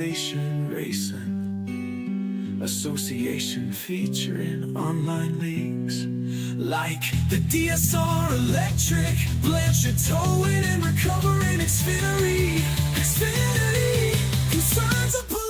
Racing Association featuring online leagues like the DSR Electric, Blanchard towing and recovering Xfinity, concerns of police.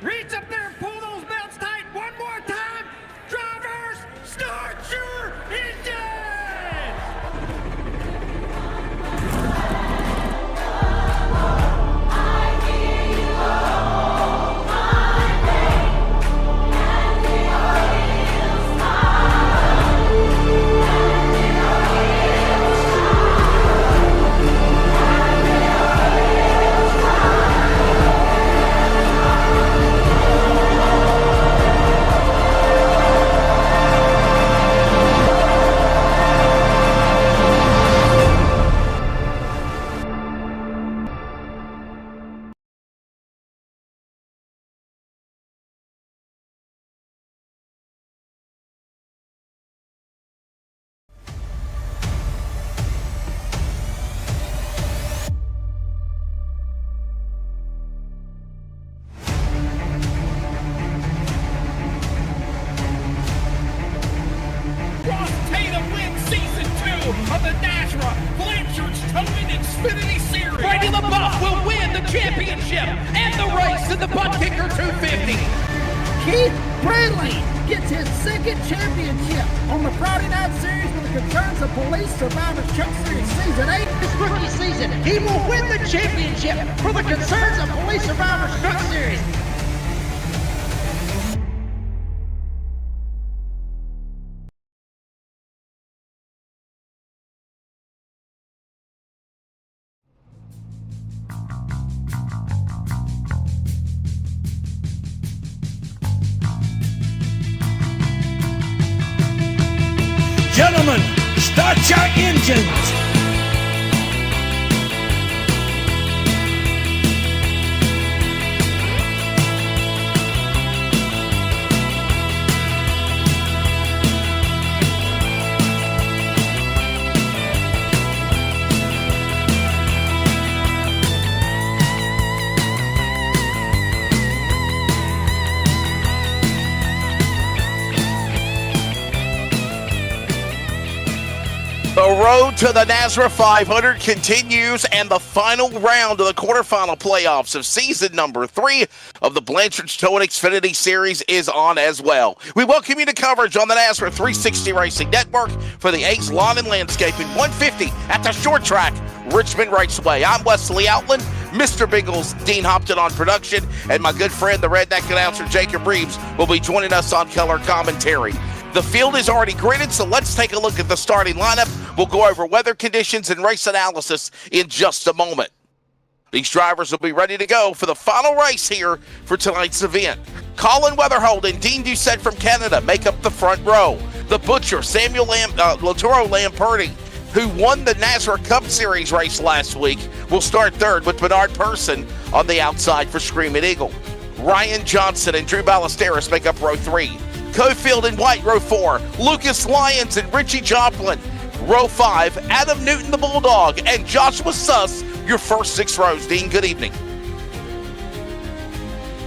Reach up there and pull those belts tight one more time. Drivers, start your engines! Of the NASRA Blanchard's Towing Xfinity Series. Brady LaBeouf will win the championship and the race in the Butt Kicker 250. Keith Bradley gets his second championship on the Friday Night Series with the Concerns of Police Survivors Truck Series Season 8. This rookie season, he will win the championship for the Concerns of Police Survivors Truck Series. Gentlemen, start your engines! The road to the NASRA 500 continues, and the final round of the quarterfinal playoffs of season number 3 of the Blanchard's Towing Xfinity Series is on as well. We welcome you to coverage on the NASRA 360 Racing Network for the Ace Lawn and Landscaping 150 at the short track, Richmond Raceway. I'm Wesley Outland, Mr. Biggles, Dean Hopton on production, and my good friend, the redneck announcer, Jacob Reeves, will be joining us on color commentary. The field is already gridded, so let's take a look at the starting lineup. We'll go over weather conditions and race analysis in just a moment. These drivers will be ready to go for the final race here for tonight's event. Colin Weatherhold and Dean Doucette from Canada make up the front row. The Butcher, Samuel Laturo Lamperti, who won the NASRA Cup Series race last week, will start third with Bernard Person on the outside for Screaming Eagle. Ryan Johnson and Drew Ballesteros make up row 3. Cofield and White, row 4. Lucas Lyons and Richie Joplin, row 5. Adam Newton, the Bulldog, and Joshua Suss, your first 6 rows. Dean, good evening.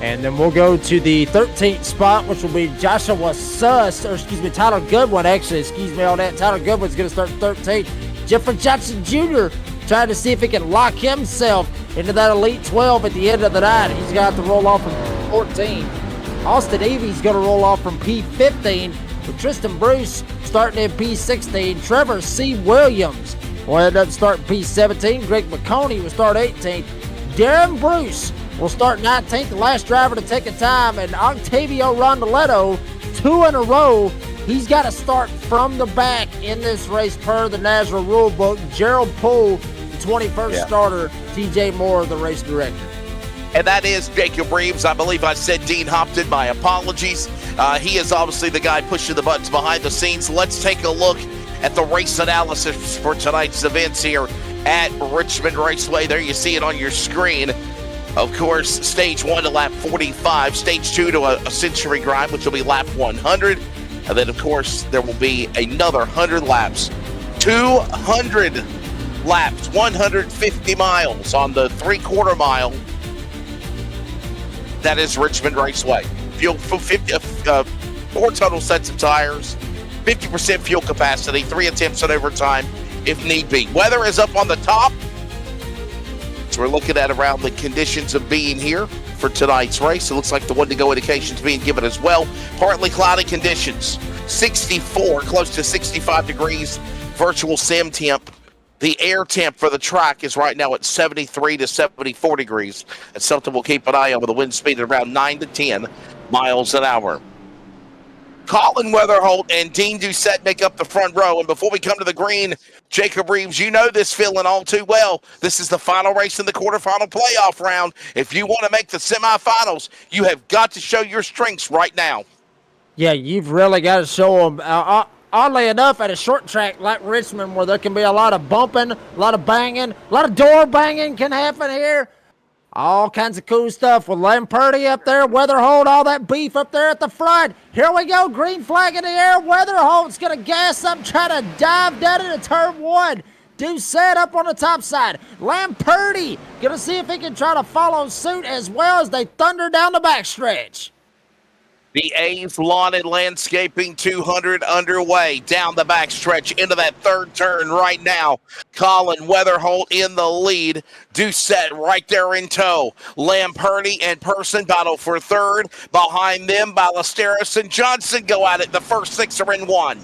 And then we'll go to the 13th spot, which will be Joshua Suss, or Tyler Goodwin, Tyler Goodwin's going to start 13th. Jeffrey Johnson Jr. trying to see if he can lock himself into that Elite 12 at the end of the night. He's got to roll off from 14. Austin Evie's going to roll off from P15, with Tristan Bruce starting in P16. Trevor C. Williams will end up starting P17. Greg McConey will start 18th. Darren Bruce will start 19th, the last driver to take a time. And Octavio Rondoletto, 2 in a row. He's got to start from the back in this race per the NASRA rule book. Gerald Poole, the 21st starter. TJ Moore, the race director. And that is Jacob Reeves. I believe I said Dean Hopton. My apologies. He is obviously the guy pushing the buttons behind the scenes. Let's take a look at the race analysis for tonight's events here at Richmond Raceway. There you see it on your screen. Of course, stage 1 to lap 45, stage 2 to a century grind, which will be lap 100. And then, of course, there will be another 100 laps, 200 laps, 150 miles on the 3/4 mile. That is Richmond Raceway. Fuel, 4 total sets of tires, 50% fuel capacity, 3 attempts at overtime if need be. Weather is up on the top. So we're looking at around the conditions of being here for tonight's race. It looks like the one-to-go indication is being given as well. Partly cloudy conditions, 64, close to 65 degrees, virtual sim temp. The air temp for the track is right now at 73 to 74 degrees. That's something we'll keep an eye on with a wind speed at around 9 to 10 miles an hour. Colin Weatherholt and Dean Doucette make up the front row. And before we come to the green, Jacob Reeves, you know this feeling all too well. This is the final race in the quarterfinal playoff round. If you want to make the semifinals, you have got to show your strengths right now. Yeah, you've really got to show them. Oddly enough, at a short track like Richmond, where there can be a lot of bumping, a lot of banging, a lot of door banging can happen here. All kinds of cool stuff with Lamperti up there, Weatherholt, all that beef up there at the front. Here we go, green flag in the air. Weatherholt's going to gas up, try to dive down into turn 1. Doucette up on the top side. Lamperti going to see if he can try to follow suit as well as they thunder down the backstretch. The A's Lawn and Landscaping 200 underway down the backstretch into that third turn right now. Colin Weatherholt in the lead. Doucette right there in tow. Lamperti and Person battle for third. Behind them, Ballesteros and Johnson go at it. The first 6 are in 1.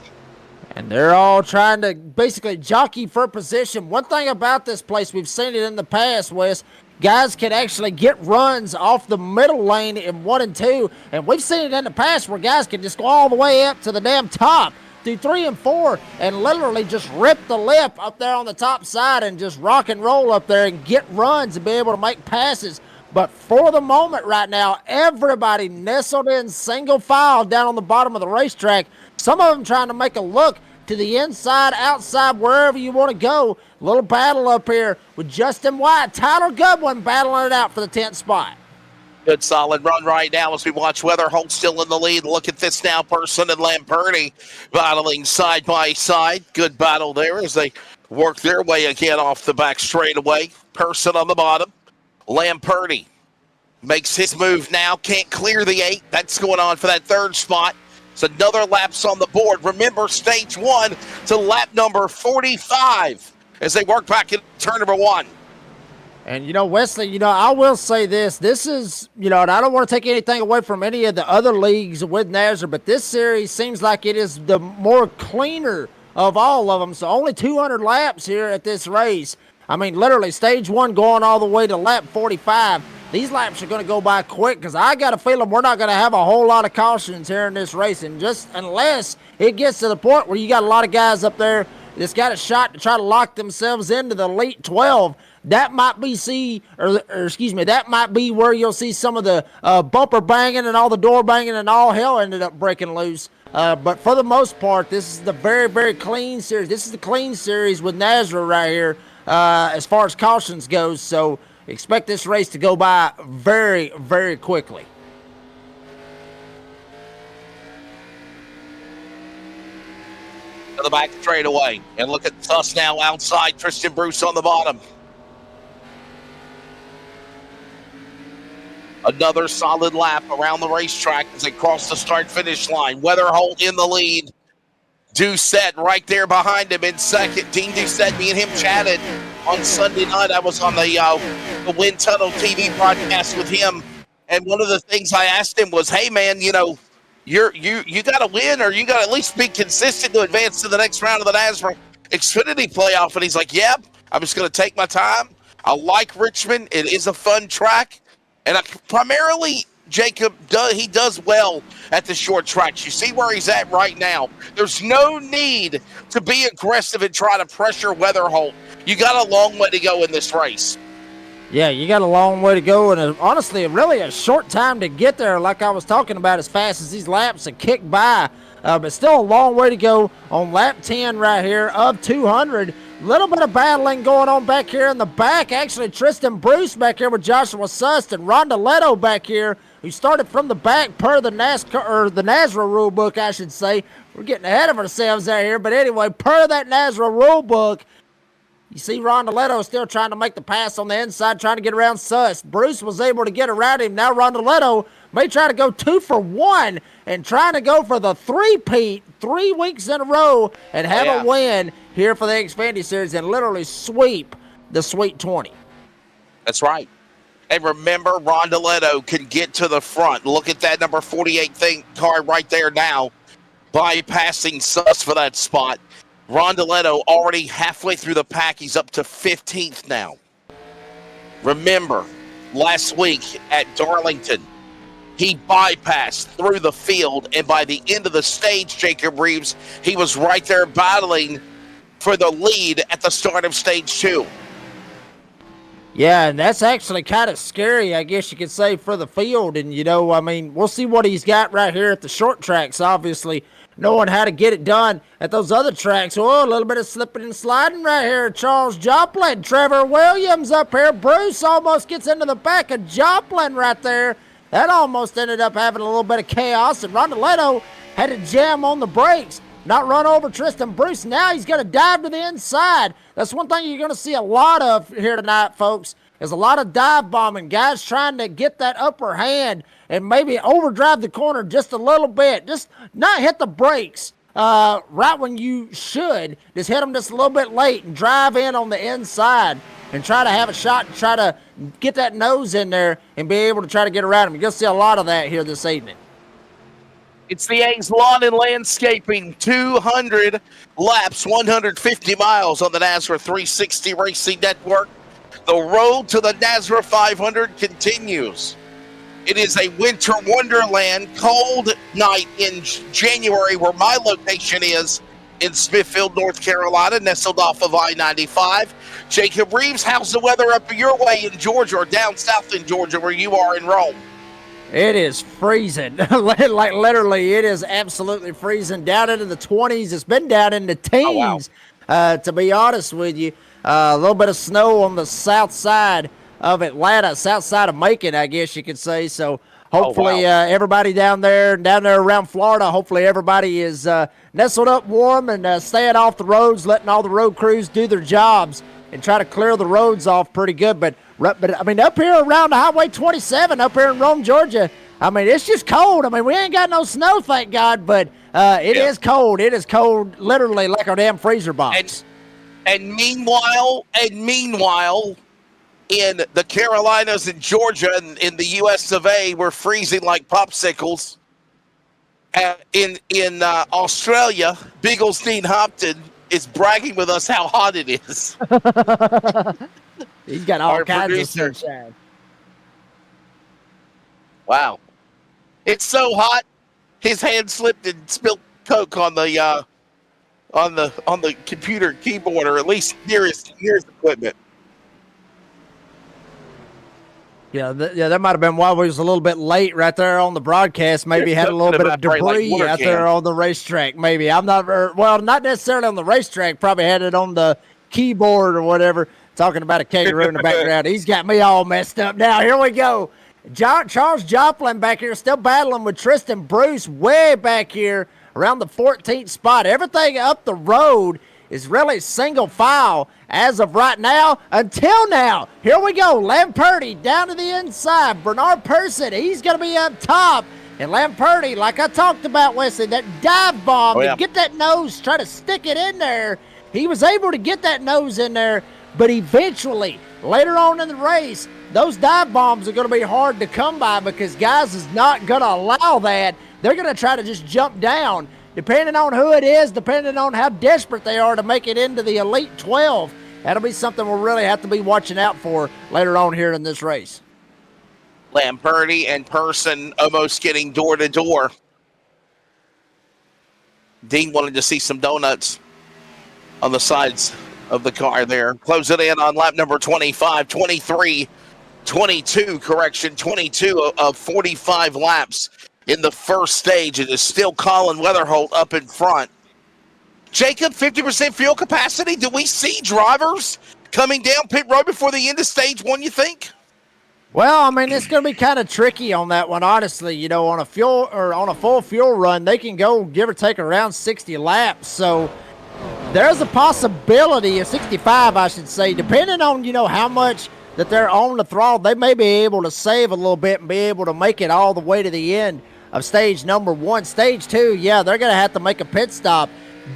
And they're all trying to basically jockey for position. One thing about this place, we've seen it in the past, Wes, guys can actually get runs off the middle lane in 1 and 2. And we've seen it in the past where guys can just go all the way up to the damn top through 3 and 4 and literally just rip the lip up there on the top side and just rock and roll up there and get runs and be able to make passes. But for the moment right now, everybody nestled in single file down on the bottom of the racetrack. Some of them trying to make a look to the inside, outside, wherever you want to go. Little battle up here with Justin White. Tyler Goodwin battling it out for the 10th spot. Good solid run right now as we watch Weatherholt still in the lead. Look at this now, Person and Lamperti battling side by side. Good battle there as they work their way again off the back straightaway. Person on the bottom. Lamperti makes his move now. Can't clear the 8. That's going on for that third spot. It's another lapse on the board. Remember, stage 1 to lap number 45 as they work back in turn number 1. And, Wesley, I will say this. This is, and I don't want to take anything away from any of the other leagues with NASRA, but this series seems like it is the more cleaner of all of them. So only 200 laps here at this race. I mean, literally, stage 1 going all the way to lap 45. These laps are going to go by quick because I got a feeling we're not going to have a whole lot of cautions here in this race. And just unless it gets to the point where you got a lot of guys up there that's got a shot to try to lock themselves into the elite 12, that might be that might be where you'll see some of the bumper banging and all the door banging and all hell ended up breaking loose. But for the most part, this is the very, very clean series. This is the clean series with NASRA right here as far as cautions goes. So expect this race to go by very, very quickly. To the back straightaway. And look at us now outside. Tristan Bruce on the bottom. Another solid lap around the racetrack as they cross the start-finish line. Weatherholt in the lead. Doucette right there behind him in second. Dean Doucette, me and him chatted on Sunday night. I was on the Wind Tunnel TV broadcast with him And one of the things I asked him was, hey, man, you got to win, or you got to at least be consistent to advance to the next round of the NASRA Xfinity playoff. And he's like, yep, I'm just going to take my time. I like Richmond. It is a fun track. And primarily, Jacob, he does well at the short tracks. You see where he's at right now. There's no need to be aggressive and try to pressure Weatherholt. You got a long way to go in this race. Yeah, you got a long way to go, and honestly, really a short time to get there, like I was talking about, as fast as these laps have kicked by. But still a long way to go on lap 10 right here of 200. Little bit of battling going on back here in the back. Actually, Tristan Bruce back here with Joshua Sust and Rondoletto back here, who started from the back per the NASCAR, or the NASRA rule book, I should say. We're getting ahead of ourselves out here, but anyway, per that NASRA rule book, you see Rondoletto still trying to make the pass on the inside, trying to get around Suss. Bruce was able to get around him. Now Rondoletto may try to go 2 for 1 and trying to go for the three-peat 3 weeks in a row and have a win here for the Xfinity Series and literally sweep the Sweet 20. That's right. And remember, Rondoletto can get to the front. Look at that number 48 car right there now, bypassing Suss for that spot. Rondoletto already halfway through the pack. He's up to 15th now. Remember, last week at Darlington, he bypassed through the field, and by the end of the stage, Jacob Reeves, he was right there battling for the lead at the start of stage 2. Yeah, and that's actually kind of scary, I guess you could say, for the field. And, we'll see what he's got right here at the short tracks, obviously, knowing how to get it done at those other tracks. Oh, a little bit of slipping and sliding right here. Charles Joplin, Trevor Williams up here. Bruce almost gets into the back of Joplin right there. That almost ended up having a little bit of chaos, and Rondoletto had to jam on the brakes, not run over Tristan Bruce. Now he's going to dive to the inside. That's one thing you're going to see a lot of here tonight, folks, is a lot of dive bombing. Guys trying to get that upper hand and maybe overdrive the corner just a little bit. Just not hit the brakes right when you should. Just hit them just a little bit late and drive in on the inside and try to have a shot and try to get that nose in there and be able to try to get around him. You're going to see a lot of that here this evening. It's the A's Lawn and Landscaping 200 laps, 150 miles on the NASRA 360 Racing Network. The road to the NASRA 500 continues. It is a winter wonderland, cold night in January where my location is in Smithfield, North Carolina, nestled off of I-95. Jacob Reeves, how's the weather up your way in Georgia or down south in Georgia where you are in Rome? It is freezing. Like literally, it is absolutely freezing. Down into the 20s. It's been down in the teens, to be honest with you. A little bit of snow on the south side of Atlanta, south side of Macon, I guess you could say. So hopefully everybody down there around Florida, hopefully everybody is nestled up warm and staying off the roads, letting all the road crews do their jobs and try to clear the roads off pretty good. But I mean, up here around the Highway 27, up here in Rome, Georgia, I mean, it's just cold. I mean, we ain't got no snow, thank God, but it is cold. It is cold, literally like our damn freezer box. And meanwhile, in the Carolinas and Georgia and in the U.S. of A., we're freezing like popsicles. In Australia, Big Ol' Steen Hopton is bragging with us how hot it is. He's got all Our kinds producer. of sunshine. Wow. It's so hot, his hand slipped and spilled Coke on the computer keyboard, or at least near his equipment. Yeah, that might have been why we was a little bit late right there on the broadcast. Maybe had a little bit of debris out there on the racetrack. Maybe I'm not not necessarily on the racetrack. Probably had it on the keyboard or whatever. Talking about a kangaroo in the background. He's got me all messed up now. Here we go. Charles Joplin back here still battling with Tristan Bruce way back here around the 14th spot. Everything up the road is really single file as of right now. Until now, here we go. Lamperti down to the inside. Bernard Person, he's going to be up top. And Lamperti, like I talked about, Wesley, that dive bomb to get that nose, try to stick it in there. He was able to get that nose in there, but eventually, later on in the race, those dive bombs are going to be hard to come by because guys is not going to allow that. They're going to try to just jump down, depending on who it is, depending on how desperate they are to make it into the Elite 12. That'll be something we'll really have to be watching out for later on here in this race. Lamperti and Person almost getting door to door. Dean wanted to see some donuts on the sides of the car there. Close it in on lap number 25, 23, 22, correction, 22 of 45 laps in the first stage. It is still Colin Weatherholt up in front. Jacob, 50% fuel capacity. Do we see drivers coming down pit road before the end of stage one, you think? Well, I mean, it's going to be kind of tricky on that one, honestly. You know, on a full fuel run, they can go give or take around 60 laps. So there's a possibility of 65, I should say, depending on, you know, how much that they're on the throttle. They may be able to save a little bit and be able to make it all the way to the end of stage number one. Stage two, yeah, they're going to have to make a pit stop.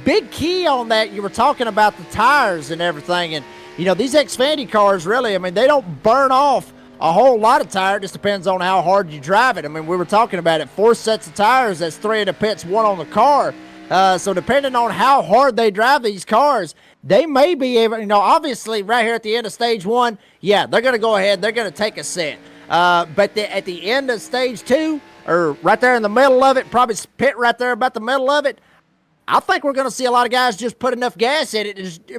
Big key on that, you were talking about the tires and everything. And, you know, these Xfinity cars really, I mean, they don't burn off a whole lot of tire. It just depends on how hard you drive it. I mean, we were talking about it. 4 sets of tires, that's 3 in the pits, 1 on the car. So depending on how hard they drive these cars, they may be able, you know, obviously right here at the end of stage one, yeah, they're going to go ahead, they're going to take a set. But at the end of stage two, or right there in the middle of it, probably pit right there about the middle of it, I think we're going to see a lot of guys just put enough gas in it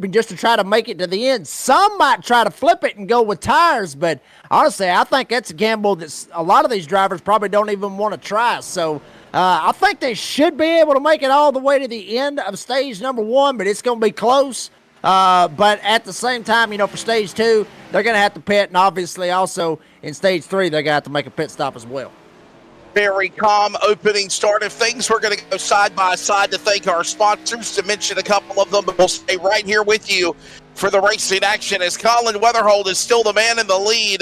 just to try to make it to the end. Some might try to flip it and go with tires, but honestly, I think that's a gamble that a lot of these drivers probably don't even want to try. So I think they should be able to make it all the way to the end of stage number one, but it's going to be close. But at the same time, you know, for stage two, they're going to have to pit, and obviously also in stage three, they're going to have to make a pit stop as well. Very calm opening start of things. We're going to go side by side to thank our sponsors, to mention a couple of them, but we'll stay right here with you for the racing action as Colin Weatherholt is still the man in the lead.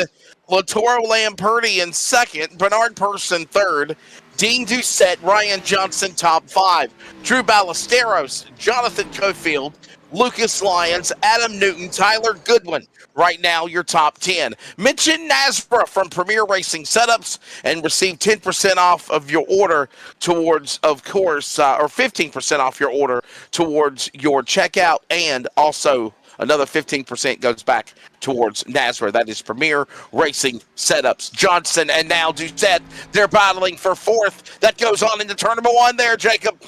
Latoro Lamperti in second, Bernard Person third, Dean Doucette, Ryan Johnson top 5, Drew Ballesteros, Jonathan Cofield, Lucas Lyons, Adam Newton, Tyler Goodwin. Right now, your top 10. Mention Nasbra from Premier Racing Setups and receive 10% off of your order towards, of course, or 15% off your order towards your checkout, and also another 15% goes back towards Nasbra. That is Premier Racing Setups. Johnson and now Doucette, they're battling for fourth. That goes on into turn number one there, Jacob.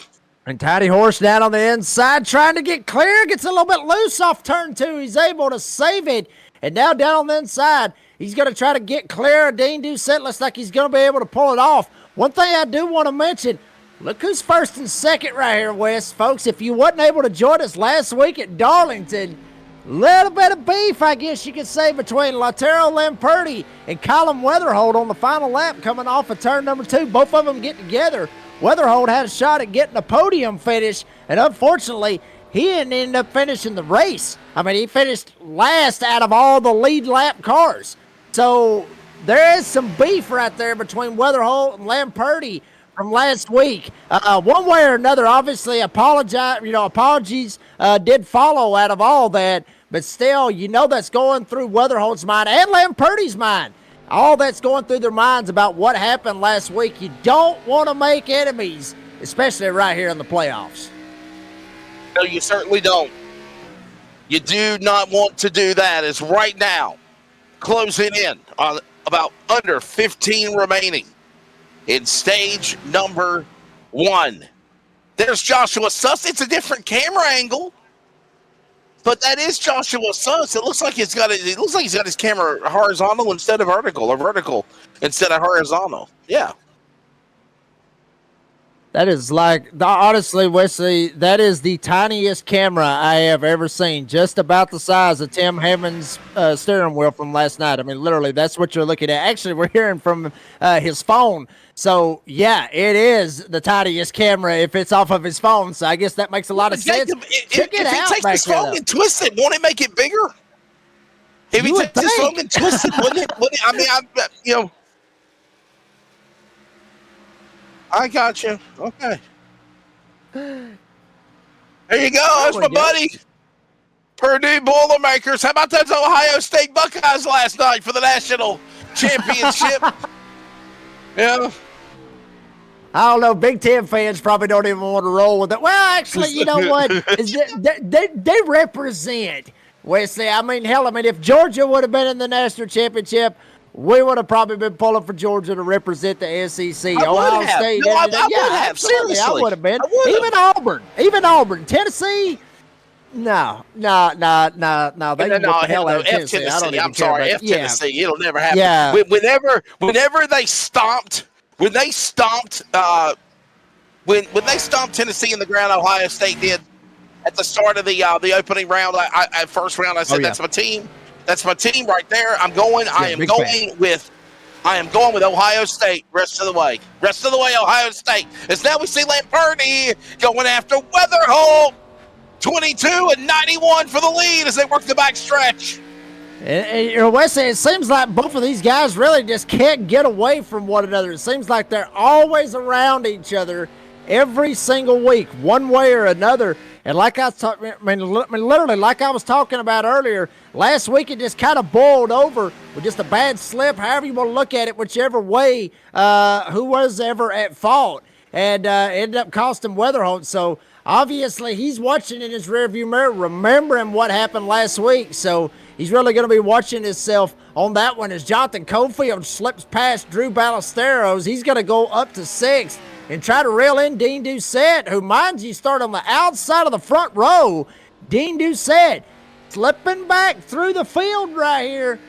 And Tiny Horse down on the inside trying to get clear. Gets a little bit loose off turn two. He's able to save it. And now down on the inside, he's going to try to get clear. Dean Doucette looks like he's going to be able to pull it off. One thing I do want to mention, look who's first and second right here, Wes. Folks, if you wasn't able to join us last week at Darlington, little bit of beef, I guess you could say, between Latero Lamperti and Colin Weatherholt on the final lap coming off of turn number 2. Both of them get together. Weatherholt had a shot at getting a podium finish, and unfortunately, he didn't end up finishing the race. I mean, he finished last out of all the lead lap cars. So there is some beef right there between Weatherholt and Lamperti from last week. One way or another, obviously, apologies did follow out of all that, but still, you know that's going through Weatherholt's mind and Lamperti's mind. All that's going through their minds about what happened last week. You don't want to make enemies, especially right here in the playoffs. No, you certainly don't. You do not want to do that. As right now, closing in on about under 15 remaining in stage number 1. There's Joshua Suss. It's a different camera angle, but that is Joshua Suss. It looks like he's got his camera horizontal instead of vertical, or vertical instead of horizontal. Yeah. That is honestly, Wesley, that is the tiniest camera I have ever seen. Just about the size of Tim Hammond's steering wheel from last night. I mean, literally, that's what you're looking at. Actually, we're hearing from his phone. So, yeah, it is the tiniest camera if it's off of his phone. So I guess that makes a lot of sense. If he takes his phone and twists it, won't it make it bigger? If he takes his phone and twists it, wouldn't it? I mean, I got you. Okay. There you go. That's my buddy. Purdue Boilermakers. How about those Ohio State Buckeyes last night for the national championship? Yeah. I don't know. Big Ten fans probably don't even want to roll with it. Well, actually, you know what? They represent Wesley. I mean, hell, if Georgia would have been in the national championship, we would have probably been pulling for Georgia to represent the SEC. Ohio State. No, I would have. Seriously, I would have been. Even Auburn. Tennessee. No. They what the hell out of Tennessee. I don't even care about Tennessee. It'll never happen. Yeah. Whenever they stomped. When they stomped Tennessee in the ground, Ohio State did at the start of the opening round. First round, I said that's my team. That's my team right there. I am going with Ohio State. Rest of the way, Ohio State. As now we see Lamperti going after Weatherholt. 22 and 91 for the lead as they work the back stretch. And Wesley, it seems like both of these guys really just can't get away from one another. It seems like they're always around each other every single week, one way or another. And like I was talking, literally, like I was talking about earlier, last week it just kind of boiled over with just a bad slip, however you want to look at it, whichever way, who was ever at fault, and ended up costing Weatherholt. So obviously he's watching in his rearview mirror, remembering what happened last week. So he's really going to be watching himself on that one as Jonathan Cofield slips past Drew Ballesteros. He's going to go up to 6th and try to reel in Dean Doucette, who, mind you, start on the outside of the front row. Dean Doucette slipping back through the field right here.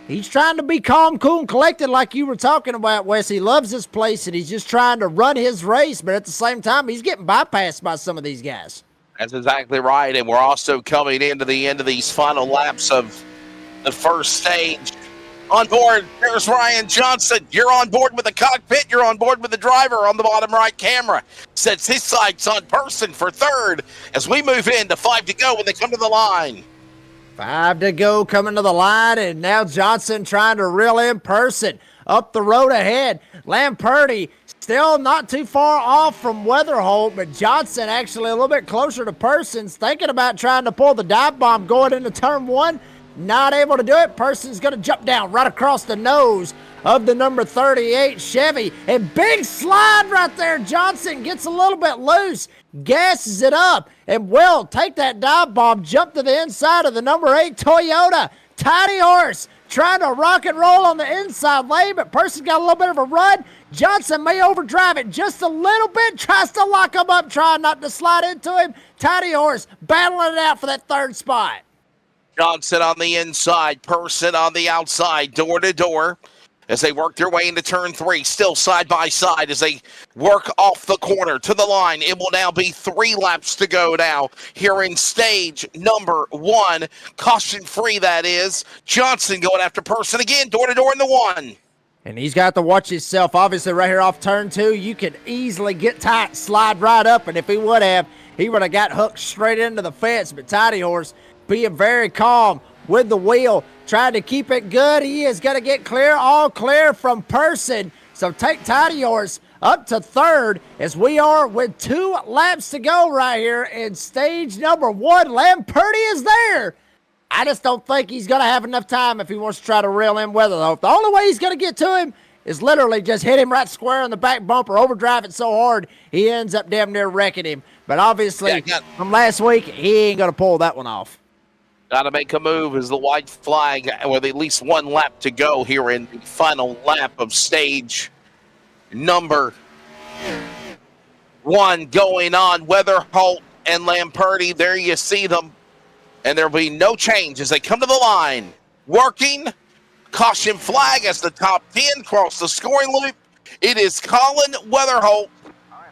He's trying to be calm, cool, and collected like you were talking about, Wes. He loves this place, and he's just trying to run his race, but at the same time, he's getting bypassed by some of these guys. That's exactly right, and we're also coming into the end of these final laps of the first stage. On board, there's Ryan Johnson. You're on board with the cockpit. You're on board with the driver on the bottom right camera. Sets his sights on Person for third as we move into 5 to go when they come to the line. 5 to go coming to the line, and now Johnson trying to reel in Person. Up the road ahead, Lamperti still not too far off from Weatherholt, but Johnson actually a little bit closer to Persons, thinking about trying to pull the dive bomb going into turn 1. Not able to do it. Person's going to jump down right across the nose of the number 38 Chevy. And big slide right there. Johnson gets a little bit loose, gasses it up, and will take that dive bomb, jump to the inside of the number 8 Toyota. Tidy Horse trying to rock and roll on the inside lane, but Person's got a little bit of a run. Johnson may overdrive it just a little bit, tries to lock him up, trying not to slide into him. Tidy Horse battling it out for that third spot. Johnson on the inside, Person on the outside, door to door as they work their way into turn 3, still side by side as they work off the corner to the line. It will now be 3 laps to go now here in stage number 1. Caution free, that is. Johnson going after Person again, door to door in the 1. And he's got to watch himself. Obviously, right here off turn 2, you could easily get tight, slide right up, and if he would have got hooked straight into the fence. But Tidy Horse being very calm with the wheel, trying to keep it good. He is going to get clear, all clear from Person. So take Tidy Horse up to third as we are with 2 laps to go right here in stage number 1. Lamperti is there. I just don't think he's going to have enough time if he wants to try to reel in Weatherholt. The only way he's going to get to him is literally just hit him right square in the back bumper, overdrive it so hard he ends up damn near wrecking him. But obviously, from last week, he ain't going to pull that one off. Got to make a move as the white flag with at least 1 lap to go here in the final lap of stage number 1 going on. Weatherholt and Lamperti, there you see them. And there'll be no change as they come to the line. Working, caution flag as the top 10 cross the scoring loop. It is Colin Weatherholt.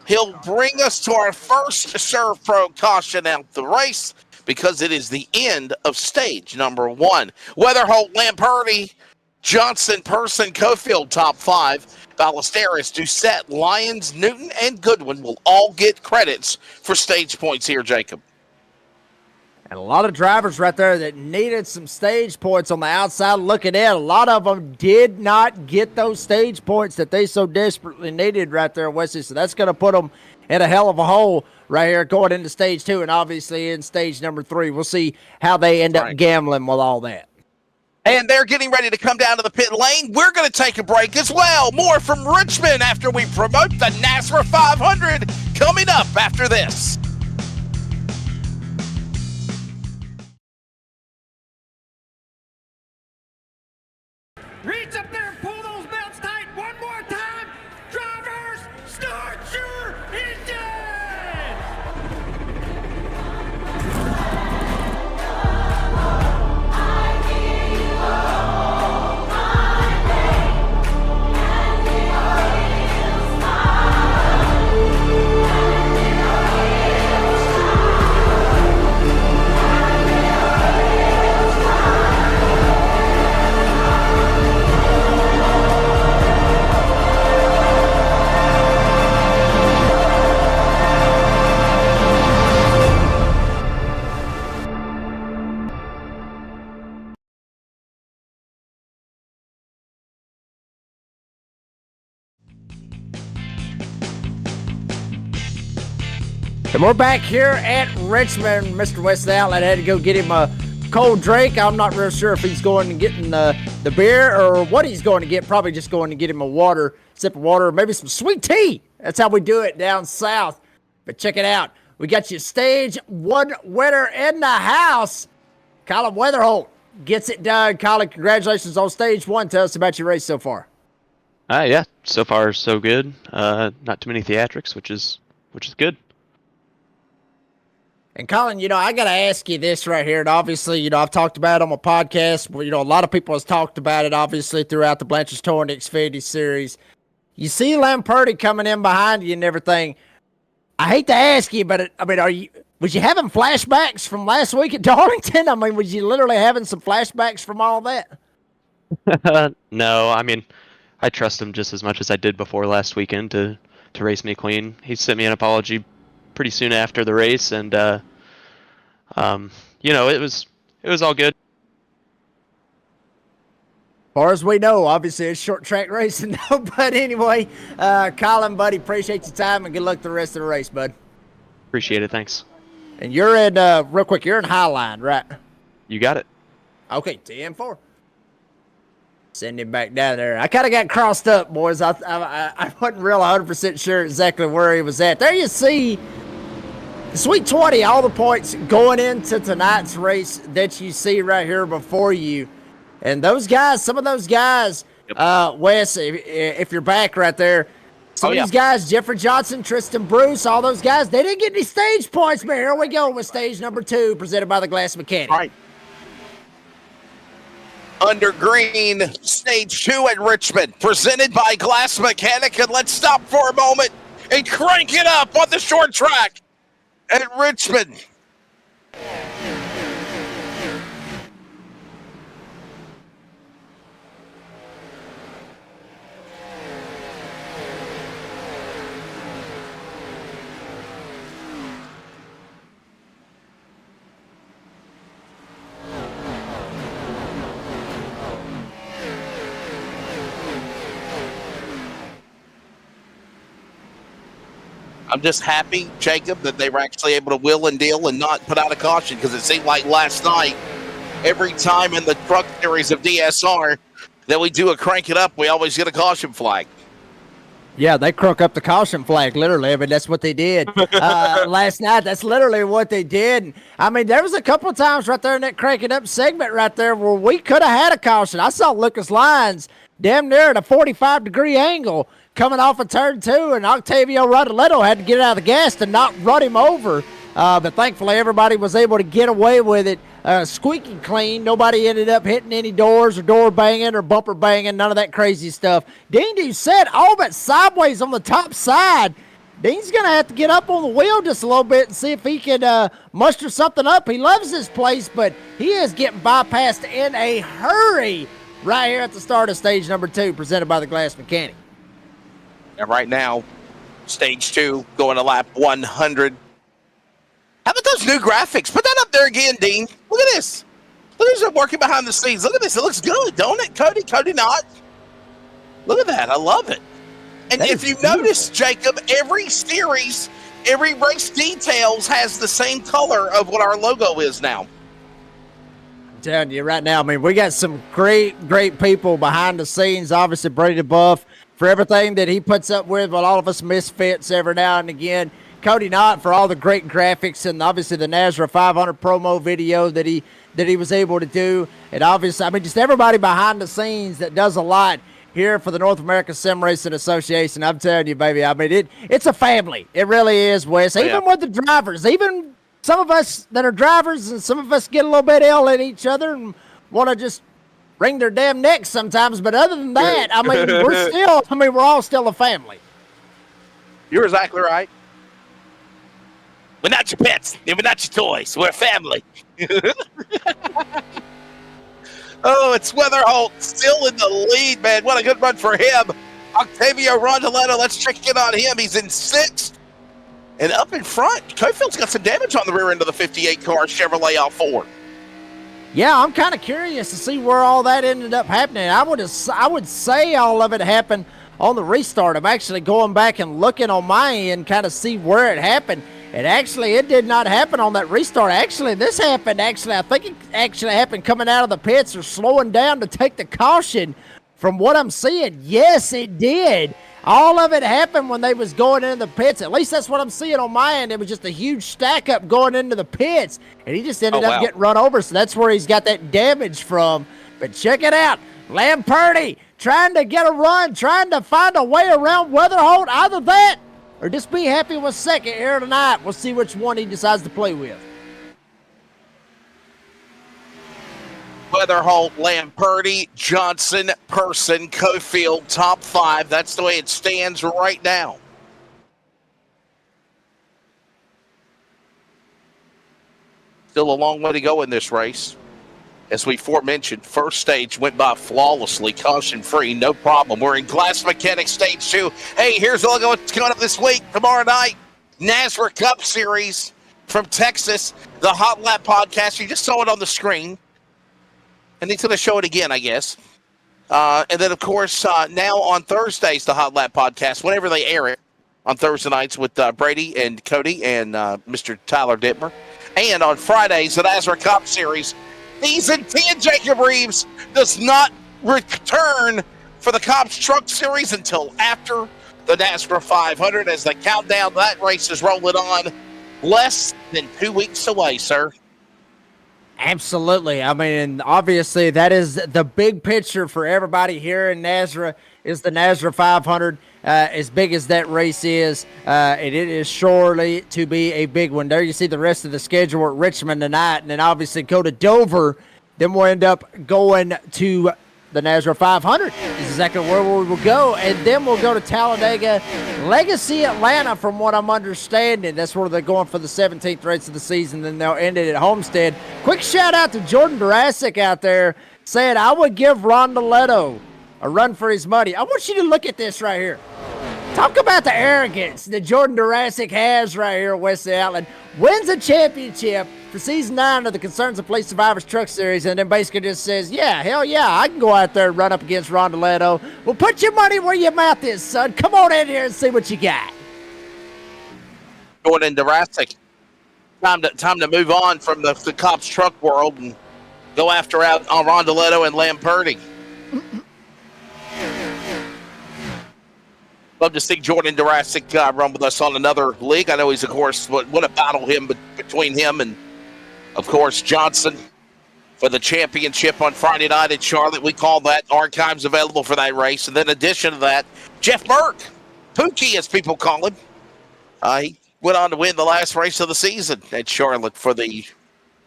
He'll bring us to our first Serve Pro caution out the race, because it is the end of stage number 1. Weatherholt, Lamperti, Johnson, Person, Cofield, top 5. Ballesteros, Doucette, Lyons, Newton, and Goodwin will all get credits for stage points here, Jacob. And a lot of drivers right there that needed some stage points on the outside looking in. A lot of them did not get those stage points that they so desperately needed right there, Wesley. So that's going to put them in a hell of a hole right here going into stage 2 and obviously in stage number 3. We'll see how they end up gambling with all that. And they're getting ready to come down to the pit lane. We're going to take a break as well. More from Richmond after we promote the NASRA 500 coming up after this. Reach up there and pull those belts tight one more time. Drivers, start your engine! And we're back here at Richmond. Mr. West Outlet had to go get him a cold drink. I'm not real sure if he's going and getting the beer or what he's going to get. Probably just going to get him a sip of water, maybe some sweet tea. That's how we do it down south. But check it out. We got you stage 1 winner in the house. Colin Weatherholt gets it done. Colin, congratulations on stage 1. Tell us about your race so far. Yeah, so far so good. Not too many theatrics, which is good. And Colin, I got to ask you this right here. And obviously, I've talked about it on my podcast. But, a lot of people have talked about it, obviously, throughout the Blanchard Towing Xfinity series. You see Lamperti coming in behind you and everything. I hate to ask you, but, was you having flashbacks from last week at Darlington? Was you literally having some flashbacks from all that? No, I trust him just as much as I did before last weekend to race me clean. He sent me an apology pretty soon after the race, and it was all good. As far as we know, obviously it's short track racing, but anyway, Colin, buddy, appreciate your time and good luck the rest of the race, bud. Appreciate it, thanks. And you're in, real quick, you're in Highline, right? You got it. Okay, TM4. Send him back down there. I kind of got crossed up, boys. I wasn't real 100% sure exactly where he was at. There you see the Sweet 20, all the points going into tonight's race that you see right here before you. And those guys, some of those guys, Wes, if you're back right there, some of these guys, Jeffrey Johnson, Tristan Bruce, all those guys, they didn't get any stage points, but here we go with stage number 2, presented by the Glass Mechanic. All right. Under green, stage 2 at Richmond, presented by Glass Mechanic. And let's stop for a moment and crank it up on the short track at Richmond. I'm just happy, Jacob, that they were actually able to wheel and deal and not put out a caution, because it seemed like last night, every time in the truck series of DSR that we do a crank it up, we always get a caution flag. Yeah, they crunk up the caution flag, literally. That's what they did last night. That's literally what they did. There was a couple of times right there in that crank it up segment right there where we could have had a caution. I saw Lucas Lyons damn near at a 45-degree angle coming off of turn 2, and Octavio Rodoletto had to get out of the gas to not run him over. But thankfully, everybody was able to get away with it squeaky clean. Nobody ended up hitting any doors or door banging or bumper banging, none of that crazy stuff. Dean Doucette all but sideways on the top side. Dean's going to have to get up on the wheel just a little bit and see if he can muster something up. He loves this place, but he is getting bypassed in a hurry right here at the start of stage number 2, presented by the Glass Mechanic. And right now, stage 2 going to lap 100. How about those new graphics? Put that up there again, Dean. Look at this. Look at this working behind the scenes. Look at this. It looks good, don't it, Cody? Cody not. Look at that. I love it. And if you notice, Jacob, every series every race details has the same color of what our logo is now. I'm telling you right now, I mean, we got some great people behind the scenes. Obviously, Brady Buff, for everything that he puts up with all of us misfits every now and again. Cody Knott for all the great graphics and obviously the NASRA 500 promo video that he was able to do. And obviously, I mean, just everybody behind the scenes that does a lot here for the North American Sim Racing Association. I'm telling you, baby, I mean, it's a family. It really is, Wes. Even with the drivers, even some of us that are drivers and some of us get a little bit ill at each other and want to just wring their damn necks sometimes. But other than that, I mean, we're all still a family. You're exactly right. We're not your pets, and we're not your toys. We're a family. Oh, it's Weatherholt still in the lead, man. What a good run for him. Octavio Rondoletto, let's check in on him. He's in 6th. And up in front, Cofield's got some damage on the rear end of the 58 car Chevrolet L4. Yeah, I'm kind of curious to see where all that ended up happening. I would say all of it happened on the restart. I'm actually going back and looking on my end, kind of see where it happened. And actually, it did not happen on that restart. Actually, this happened, I think it actually happened coming out of the pits or slowing down to take the caution from what I'm seeing. Yes, it did. All of it happened when they was going into the pits. At least that's what I'm seeing on my end. It was just a huge stack up going into the pits. And he just ended up getting run over. So that's where he's got that damage from. But check it out. Lamperti trying to get a run, trying to find a way around Weatherholt. Either that or just be happy with second here tonight. We'll see which one he decides to play with. Weatherholt, Lamperti, Johnson, Person, Cofield, top 5. That's the way it stands right now. Still a long way to go in this race. As we aforementioned, first stage went by flawlessly, caution-free, no problem. We're in Glass Mechanics Stage 2. Hey, here's what's coming up this week. Tomorrow night, NASRA Cup Series from Texas, the Hot Lap Podcast. You just saw it on the screen. And he's going to show it again, I guess. And then, of course, now on Thursdays, the Hot Lap Podcast, whenever they air it, on Thursday nights with Brady and Cody and Mr. Tyler Dittmer. And on Fridays, the NASRA Cup Series. Season 10, Jacob Reeves does not return for the Cops Truck Series until after the NASRA 500 as the countdown that race is rolling on. Less than 2 weeks away, sir. Absolutely. I mean, obviously, that is the big picture for everybody here in NASRA is the NASRA 500. As big as that race is, and it is surely to be a big one. There you see the rest of the schedule at Richmond tonight, and then obviously go to Dover. Then we'll end up going to the NASRA 500 is exactly where we will go, and then we'll go to Talladega, Legacy, Atlanta, from what I'm understanding. That's where they're going for the 17th race of the season, then they'll end it at Homestead. Quick shout-out to Jordan Durasic out there saying, I would give Rondoletto a run for his money. I want you to look at this right here. Talk about the arrogance that Jordan Durasic has right here at Wesley Outland. Wins a championship for Season 9 of the Concerns of Police Survivors Truck Series, and then basically just says, yeah, hell yeah, I can go out there and run up against Rondoletto. Well, put your money where your mouth is, son. Come on in here and see what you got. Jordan Durasic. Time to move on from the Cops truck world and go after out on Rondoletto and Lamperti. Love to see Jordan Durasic run with us on another league. I know he's, of course, what a battle between him and, of course, Johnson for the championship on Friday night in Charlotte. We call that archives available for that race. And then in addition to that, Jeff Burke, Pookie as people call him, he went on to win the last race of the season at Charlotte for the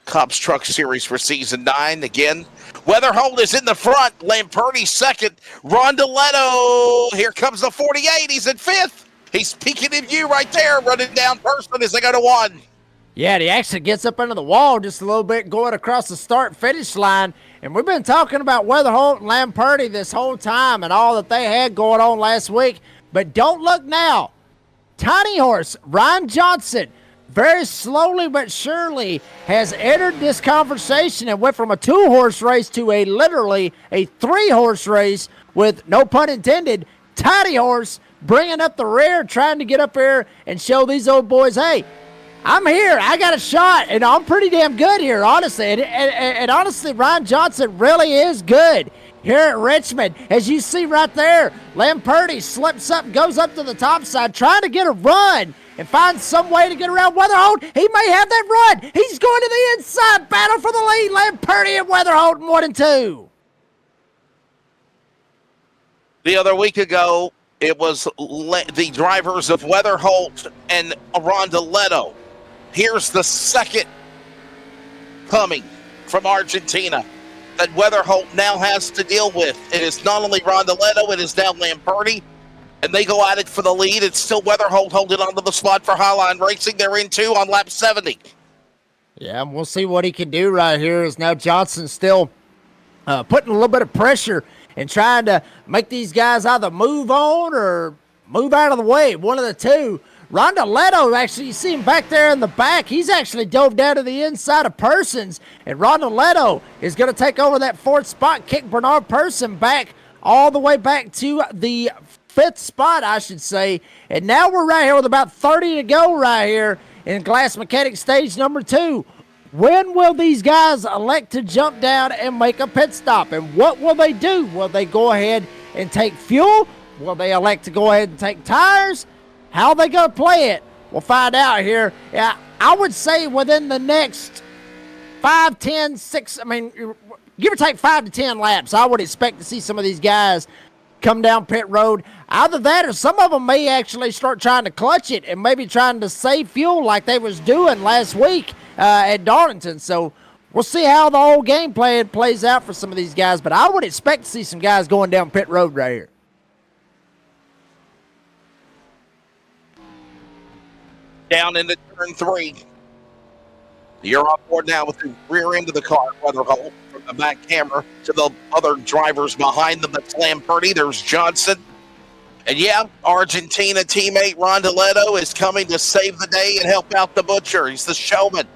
Cops Truck Series for Season 9. Again, Weatherholt is in the front. Lamperti second. Rondoletto, here comes the 48. He's in 5th. He's peeking in view right there, running down Person as they go to 1. Yeah, and he actually gets up under the wall just a little bit going across the start-finish line. And we've been talking about Weatherholt and Lamperti this whole time and all that they had going on last week. But don't look now. Tiny Horse, Ryan Johnson, very slowly but surely has entered this conversation and went from a 2-horse race to literally a 3-horse race with, no pun intended, Tiny Horse bringing up the rear, trying to get up there and show these old boys, hey, I'm here. I got a shot, and I'm pretty damn good here, honestly. And honestly, Ryan Johnson really is good here at Richmond. As you see right there, Lamperti slips up, goes up to the top side, trying to get a run and find some way to get around Weatherholt. He may have that run. He's going to the inside, battle for the lead. Lamperti and Weatherholt in 1 and 2. The other week ago, it was the drivers of Weatherholt and Rondoletto. Here's the second coming from Argentina that Weatherholt now has to deal with. It is not only Rondoletto, it is now Lamperti, and they go at it for the lead. It's still Weatherholt holding on to the spot for Highline Racing. They're in 2 on lap 70. Yeah, and we'll see what he can do right here. Is now Johnson still putting a little bit of pressure and trying to make these guys either move on or move out of the way. One of the two. Rondoletto, actually, you see him back there in the back. He's actually dove down to the inside of Persons, and Rondoletto is going to take over that 4th spot, kick Bernard Person back all the way back to the 5th spot, I should say. And now we're right here with about 30 to go right here in Glass Mechanic stage number 2. When will these guys elect to jump down and make a pit stop? And what will they do? Will they go ahead and take fuel? Will they elect to go ahead and take tires? How are they going to play it? We'll find out here. Yeah, I would say within the next 5, 10, 6, give or take 5 to 10 laps, I would expect to see some of these guys come down pit road. Either that or some of them may actually start trying to clutch it and maybe trying to save fuel like they was doing last week at Darlington. So we'll see how the whole game plan plays out for some of these guys. But I would expect to see some guys going down pit road right here. Down into turn 3. You're on board now with the rear end of the car, Weatherholt, from the back camera to the other drivers behind them. That's Lamperti. There's Johnson. And yeah, Argentina teammate Rondoletto is coming to save the day and help out the butcher. He's the showman.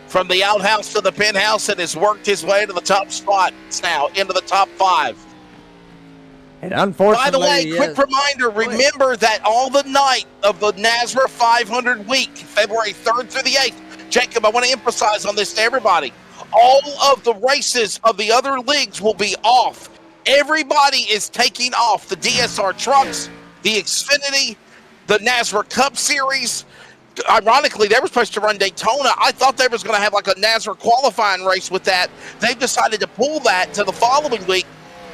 From the outhouse to the penthouse, and has worked his way to the top spot. It's now into the top 5. And unfortunately, by the way, quick reminder, remember that all the night of the NASRA 500 week, February 3rd through the 8th, Jacob, I want to emphasize on this to everybody, all of the races of the other leagues will be off. Everybody is taking off. The DSR trucks, the Xfinity, the NASRA Cup Series. Ironically, they were supposed to run Daytona. I thought they was going to have like a NASRA qualifying race with that. They've decided to pull that to the following week.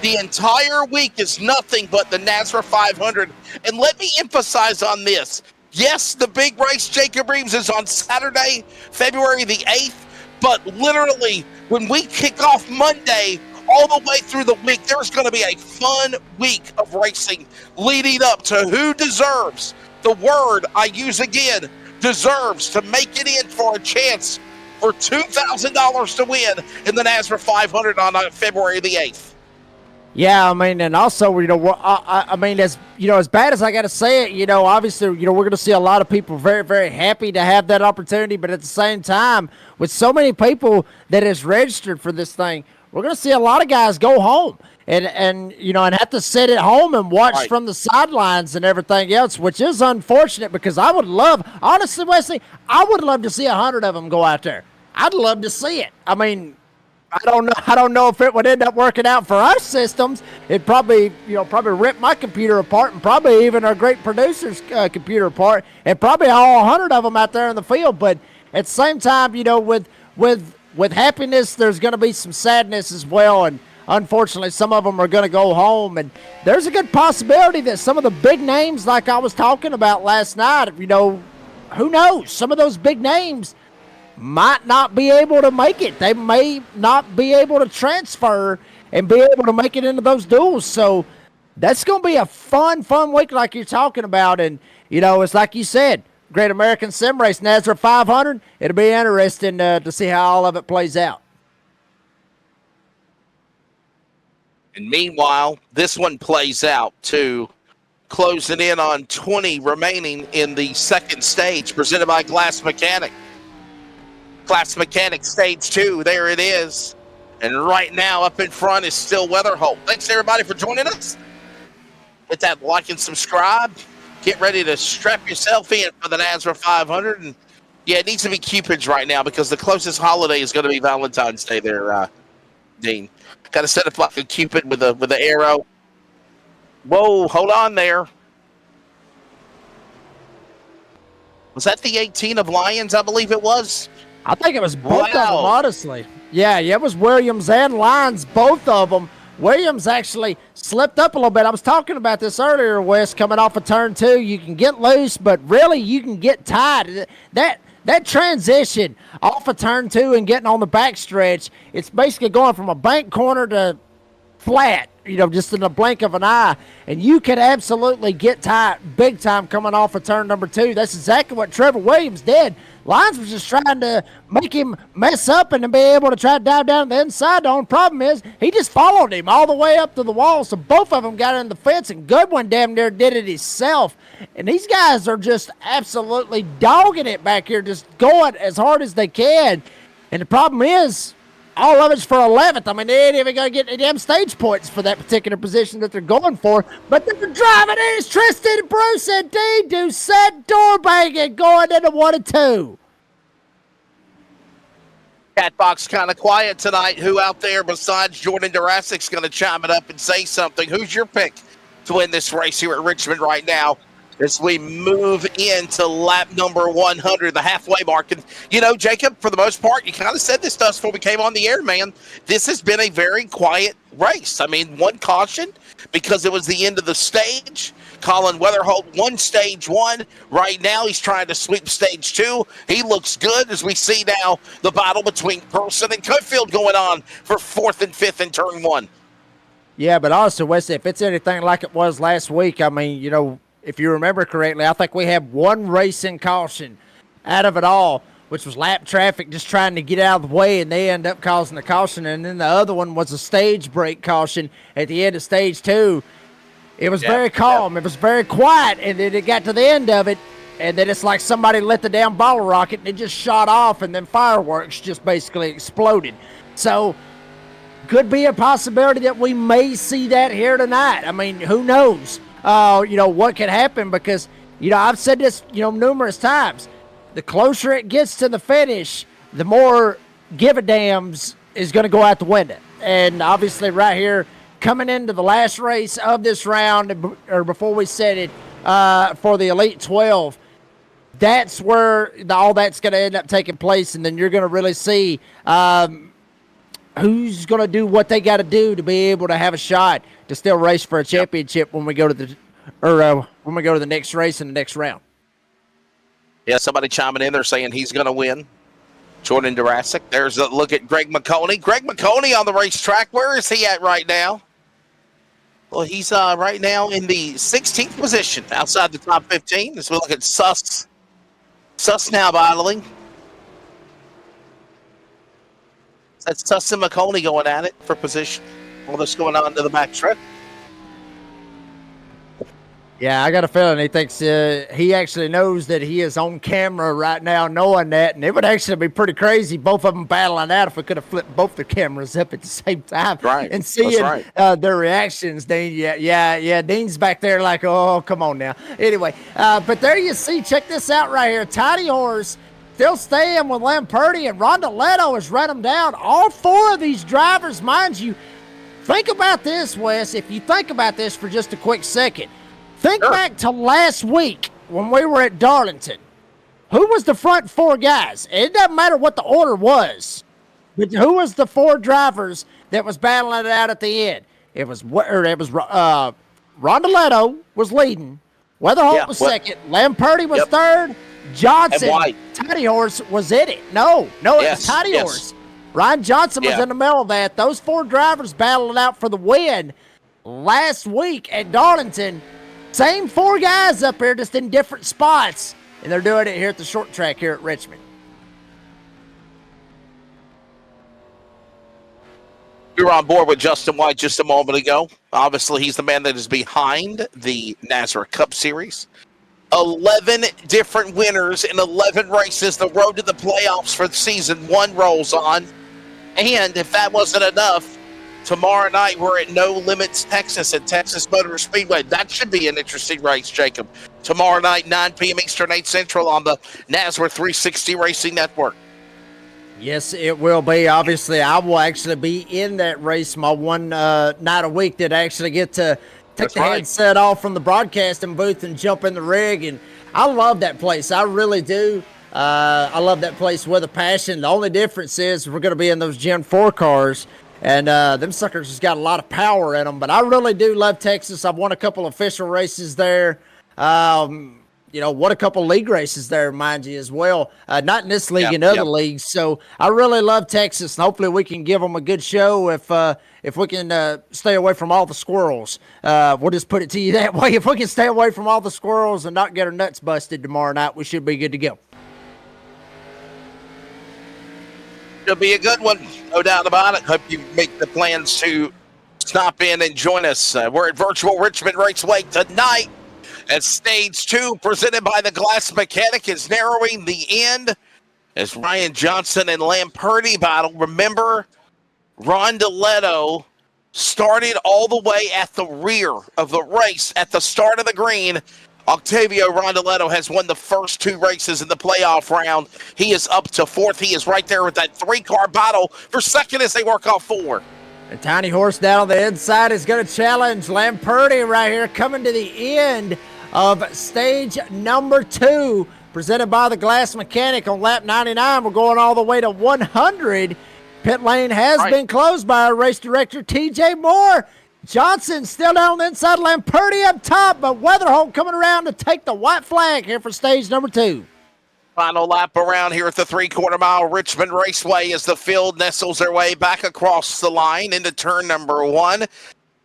The entire week is nothing but the NASRA 500. And let me emphasize on this. Yes, the big race, Jacob Reeves, is on Saturday, February the 8th. But literally, when we kick off Monday, all the way through the week, there's going to be a fun week of racing leading up to who deserves, the word I use again, deserves to make it in for a chance for $2,000 to win in the NASRA 500 on February the 8th. Yeah, I mean, and also, I mean, as bad as I got to say it, obviously, we're going to see a lot of people very, very happy to have that opportunity. But at the same time, with so many people that is registered for this thing, we're going to see a lot of guys go home and have to sit at home and watch from the sidelines and everything else, which is unfortunate because I would love, honestly, Wesley, I would love to see 100 of them go out there. I'd love to see it. I mean, I don't know if it would end up working out for our systems. It'd probably rip my computer apart and probably even our great producer's computer apart and probably all 100 of them out there in the field. But at the same time, with happiness, there's going to be some sadness as well. And unfortunately, some of them are going to go home. And there's a good possibility that some of the big names, like I was talking about last night, who knows? Some of those big names might not be able to make it. They may not be able to transfer and be able to make it into those duels. So that's going to be a fun week like you're talking about. And, it's like you said, Great American Sim Race, NASRA 500. It'll be interesting to see how all of it plays out. And meanwhile, this one plays out to closing in on 20 remaining in the second stage, presented by Glass Mechanic. Glass Mechanic Stage 2, there it is. And right now, up in front is still Weatherholt. Thanks, everybody, for joining us. Hit that like and subscribe. Get ready to strap yourself in for the NASRA 500. And yeah, it needs to be Cupid's right now because the closest holiday is going to be Valentine's Day there, Dean. Got to set up like a Cupid with a arrow. Whoa, hold on there. Was that the 18 of Lions? I believe it was. I think it was both of them, Wow. honestly. Yeah, it was Williams and Lyons, both of them. Williams actually slipped up a little bit. I was talking about this earlier, Wes, coming off of turn 2. You can get loose, but really you can get tied. That transition off of turn 2 and getting on the backstretch, it's basically going from a bank corner to flat, just in the blink of an eye. And you can absolutely get tight big time coming off of turn number 2. That's exactly what Trevor Williams did. Lyons was just trying to make him mess up and to be able to try to dive down the inside. The only problem is he just followed him all the way up to the wall. So both of them got in the fence, and Goodwin damn near did it himself. And these guys are just absolutely dogging it back here, just going as hard as they can. And the problem is, all of it's for 11th. I mean, they ain't even going to get any damn stage points for that particular position that they're going for. But they're driving in. It's Tristan, Bruce, and Dean Doucette door banging going into 1 and 2. Catbox kind of quiet tonight. Who out there besides Jordan Durasic's going to chime it up and say something? Who's your pick to win this race here at Richmond right now as we move into lap number 100, the halfway mark? And, Jacob, for the most part, you kind of said this to us before we came on the air, man. This has been a very quiet race. I mean, one caution because it was the end of the stage. Colin Weatherholt won stage 1. Right now, he's trying to sweep stage 2. He looks good as we see now the battle between Person and Cofield going on for 4th and 5th in turn 1. Yeah, but also, Wesley, if it's anything like it was last week, I mean, if you remember correctly, I think we had one racing caution out of it all, which was lap traffic just trying to get out of the way, and they end up causing a caution. And then the other one was a stage break caution at the end of stage 2. It was very calm. It was very quiet, and then it got to the end of it, and then it's like somebody lit the damn bottle rocket, and it just shot off, and then fireworks just basically exploded. So could be a possibility that we may see that here tonight. I mean, who knows? What could happen, because, I've said this, numerous times. The closer it gets to the finish, the more give-a-dams is going to go out the window. And obviously right here, coming into the last race of this round, or before we set it for the Elite 12, that's where all that's going to end up taking place. And then you're going to really see who's going to do what they got to do to be able to have a shot to still race for a championship when we go to the next race in the next round. Yeah, somebody chiming in there saying he's going to win. Jordan Durasic. There's a look at Greg McConey. Greg McConey on the racetrack. Where is he at right now? Well, he's right now in the 16th position outside the top 15. As we look at Suss. Suss now battling. That's Suss and McConey going at it for position. All this going on to the back stretch. Yeah, I got a feeling he thinks he actually knows that he is on camera right now knowing that, and it would actually be pretty crazy, both of them battling out, if we could have flipped both the cameras up at the same time. Right. And seeing their reactions. Dean, yeah, Dean's back there like, oh, come on now. Anyway, but there you see, check this out right here. Tiny Horse still staying with Lamperti, and Rondoletto has run them down. All 4 of these drivers, mind you, think about this, Wes, if you think about this for just a quick second. Think back to last week when we were at Darlington. Who was the front 4 guys? It doesn't matter what the order was, but who was the 4 drivers that was battling it out at the end? It was Rondoletto was leading, Weatherholt was second, Lamperti was third, Johnson, Tiny Horse was in it. No, it was Tiny Horse. Ryan Johnson was in the middle of that. Those 4 drivers battling out for the win last week at Darlington. Same 4 guys up here, just in different spots. And they're doing it here at the short track here at Richmond. We were on board with Justin White just a moment ago. Obviously, he's the man that is behind the NASRA Cup Series. 11 different winners in 11 races. The road to the playoffs for season 1 rolls on. And if that wasn't enough, Tomorrow night, we're at No Limits, Texas, at Texas Motor Speedway. That should be an interesting race, Jacob. Tomorrow night, 9 p.m. Eastern, 8 Central on the NASRA 360 Racing Network. Yes, it will be. Obviously, I will actually be in that race my one night a week that I actually get to take the headset off from the broadcasting booth and jump in the rig. And I love that place. I really do. I love that place with a passion. The only difference is we're going to be in those Gen 4 cars. And them suckers just got a lot of power in them. But I really do love Texas. I've won a couple official races there. Won a couple league races there, mind you, as well. Not in this league, in other leagues. So I really love Texas. And hopefully we can give them a good show if we can stay away from all the squirrels. We'll just put it to you that way. If we can stay away from all the squirrels and not get our nuts busted tomorrow night, we should be good to go. It'll be a good one, no doubt about it. Hope you make the plans to stop in and join us. We're at virtual Richmond Raceway tonight as Stage 2, presented by the Glass Mechanic, is narrowing the end as Ryan Johnson and Lamperti battle. Remember, Rondeletto started all the way at the rear of the race at the start of the green. Octavio Rondeletto has won the first 2 races in the playoff round. He is up to 4th. He is right there with that 3-car battle for second as they work off 4. The tiny horse down on the inside is going to challenge Lamperti right here, coming to the end of stage number 2, presented by the Glass Mechanic on lap 99. We're going all the way to 100. Pit lane has been closed by our race director, TJ Moore. Johnson still down on the inside, Lamperti up top, but Weatherholt coming around to take the white flag here for stage number 2. Final lap around here at the 3/4 mile Richmond Raceway as the field nestles their way back across the line into turn number 1.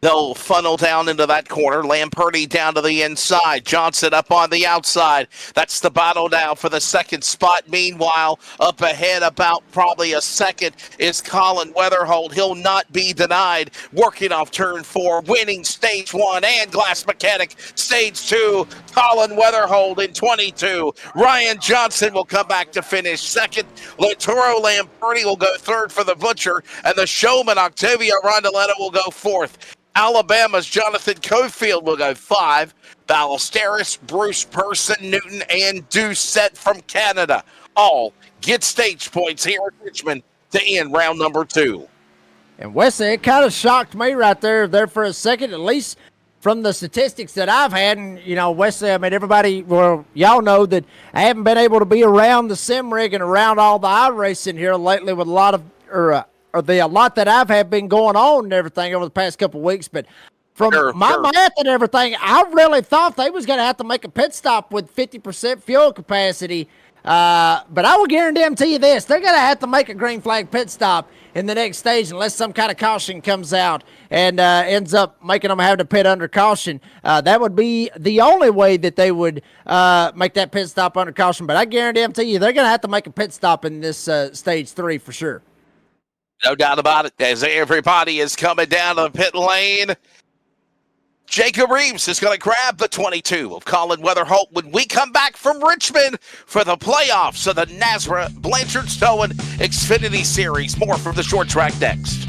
They'll funnel down into that corner. Lamperti down to the inside. Johnson up on the outside. That's the battle now for the second spot. Meanwhile, up ahead about probably a second is Colin Weatherholt. He'll not be denied. Working off turn 4, winning stage 1 and Glass Mechanic stage 2. Colin Weatherholt in 22. Ryan Johnson will come back to finish second. Laturo Lamperti will go third for the Butcher. And the showman Octavio Rondeletto will go 4th. Alabama's Jonathan Cofield will go 5. Ballesteros, Bruce Person, Newton, and Doucette from Canada all get stage points here at Richmond to end round number 2. And Wesley, it kind of shocked me right there for a second, at least from the statistics that I've had. And, Wesley, I mean, everybody, y'all know that I haven't been able to be around the sim rig and around all the iRacing here lately with a lot of, a lot that I've had been going on and everything over the past couple of weeks. But from my math and everything, I really thought they was going to have to make a pit stop with 50% fuel capacity. But I will guarantee you this, they're going to have to make a green flag pit stop in the next stage unless some kind of caution comes out and ends up making them have to pit under caution. That would be the only way that they would make that pit stop under caution. But I guarantee you they're going to have to make a pit stop in this stage 3 for sure. No doubt about it. As everybody is coming down to the pit lane, Jacob Reeves is going to grab the 22 of Colin Weatherholt when we come back from Richmond for the playoffs of the NASRA Blanchard Stone Xfinity Series. More from the short track next.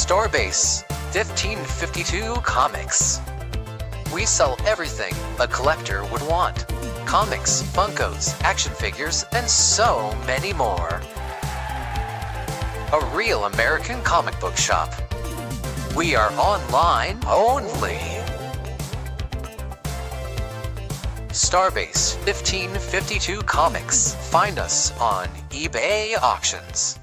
Starbase 1552 Comics. We sell everything a collector would want. Comics, Funkos, action figures, and so many more. A real American comic book shop. We are online only. Starbase 1552 Comics. Find us on eBay Auctions.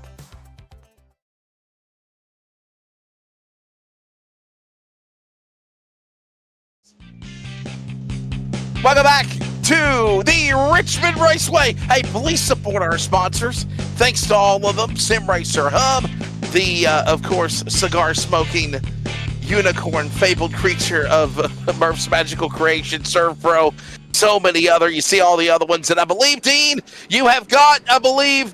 Welcome back to the Richmond Raceway. Hey, please support our sponsors. Thanks to all of them. Sim Racer Hub, the, of course, cigar-smoking unicorn, fabled creature of Murph's magical creation, Serve Pro, so many other. You see all the other ones. And I believe, Dean, you have got, Colin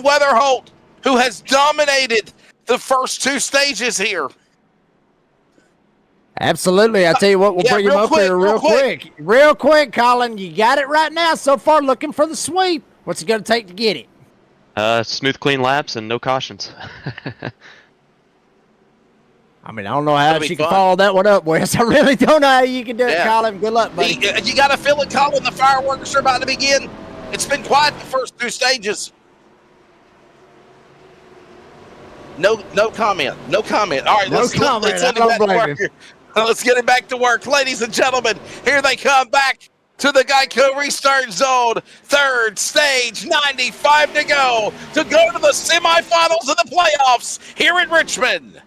Weatherholt, who has dominated the first two stages here. Absolutely. I tell you what, we'll bring him up here real quick. Real quick, Colin. You got it right now so far, looking for the sweep. What's it going to take to get it? Smooth, clean laps and no cautions. I mean, I don't know how you can follow that one up, Wes. I really don't know how you can do it, Colin. Good luck, buddy. You got to feel it, Colin. The fireworks are about to begin. It's been quiet the first two stages. No comment. No comment. All right, let's get it back to work. Let's get it back to work. Ladies and gentlemen, here they come back to the Geico restart zone. Third stage, 95 to go to the semifinals of the playoffs here in Richmond.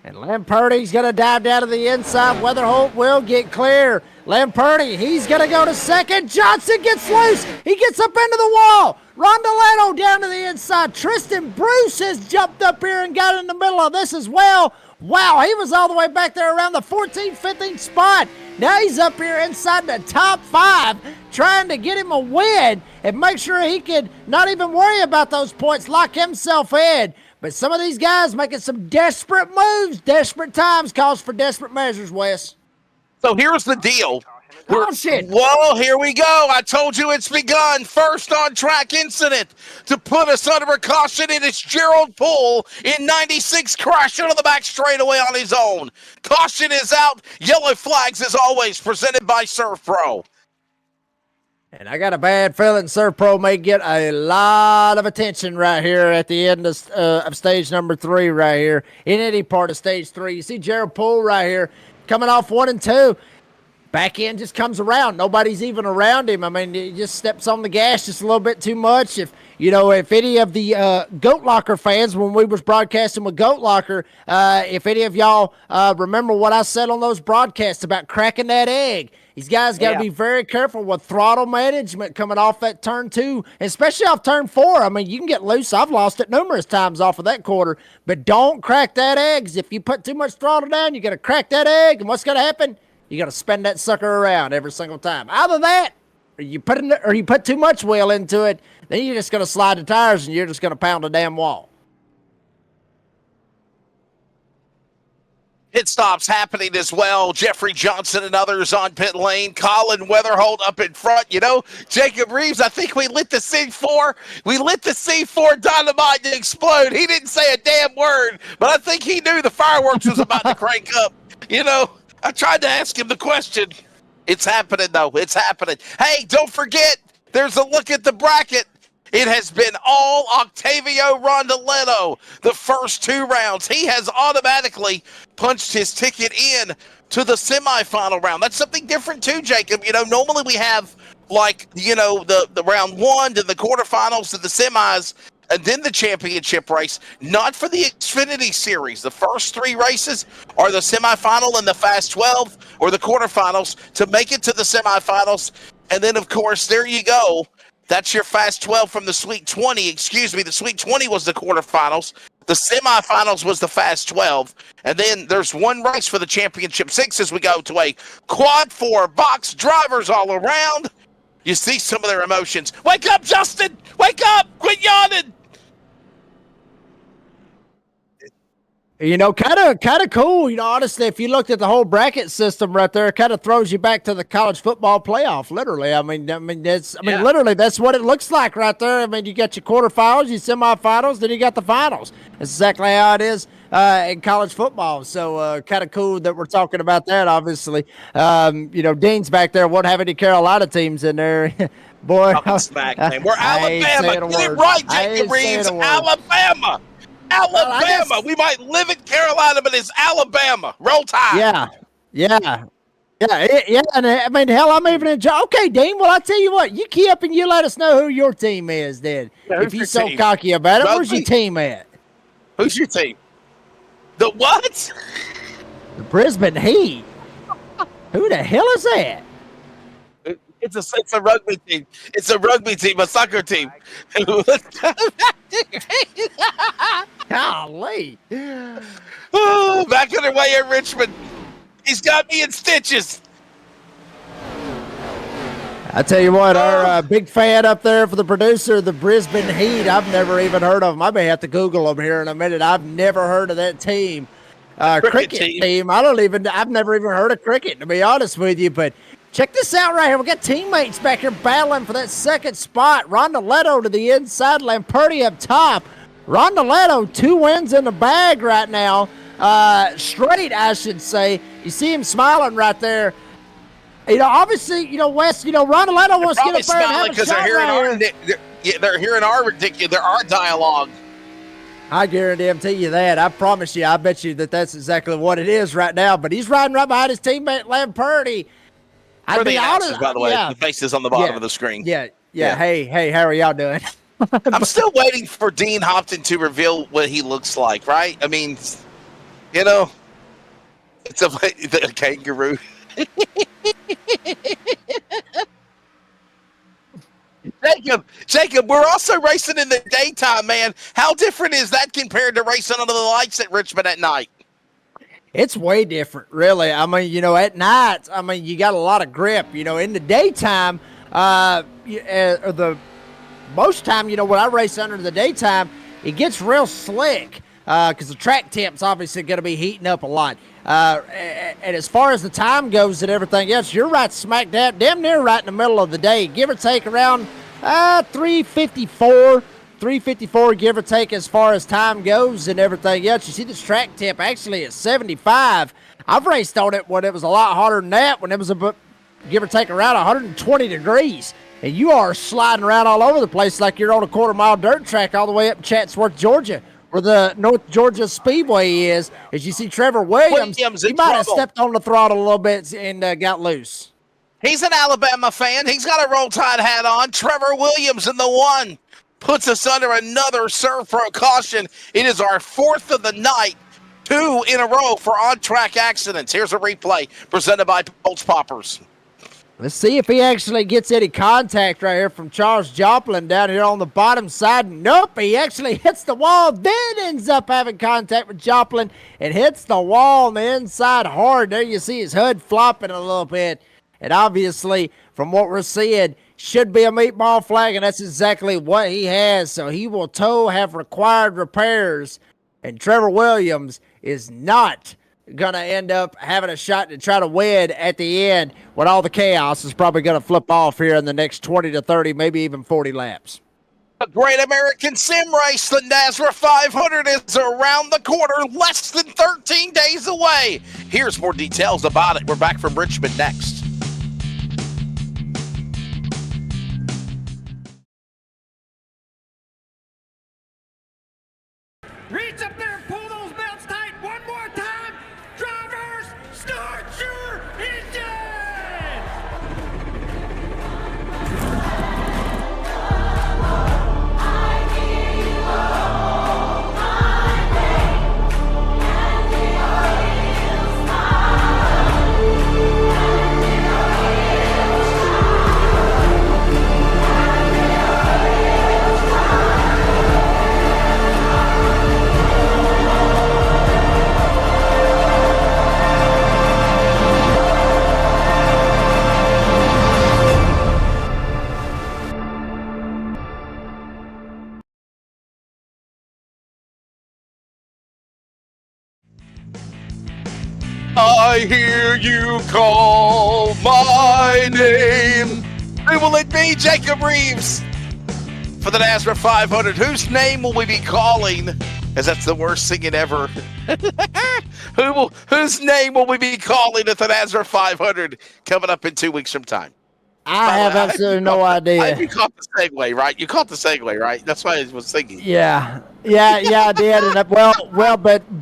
And Lamperti's going to dive down to the inside. Weatherholt will get clear. Lamperti, he's going to go to second. Johnson gets loose. He gets up into the wall. Rondoletto down to the inside. Tristan Bruce has jumped up here and got in the middle of this as well. Wow, he was all the way back there around the 14th, 15th spot. Now he's up here inside the top 5 trying to get him a win and make sure he could not even worry about those points, lock himself in. But some of these guys making some desperate moves. Desperate times calls for desperate measures, Wes. So here's the deal. Caution. Whoa, here we go. I told you it's begun. First on-track incident to put us under a caution. It is Gerald Poole in 96 crashing on the back straightaway on his own. Caution is out. Yellow flags, as always, presented by Surf Pro. And I got a bad feeling Surf Pro may get a lot of attention right here at the end of stage number 3 right here. In any part of stage 3. You see Gerald Poole right here coming off 1 and 2. Back end just comes around. Nobody's even around him. I mean, he just steps on the gas just a little bit too much. If any of the Goat Locker fans, when we was broadcasting with Goat Locker, if any of y'all remember what I said on those broadcasts about cracking that egg, these guys got to be very careful with throttle management coming off that turn 2, especially off turn 4. I mean, you can get loose. I've lost it numerous times off of that quarter, but don't crack that egg. 'Cause if you put too much throttle down, you're going to crack that egg, and what's going to happen? You got to spin that sucker around every single time. Either that, or you put too much wheel into it, then you're just going to slide the tires and you're just going to pound a damn wall. Pit stops happening as well. Jeffrey Johnson and others on pit lane. Colin Weatherholt up in front. You know, Jacob Reeves, I think we lit the C4. We lit the C4 dynamite to explode. He didn't say a damn word, but I think he knew the fireworks was about to crank up. You know, I tried to ask him the question. It's happening, though. It's happening. Hey, don't forget, there's a look at the bracket. It has been all Octavio Rondoletto the first 2 rounds. He has automatically punched his ticket in to the semifinal round. That's something different, too, Jacob. You know, normally we have, like, you know, the round 1 to the quarterfinals to the semis, and then the championship race. Not for the Xfinity Series. The first 3 races are the semifinal and the Fast 12 or the quarterfinals to make it to the semifinals. And then, of course, there you go. That's your Fast 12 from the Sweet 20. Excuse me, the Sweet 20 was the quarterfinals. The semifinals was the Fast 12. And then there's 1 race for the Championship 6 as we go to a Quad 4 box, drivers all around. You see some of their emotions. Wake up, Justin! Wake up! Quit yawning! You know, kind of cool. You know, honestly, if you looked at the whole bracket system right there, it kind of throws you back to the college football playoff. Literally, literally, that's what it looks like right there. I mean, you got your quarterfinals, your semifinals, then you got the finals. That's exactly how it is in college football. So, kind of cool that we're talking about that. Obviously, you know, Dean's back there. Won't have any Carolina teams in there. Boy, smack, man. We're Alabama. Get it right, Jacob Reeves. Alabama. Alabama. We might live in Carolina, but it's Alabama. Roll Tide. Yeah. And I mean, hell, I'm even enjoying. Okay, Dean. Well, I tell you what. You key up and you let us know who your team is. Then, if you're so cocky about it, where's your team at? Who's your team? The what? The Brisbane Heat. Who the hell is that? It's a rugby team. It's a rugby team, a soccer team. Golly. Oh, back underway at Richmond. He's got me in stitches. I tell you what, our big fan up there for the producer, the Brisbane Heat, I've never even heard of them. I may have to Google them here in a minute. I've never heard of that team. Cricket team. I've never even heard of cricket, to be honest with you. But check this out right here. We got teammates back here battling for that second spot. Rondoletto to the inside, Lamperti up top. Rondoletto, 2 wins in the bag right now. Straight, I should say. You see him smiling right there. Obviously, Wes, Rondoletto wants to get up there and have a shot right here. They're hearing our dialogue. I guarantee you that. I promise you. I bet you that's exactly what it is right now. But he's riding right behind his teammate Lamperti. For the announcers, by the way, the face is on the bottom of the screen. Yeah. Hey, how are y'all doing? I'm still waiting for Dean Hopton to reveal what he looks like, right? I mean, it's a kangaroo. Jacob, we're also racing in the daytime, man. How different is that compared to racing under the lights at Richmond at night? It's way different, really. I mean, at night, you got a lot of grip. In the daytime, most time, when I race under the daytime, it gets real slick because the track temp's obviously going to be heating up a lot. And as far as the time goes and everything else, you're right smack damn near right in the middle of the day, give or take around 354, give or take as far as time goes and everything else. You see this track temp actually at 75. I've raced on it when it was a lot hotter than that, when it was give or take around 120 degrees. And you are sliding around all over the place like you're on a quarter-mile dirt track all the way up in Chatsworth, Georgia, where the North Georgia Speedway is. As you see Trevor Williams he might have stepped on the throttle a little bit and got loose. He's an Alabama fan. He's got a Roll Tide hat on. Trevor Williams in the one puts us under another serve for a caution. It is our 4th of the night, 2 in a row for on-track accidents. Here's a replay presented by Pulse Poppers. Let's see if he actually gets any contact right here from Charles Joplin down here on the bottom side. Nope, he actually hits the wall, then ends up having contact with Joplin and hits the wall on the inside hard. There you see his hood flopping a little bit. And obviously, from what we're seeing, should be a meatball flag, and that's exactly what he has. So he will have required repairs. And Trevor Williams is not going to end up having a shot to try to win at the end when all the chaos is probably going to flip off here in the next 20 to 30, maybe even 40 laps. A great American sim race, the NASRA 500 is around the corner, less than 13 days away. Here's more details about it. We're back from Richmond next. Reach up there and pull those belts tight one more time. Drivers, start your engines! I hear you call my name. Who will it be? Jacob Reeves for the NASRA 500. Whose name will we be calling? As that's the worst singing ever. Whose name will we be calling at the NASRA 500 coming up in 2 weeks from time? I have absolutely no idea. You caught the segue, right? You caught the segue, right? That's why I was thinking. Yeah, I did. And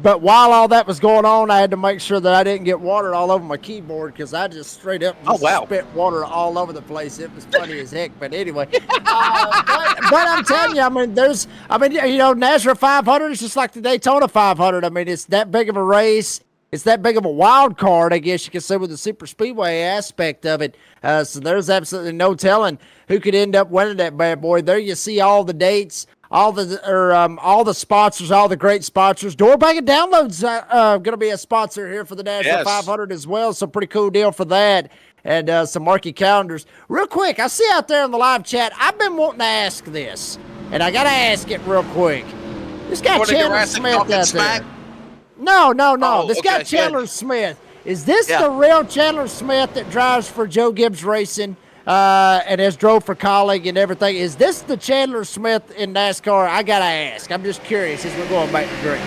but while all that was going on, I had to make sure that I didn't get water all over my keyboard because I just straight up spit water all over the place. It was funny as heck. But anyway, but I'm telling you, NASRA 500 is just like the Daytona 500. I mean, it's that big of a race. it's that big of a wild card, I guess you could say, with the super speedway aspect of it. So there's absolutely no telling who could end up winning that bad boy. There you see all the dates, all the sponsors, all the great sponsors. Doorbag and Downloads going to be a sponsor here for the National 500 as well. So pretty cool deal for that. And some marquee calendars. Real quick, I see out there in the live chat, I've been wanting to ask this, and I got to ask it real quick. This guy Chandler Smith out there. No. Oh, this guy Chandler Smith. Is this the real Chandler Smith that drives for Joe Gibbs Racing and has drove for Colleague and everything? Is this the Chandler Smith in NASCAR? I got to ask. I'm just curious as we're going back to green.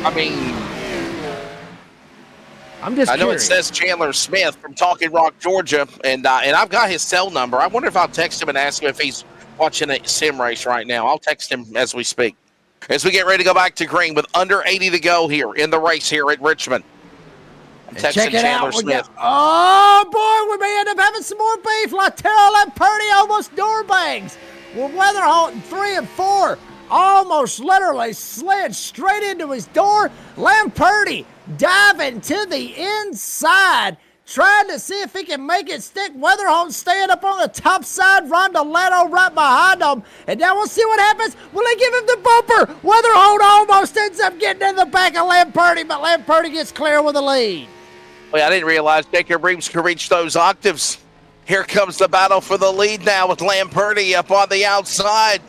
I mean, I'm just I know curious. it says Chandler Smith from Talking Rock, Georgia, and I've got his cell number. I wonder if I'll text him and ask him if he's watching a sim race right now. I'll text him as we speak. As we get ready to go back to green with under 80 to go here in the race here at Richmond. I'm texting Check it Chandler out. Smith. Oh, boy, we may end up having some more beef. Laterra and Purdy almost door bangs. With Weatherholt in 3 and 4 almost literally slid straight into his door. Lamperti diving to the inside, trying to see if he can make it stick. Weatherholt staying up on the top side. Rondoletto right behind him. And now we'll see what happens. Will they give him the bumper? Weatherholt almost ends up getting in the back of Lamperti, but Lamperti gets clear with the lead. Well, I didn't realize Jacob Reeves could reach those octaves. Here comes the battle for the lead now with Lamperti up on the outside.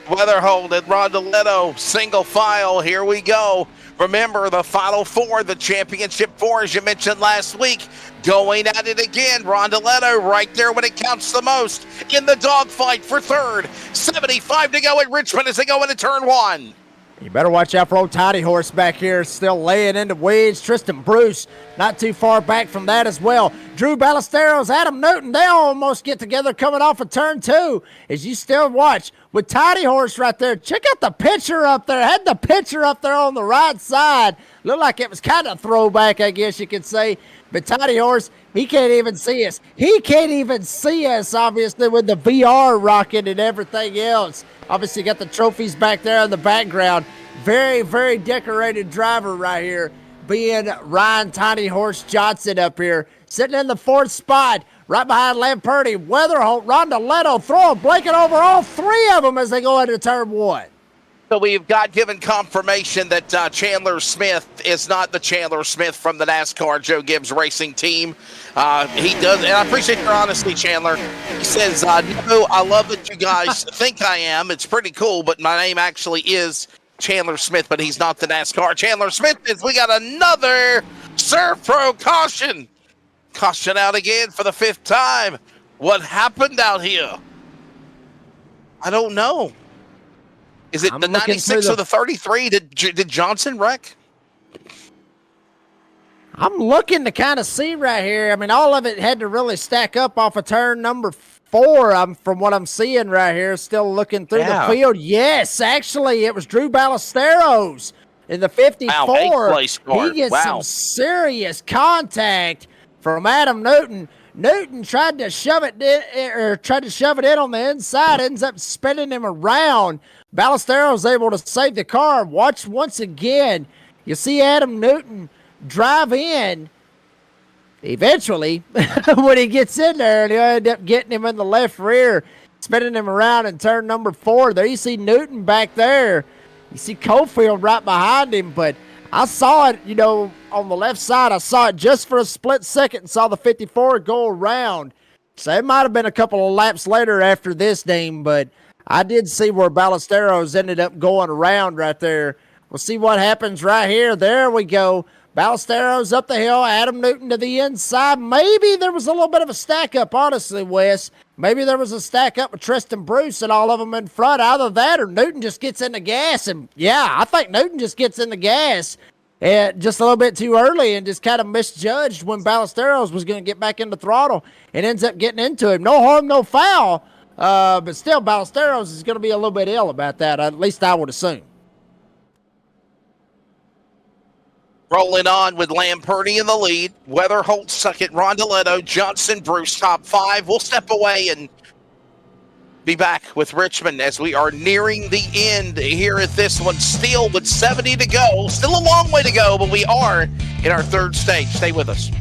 Weatherholt and Rondoletto, single file. Here we go. Remember, the Final Four, the Championship Four, as you mentioned last week, going at it again. Rondoletto right there when it counts the most in the dogfight for third. 75 to go at Richmond as they go into turn one. You better watch out for old Toddy Horse back here, still laying into weeds. Tristan Bruce not too far back from that as well. Drew Ballesteros, Adam Newton, they almost get together coming off of turn two. As you still watch with Toddy Horse right there. Check out the picture up there. Had the picture up there on the right side. Looked like it was kind of throwback, I guess you could say. But Toddy Horse, he can't even see us. He can't even see us, obviously, with the VR rocking and everything else. Obviously, got the trophies back there in the background. Very, very decorated driver right here, being Ryan Tiny Horse Johnson up here. Sitting in the fourth spot, right behind Lamperti, Weatherholt, Rondoletto, throwing blanket over all three of them as they go into turn one. So we've got given confirmation that Chandler Smith is not the Chandler Smith from the NASCAR Joe Gibbs Racing team. He does, and I appreciate your honesty, Chandler. He says, no, I love that you guys think I am. It's pretty cool, but my name actually is Chandler Smith, but he's not the NASCAR Chandler Smith. We got another Surf Pro caution. Caution out again for the fifth time. What happened out here? I don't know. Is it the 96 or the 33? Did Johnson wreck? I'm looking to kind of see right here. I mean, all of it had to really stack up off of turn number 4. From what I'm seeing right here, still looking through the field. Yes, actually, it was Drew Ballesteros in the 54. Wow, he gets some serious contact from Adam Newton. Newton tried to shove it in on the inside, ends up spinning him around. Ballesteros able to save the car. Watch once again. You see Adam Newton drive in. Eventually, when he gets in there, he'll end up getting him in the left rear, spinning him around in turn number 4. There you see Newton back there. You see Cofield right behind him, but I saw it, on the left side. I saw it just for a split second and saw the 54 go around. So it might have been a couple of laps later after this, Dean, but I did see where Ballesteros ended up going around right there. We'll see what happens right here. There we go. Ballesteros up the hill, Adam Newton to the inside. Maybe there was a little bit of a stack up, honestly, Wes. Maybe there was a stack up with Tristan Bruce and all of them in front. Either that or Newton just gets in the gas. And, yeah, I think Newton just gets in the gas just a little bit too early and just kind of misjudged when Ballesteros was going to get back into throttle and ends up getting into him. No harm, no foul. But still, Ballesteros is going to be a little bit ill about that. At least I would assume. Rolling on with Lamperti in the lead. Weatherholt second. Rondoletto, Johnson, Bruce top 5. We'll step away and be back with Richmond as we are nearing the end here at this one. Still with 70 to go. Still a long way to go, but we are in our third stage. Stay with us.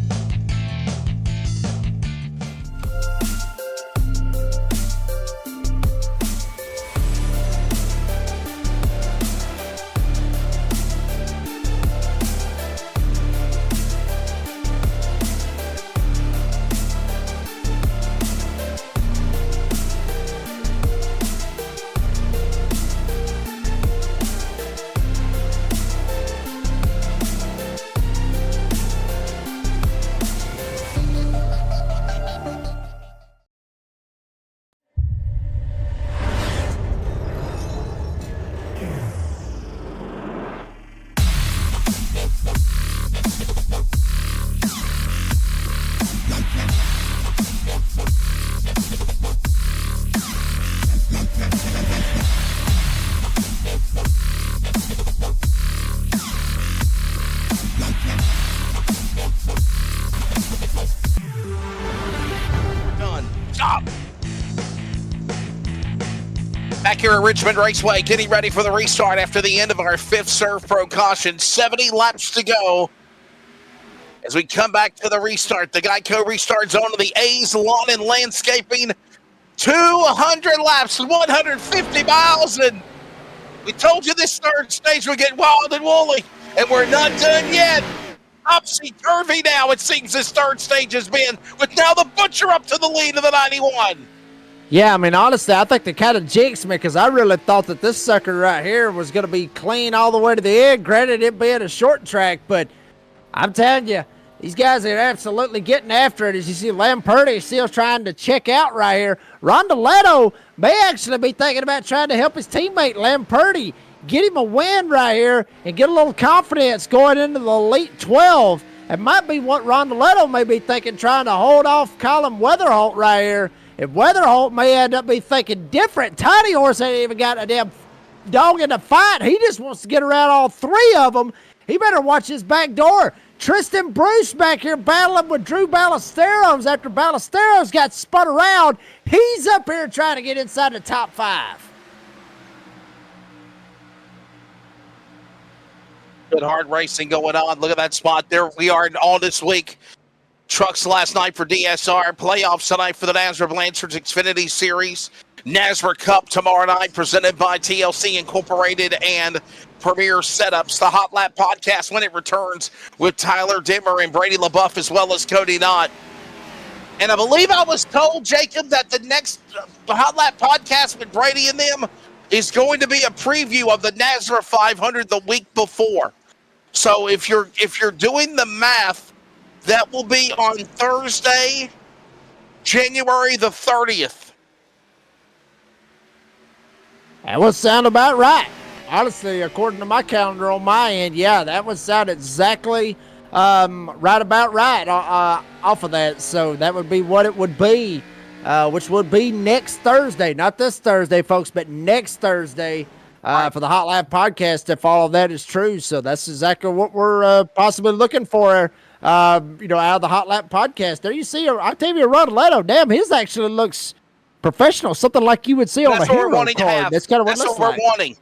Back here at Richmond Raceway, getting ready for the restart after the end of our fifth serve pro caution. 70 laps to go. As we come back to the restart, the Geico restart zone of the A's Lawn and Landscaping. 200 laps, 150 miles, and we told you this third stage would get wild and woolly, and we're not done yet. Topsy-turvy now, it seems this third stage has been, with now the Butcher up to the lead of the 91. Yeah, I mean, honestly, I think they kind of jinxed me because I really thought that this sucker right here was going to be clean all the way to the end. Granted, it being a short track, but I'm telling you, these guys are absolutely getting after it. As you see, Lamperti still trying to check out right here. Rondeletto may actually be thinking about trying to help his teammate Lamperti get him a win right here and get a little confidence going into the Elite 12. It might be what Rondeletto may be thinking, trying to hold off Colin Weatherholt right here. If Weatherholt may end up be thinking different, Tiny Horse ain't even got a damn dog in the fight. He just wants to get around all three of them. He better watch his back door. Tristan Bruce back here battling with Drew Ballesteros after Ballesteros got spun around. He's up here trying to get inside the top five. Good hard racing going on. Look at that spot there. We are all this week. Trucks last night for DSR. Playoffs tonight for the NASRA Blanchard's Xfinity Series. NASRA Cup tomorrow night presented by TLC Incorporated and Premier Setups. The Hot Lap Podcast when it returns with Tyler Dimmer and Brady LaBeouf as well as Cody Knott. And I believe I was told, Jacob, that the next Hot Lap Podcast with Brady and them is going to be a preview of the NASRA 500 the week before. So if you're doing the math, that will be on Thursday, January the 30th. That would sound about right. Honestly, according to my calendar on my end, yeah, that would sound exactly right about right off of that. So that would be what it would be, which would be next Thursday. Not this Thursday, folks, but next Thursday for the Hot Lap Podcast, if all of that is true. So that's exactly what we're possibly looking for. Out of the Hot Lap Podcast. There you see Octavio Rondeletto. Damn, his actually looks professional. Something like you would see on a hero card. That's kind of what it looks like. That's what we're wanting.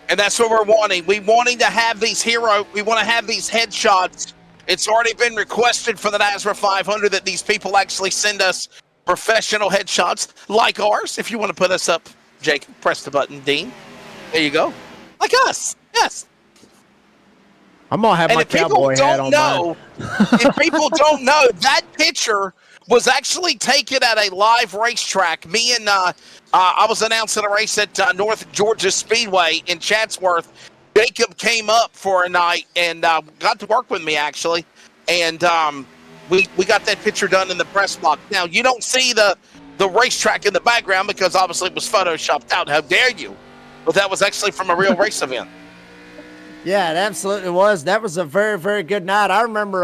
And that's what we're wanting. We wanting to have these we want to have these headshots. It's already been requested for the NASRA 500 that these people actually send us professional headshots like ours. If you want to put us up, Jake, press the button, Dean. There you go. Like us. Yes. I'm going to have my cowboy hat on mine. If people don't know, that picture was actually taken at a live racetrack. Me and I was announcing a race at North Georgia Speedway in Chatsworth. Jacob came up for a night and got to work with me, actually. And we got that picture done in the press box. Now, you don't see the racetrack in the background because obviously it was photoshopped out. How dare you? But that was actually from a real race event. Yeah, it absolutely was. That was a very, very good night. I remember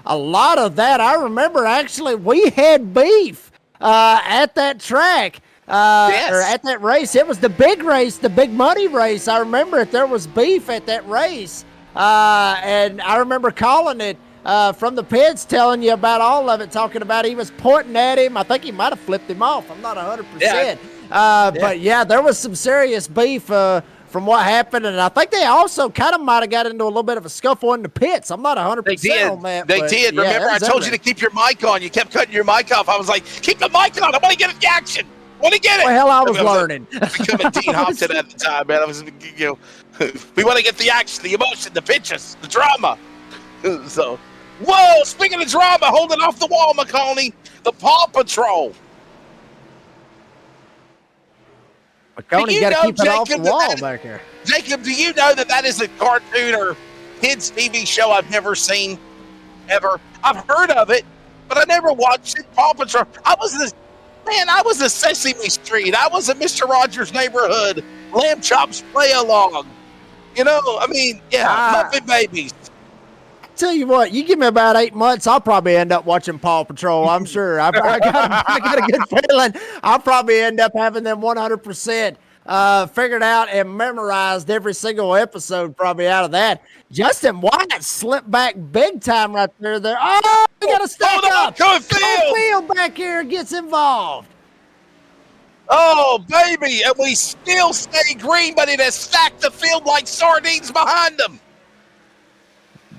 a lot of that. I remember actually we had beef at that track. Yes. Or at that race. It was the big race, the big money race. I remember it. There was beef at that race. And I remember calling it from the pits telling you about all of it, talking about he was pointing at him. I think he might have flipped him off. I'm not 100%. But yeah, there was some serious beef from what happened, and I think they also kind of might have got into a little bit of a scuffle in the pits. I'm not 100% on that. They did. Remember, I told you to keep your mic on. You kept cutting your mic off. I was like, keep the mic on. I want to get the action. I want to get it. Well, hell, I was learning. Becoming Dean Hopton at the time, man. I was, we want to get the action, the emotion, the pitches, the drama. So, whoa, speaking of drama, holding off the wall, McConaughey, the Paw Patrol. McConaughey got to keep it off the wall back here. Jacob, do you know that is a cartoon or kids TV show I've never seen, ever? I've heard of it, but I never watched it. Paw Patrol. I was a Sesame Street. I was a Mr. Rogers' Neighborhood. Lamb Chops Play Along. Muffin Babies. Tell you what, you give me about 8 months, I'll probably end up watching Paw Patrol. I'm sure. I got a good feeling I'll probably end up having them 100% figured out and memorized every single episode probably out of that. Justin White slipped back big time right there. Oh, we got to stack up. Field back here gets involved. Oh, baby. And we still stay green, but it has stacked the field like sardines behind them.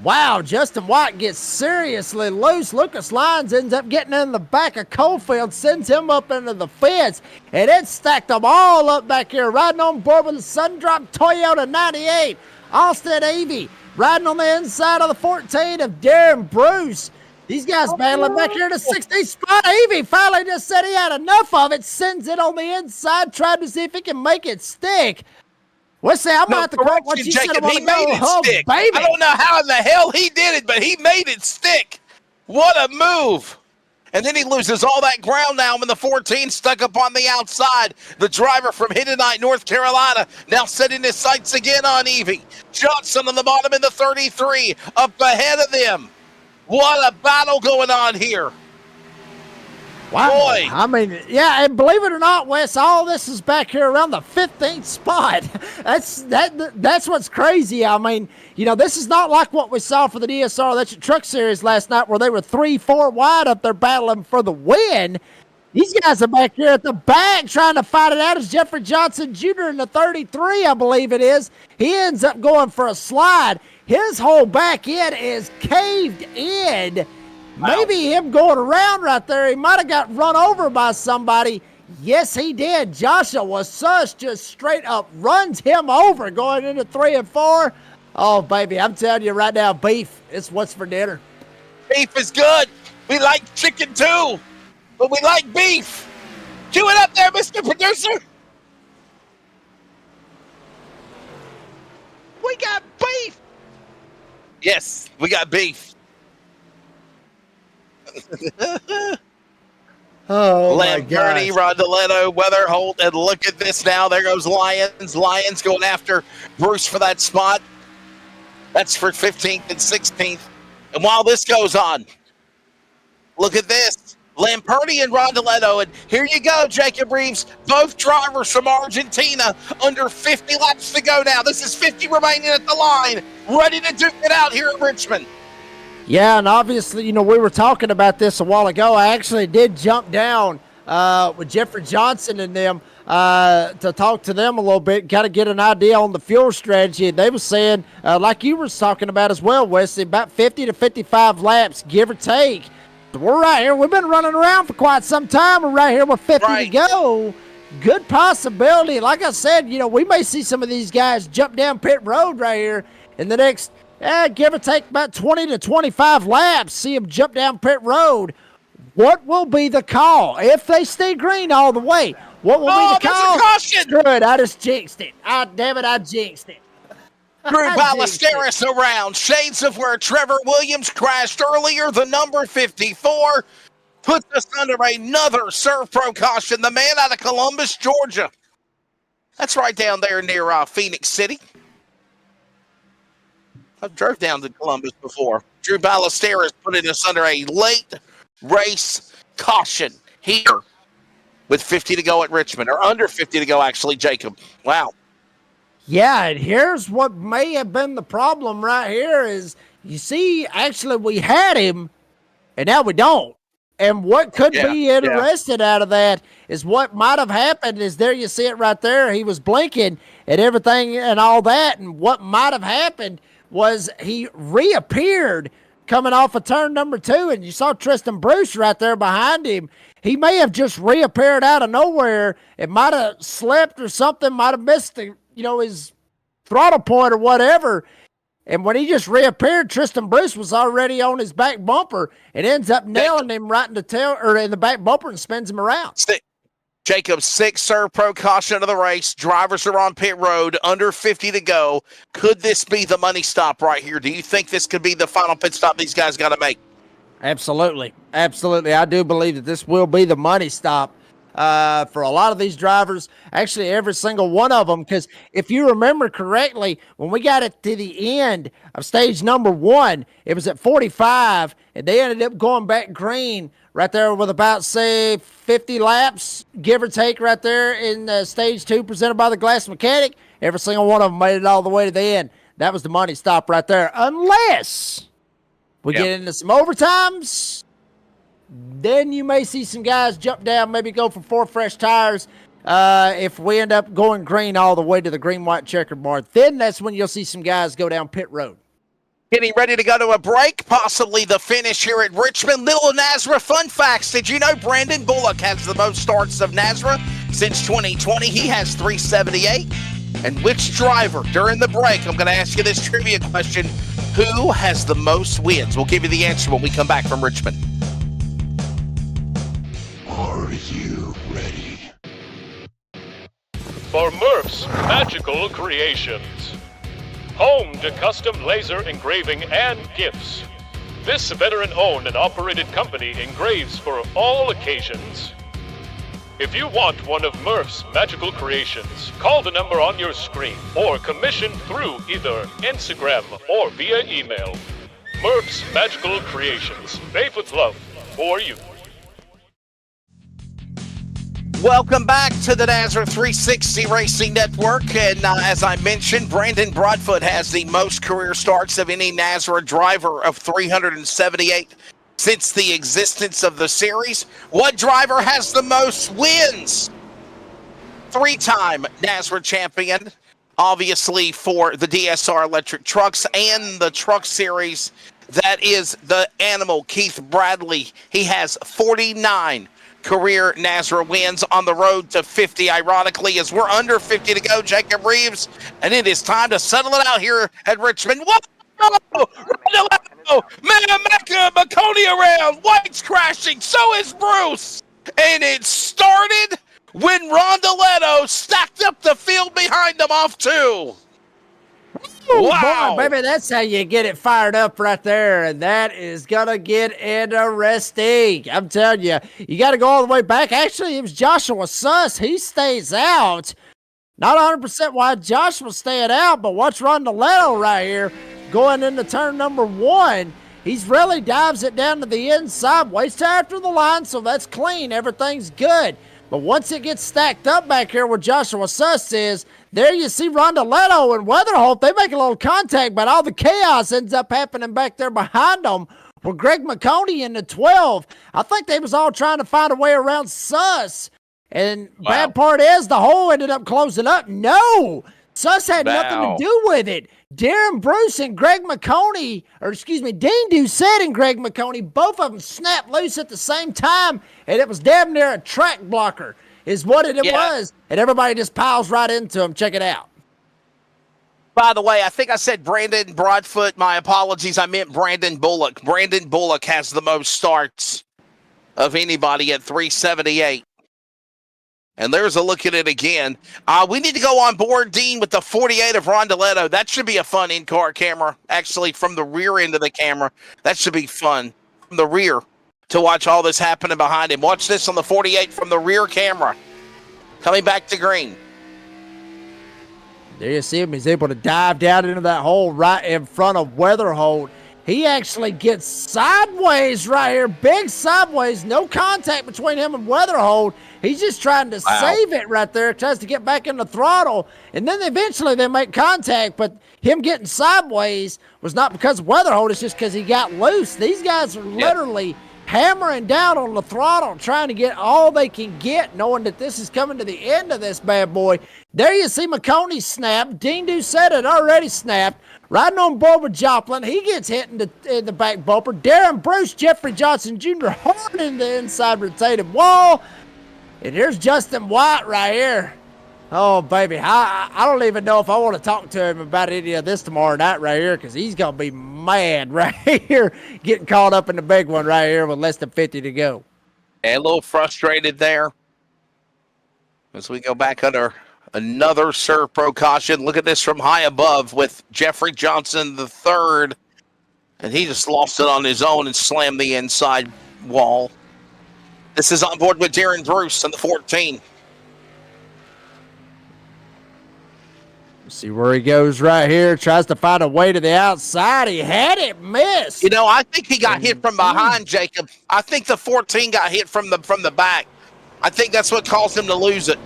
Wow, Justin White gets seriously loose. Lucas Lyons ends up getting in the back of Cofield, sends him up into the fence, and it stacked them all up back here, riding on board with the Sundrop Toyota 98. Austin Avey riding on the inside of the 14 of Darren Bruce. These guys battling back here to 16th spot. Avey finally just said he had enough of it, sends it on the inside, trying to see if he can make it stick. Let's say I'm going to quote what you said. He made it stick. Baby. I don't know how in the hell he did it, but he made it stick. What a move. And then he loses all that ground now in the 14, stuck up on the outside. The driver from Hiddenite, North Carolina, now setting his sights again on Evie. Johnson on the bottom in the 33, up ahead of them. What a battle going on here. Wow. Boy. I mean, yeah, and believe it or not, Wes, all this is back here around the 15th spot. That's what's crazy. I mean, this is not like what we saw for the DSR Electric Truck Series last night where they were 3-4 wide up there battling for the win. These guys are back here at the back trying to fight it out as Jeffrey Johnson Jr. in the 33, I believe it is. He ends up going for a slide. His whole back end is caved in. Maybe him going around right there, he might have got run over by somebody. Yes, he did. Joshua Suss just straight up runs him over going into 3 and 4. Oh, baby, I'm telling you right now, beef is what's for dinner. Beef is good. We like chicken too, but we like beef. Cue it up there, Mr. Producer. We got beef. Yes, we got beef. Lamperti, Rondeletto, Weatherholt, and look at this now. There goes Lyons. Lyons going after Bruce for that spot. That's for 15th and 16th. And while this goes on, look at this. Lamperti and Rondeletto. And here you go, Jacob Reeves. Both drivers from Argentina under 50 laps to go now. This is 50 remaining at the line. Ready to duke it out here at Richmond. Yeah, and obviously, we were talking about this a while ago. I actually did jump down with Jeffrey Johnson and them to talk to them a little bit, kind of get an idea on the fuel strategy. And they were saying, like you were talking about as well, Wesley, about 50 to 55 laps, give or take. So we're right here. We've been running around for quite some time. We're right here with 50 to go. Good possibility. Like I said, we may see some of these guys jump down pit road right here in the next give or take about 20 to 25 laps, see them jump down pit road. What will be the call? If they stay green all the way, what will be the call? That's a caution. Good, I just jinxed it. Damn it, I jinxed it. Drew Ballesteros around. Shades of where Trevor Williams crashed earlier. The number 54 puts us under another Serve Pro caution. The man out of Columbus, Georgia. That's right down there near Phoenix City. I've drove down to Columbus before. Drew Ballesteros putting us under a late race caution here with 50 to go at Richmond, or under 50 to go, actually, Jacob. Wow. Yeah, and here's what may have been the problem right here is, you see, actually we had him, and now we don't. And what could be interested out of that is what might have happened is there you see it right there. He was blinking and everything and all that. And what might have happened was he reappeared coming off of turn number 2. And you saw Tristan Bruce right there behind him. He may have just reappeared out of nowhere. It might have slipped or something, might have missed the, his throttle point or whatever. And when he just reappeared, Tristan Bruce was already on his back bumper and ends up nailing him right in the tail or in the back bumper and spins him around. Jacob, 6 serve pro caution of the race. Drivers are on pit road, under 50 to go. Could this be the money stop right here? Do you think this could be the final pit stop these guys got to make? Absolutely. Absolutely. I do believe that this will be the money stop for a lot of these drivers, actually every single one of them, because if you remember correctly, when we got it to the end of stage number 1, it was at 45, and they ended up going back green right there with about, say, 50 laps, give or take, right there in stage 2 presented by the Glass Mechanic. Every single one of them made it all the way to the end. That was the money stop right there, unless we get into some overtimes. Then you may see some guys jump down, maybe go for 4 fresh tires. If we end up going green all the way to the green-white checkerboard, then that's when you'll see some guys go down pit road. Getting ready to go to a break, possibly the finish here at Richmond. Little NASRA fun facts. Did you know Brandon Bullock has the most starts of NASRA since 2020? He has 378. And which driver, during the break, I'm going to ask you this trivia question, who has the most wins? We'll give you the answer when we come back from Richmond. Are you ready? For Murph's Magical Creations. Home to custom laser engraving and gifts. This veteran-owned and operated company engraves for all occasions. If you want one of Murph's Magical Creations, call the number on your screen or commission through either Instagram or via email. Murph's Magical Creations, made with love for you. Welcome back to the NASRA 360 Racing Network. And as I mentioned, Brandon Broadfoot has the most career starts of any NASRA driver of 378 since the existence of the series. What driver has the most wins? 3-time NASRA champion, obviously for the DSR electric trucks and the truck series. That is the animal, Keith Bradley. He has 49 career NASRA wins on the road to 50, ironically, as we're under 50 to go, Jacob Reeves, and it is time to settle it out here at Richmond. Whoa! Man, Mecca, McConey around, White's crashing, so is Bruce, and it started when Rondoletto stacked up the field behind them off 2. Wow. Boy, baby, that's how you get it fired up right there, and that is going to get interesting. I'm telling you, you got to go all the way back. Actually, it was Joshua Suss. He stays out. Not 100% why Joshua's staying out, but watch Rondoletto right here going into turn number 1. He's really dives it down to the inside, waits after the line, so that's clean. Everything's good. But once it gets stacked up back here where Joshua Suss is, there you see Rondoletto and Weatherholt. They make a little contact, but all the chaos ends up happening back there behind them. With Greg McConey in the 12, I think they was all trying to find a way around Suss. And bad part is the hole ended up closing up. No, Suss had nothing to do with it. Darren Bruce and Greg McConey, Dean Doucette and Greg McConey, both of them snapped loose at the same time, and it was damn near a track blocker is what it was, and everybody just piles right into him. Check it out. By the way, I think I said Brandon Broadfoot. My apologies. I meant Brandon Bullock. Brandon Bullock has the most starts of anybody at 378. And there's a look at it again. We need to go on board, Dean, with the 48 of Rondoletto. That should be a fun in-car camera, actually, from the rear end of the camera. That should be fun from the rear to watch all this happening behind him. Watch this on the 48 from the rear camera. Coming back to green. There you see him. He's able to dive down into that hole right in front of Weatherholt. He actually gets sideways right here, big sideways, no contact between him and Weatherhold. He's just trying to save it right there, tries to get back in the throttle, and then eventually they make contact, but him getting sideways was not because of Weatherhold, it's just because he got loose. These guys are literally hammering down on the throttle, trying to get all they can get, knowing that this is coming to the end of this bad boy. There you see McConaughey snap. Dean Doucette had already snapped. Riding on board with Joplin, he gets hit in the back bumper. Darren Bruce, Jeffrey Johnson Jr. hard in the inside rotated wall. And here's Justin White right here. Oh, baby, I don't even know if I want to talk to him about any of this tomorrow night right here, because he's going to be mad right here, getting caught up in the big one right here with less than 50 to go. And a little frustrated there as we go back under another serve pro caution. Look at this from high above with Jeffrey Johnson the third, and he just lost it on his own and slammed the inside wall. This is on board with Darren Bruce in the 14. See where he goes right here. Tries to find a way to the outside. He had it missed. You know, I think he got hit from behind, Jacob. I think the 14 got hit from the back. I think that's what caused him to lose it.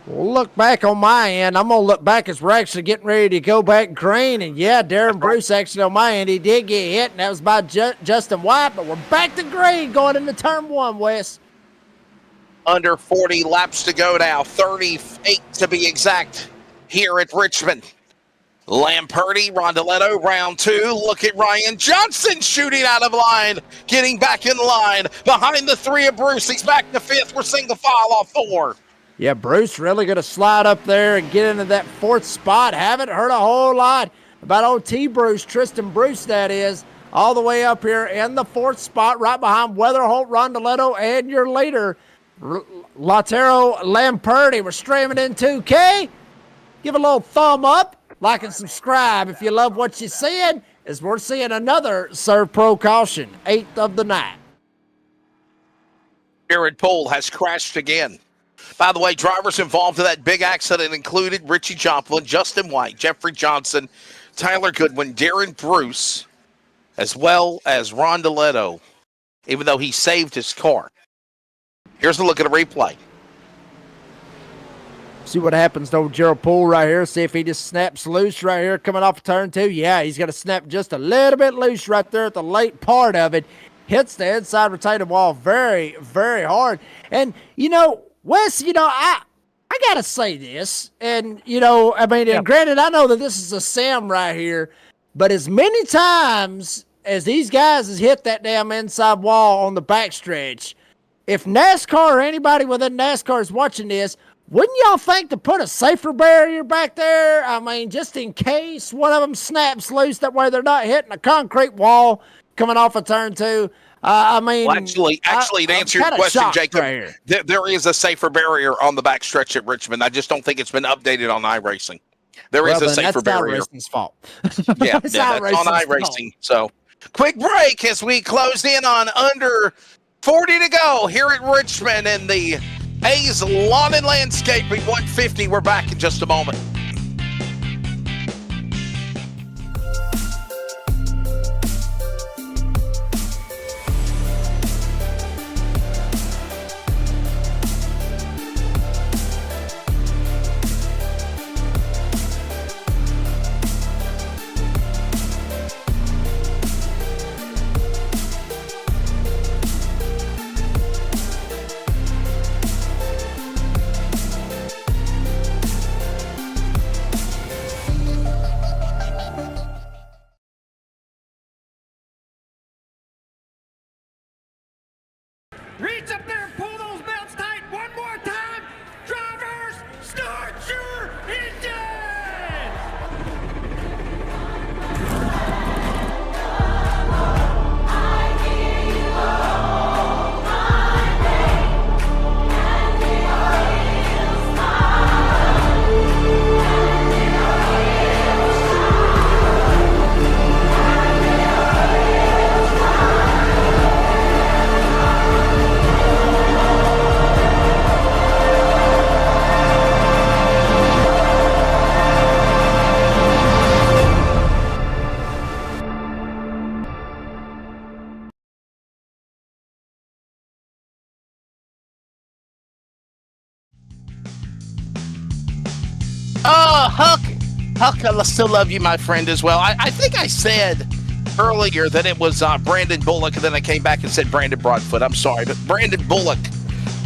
We'll look back on my end. I'm going to look back as we're actually getting ready to go back green. And, yeah, Darren Bruce actually on my end, he did get hit, and that was by Justin White. But we're back to green going into turn one, Wes. Under 40 laps to go now, 38 to be exact, here at Richmond. Lamperti, Rondeletto, round two. Look at Ryan Johnson shooting out of line, getting back in line. Behind the three of Bruce, he's back to fifth. We're single file off four. Yeah, Bruce really going to slide up there and get into that fourth spot. Haven't heard a whole lot about old T. Bruce, Tristan Bruce, that is, all the way up here in the fourth spot, right behind Weatherholt, Rondeletto, and your leader, Latero Lamperti. We're streaming in 2K. Give a little thumb up, like and subscribe if you love what you're seeing, as we're seeing another Serve Pro Caution, 8th of the night. Jared Poole has crashed again. By the way, drivers involved in that big accident included Richie Joplin, Justin White, Jeffrey Johnson, Tyler Goodwin, Darren Bruce, as well as Rondeletto, even though he saved his car. Here's a look at a replay. See what happens to old Gerald Poole right here. See if he just snaps loose right here coming off of turn two. Yeah, he's going to snap just a little bit loose right there at the late part of it. Hits the inside rotated wall very, very hard. And, you know, Wes, you know, I got to say this. And, you know, I mean, and granted, I know that this is a sim right here. But as many times as these guys has hit that damn inside wall on the backstretch, if NASCAR or anybody within NASCAR is watching this, wouldn't y'all think to put a safer barrier back there? I mean, just in case one of them snaps loose, that way they're not hitting a concrete wall coming off of turn two. I mean, well, actually, to answer your question, Jacob, right there is a safer barrier on the backstretch at Richmond. I just don't think it's been updated on iRacing. There is a safer barrier. That's iRacing's fault. That's on iRacing. So, quick break as we close in on under 40 to go here at Richmond in the A's Lawn and Landscaping 150. We're back in just a moment. Reach up there and pull those belts tight one more time. Drivers, start your engines! Huck, I still love you, my friend, as well. I think I said earlier that it was Brandon Bullock, and then I came back and said Brandon Broadfoot. I'm sorry, but Brandon Bullock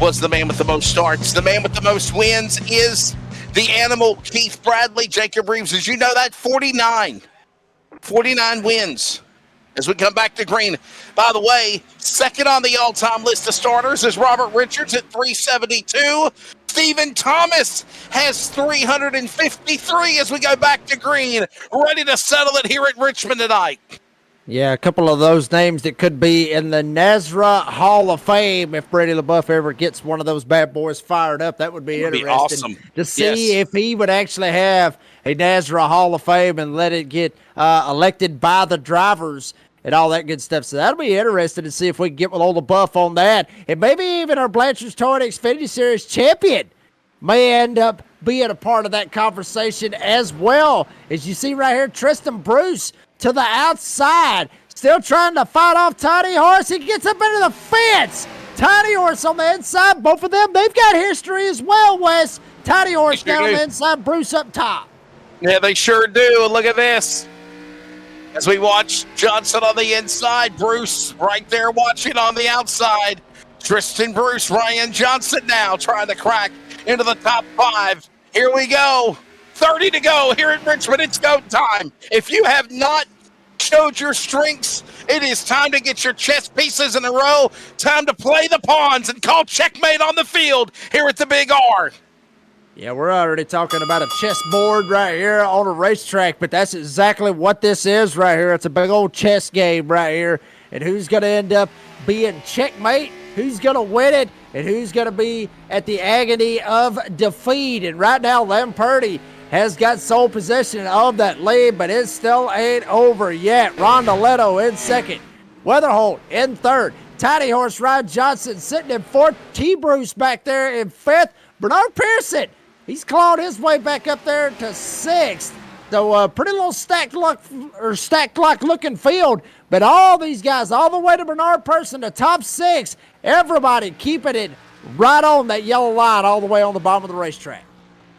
was the man with the most starts. The man with the most wins is the animal, Keith Bradley. Jacob Reeves, as you know that, 49 wins. As we come back to green. By the way, second on the all-time list of starters is Robert Richards at 372. Stephen Thomas has 353 as we go back to green. Ready to settle it here at Richmond tonight. Yeah, a couple of those names that could be in the NASRA Hall of Fame if Brady LaBeouf ever gets one of those bad boys fired up. That would be interesting awesome to see if he would actually have a NASRA Hall of Fame and let it get elected by the drivers and all that good stuff. So that'll be interesting to see if we can get with old LaBeouf on that. And maybe even our Blanchard's Toy Xfinity Series champion may end up being a part of that conversation as well. As you see right here, Tristan Bruce to the outside, still trying to fight off Tiny Horse. He gets up into the fence. Tiny Horse on the inside. Both of them, they've got history as well, Wes. Tiny Horse down on the inside, Bruce up top. Yeah, they sure do. Look at this. As we watch Johnson on the inside, Bruce right there watching on the outside. Tristan Bruce, Ryan Johnson now trying to crack into the top 5. Here we go. 30 to go here in Richmond. It's go time. If you have not showed your strengths, it is time to get your chess pieces in a row. Time to play the pawns and call checkmate on the field here at the Big R. Yeah, we're already talking about a chessboard right here on a racetrack, but that's exactly what this is right here. It's a big old chess game right here. And who's going to end up being checkmate? Who's going to win it? And who's going to be at the agony of defeat? And right now, Lamperti has got sole possession of that lead, but it still ain't over yet. Rondoletto in second. Weatherholt in third. Tiny Horse Ryan Johnson sitting in fourth. T-Bruce back there in fifth. Bernard Pearson, he's clawed his way back up there to sixth. So pretty little stacked like looking field. But all these guys, all the way to Bernard Pearson, the top 6, everybody keeping it right on that yellow line all the way on the bottom of the racetrack.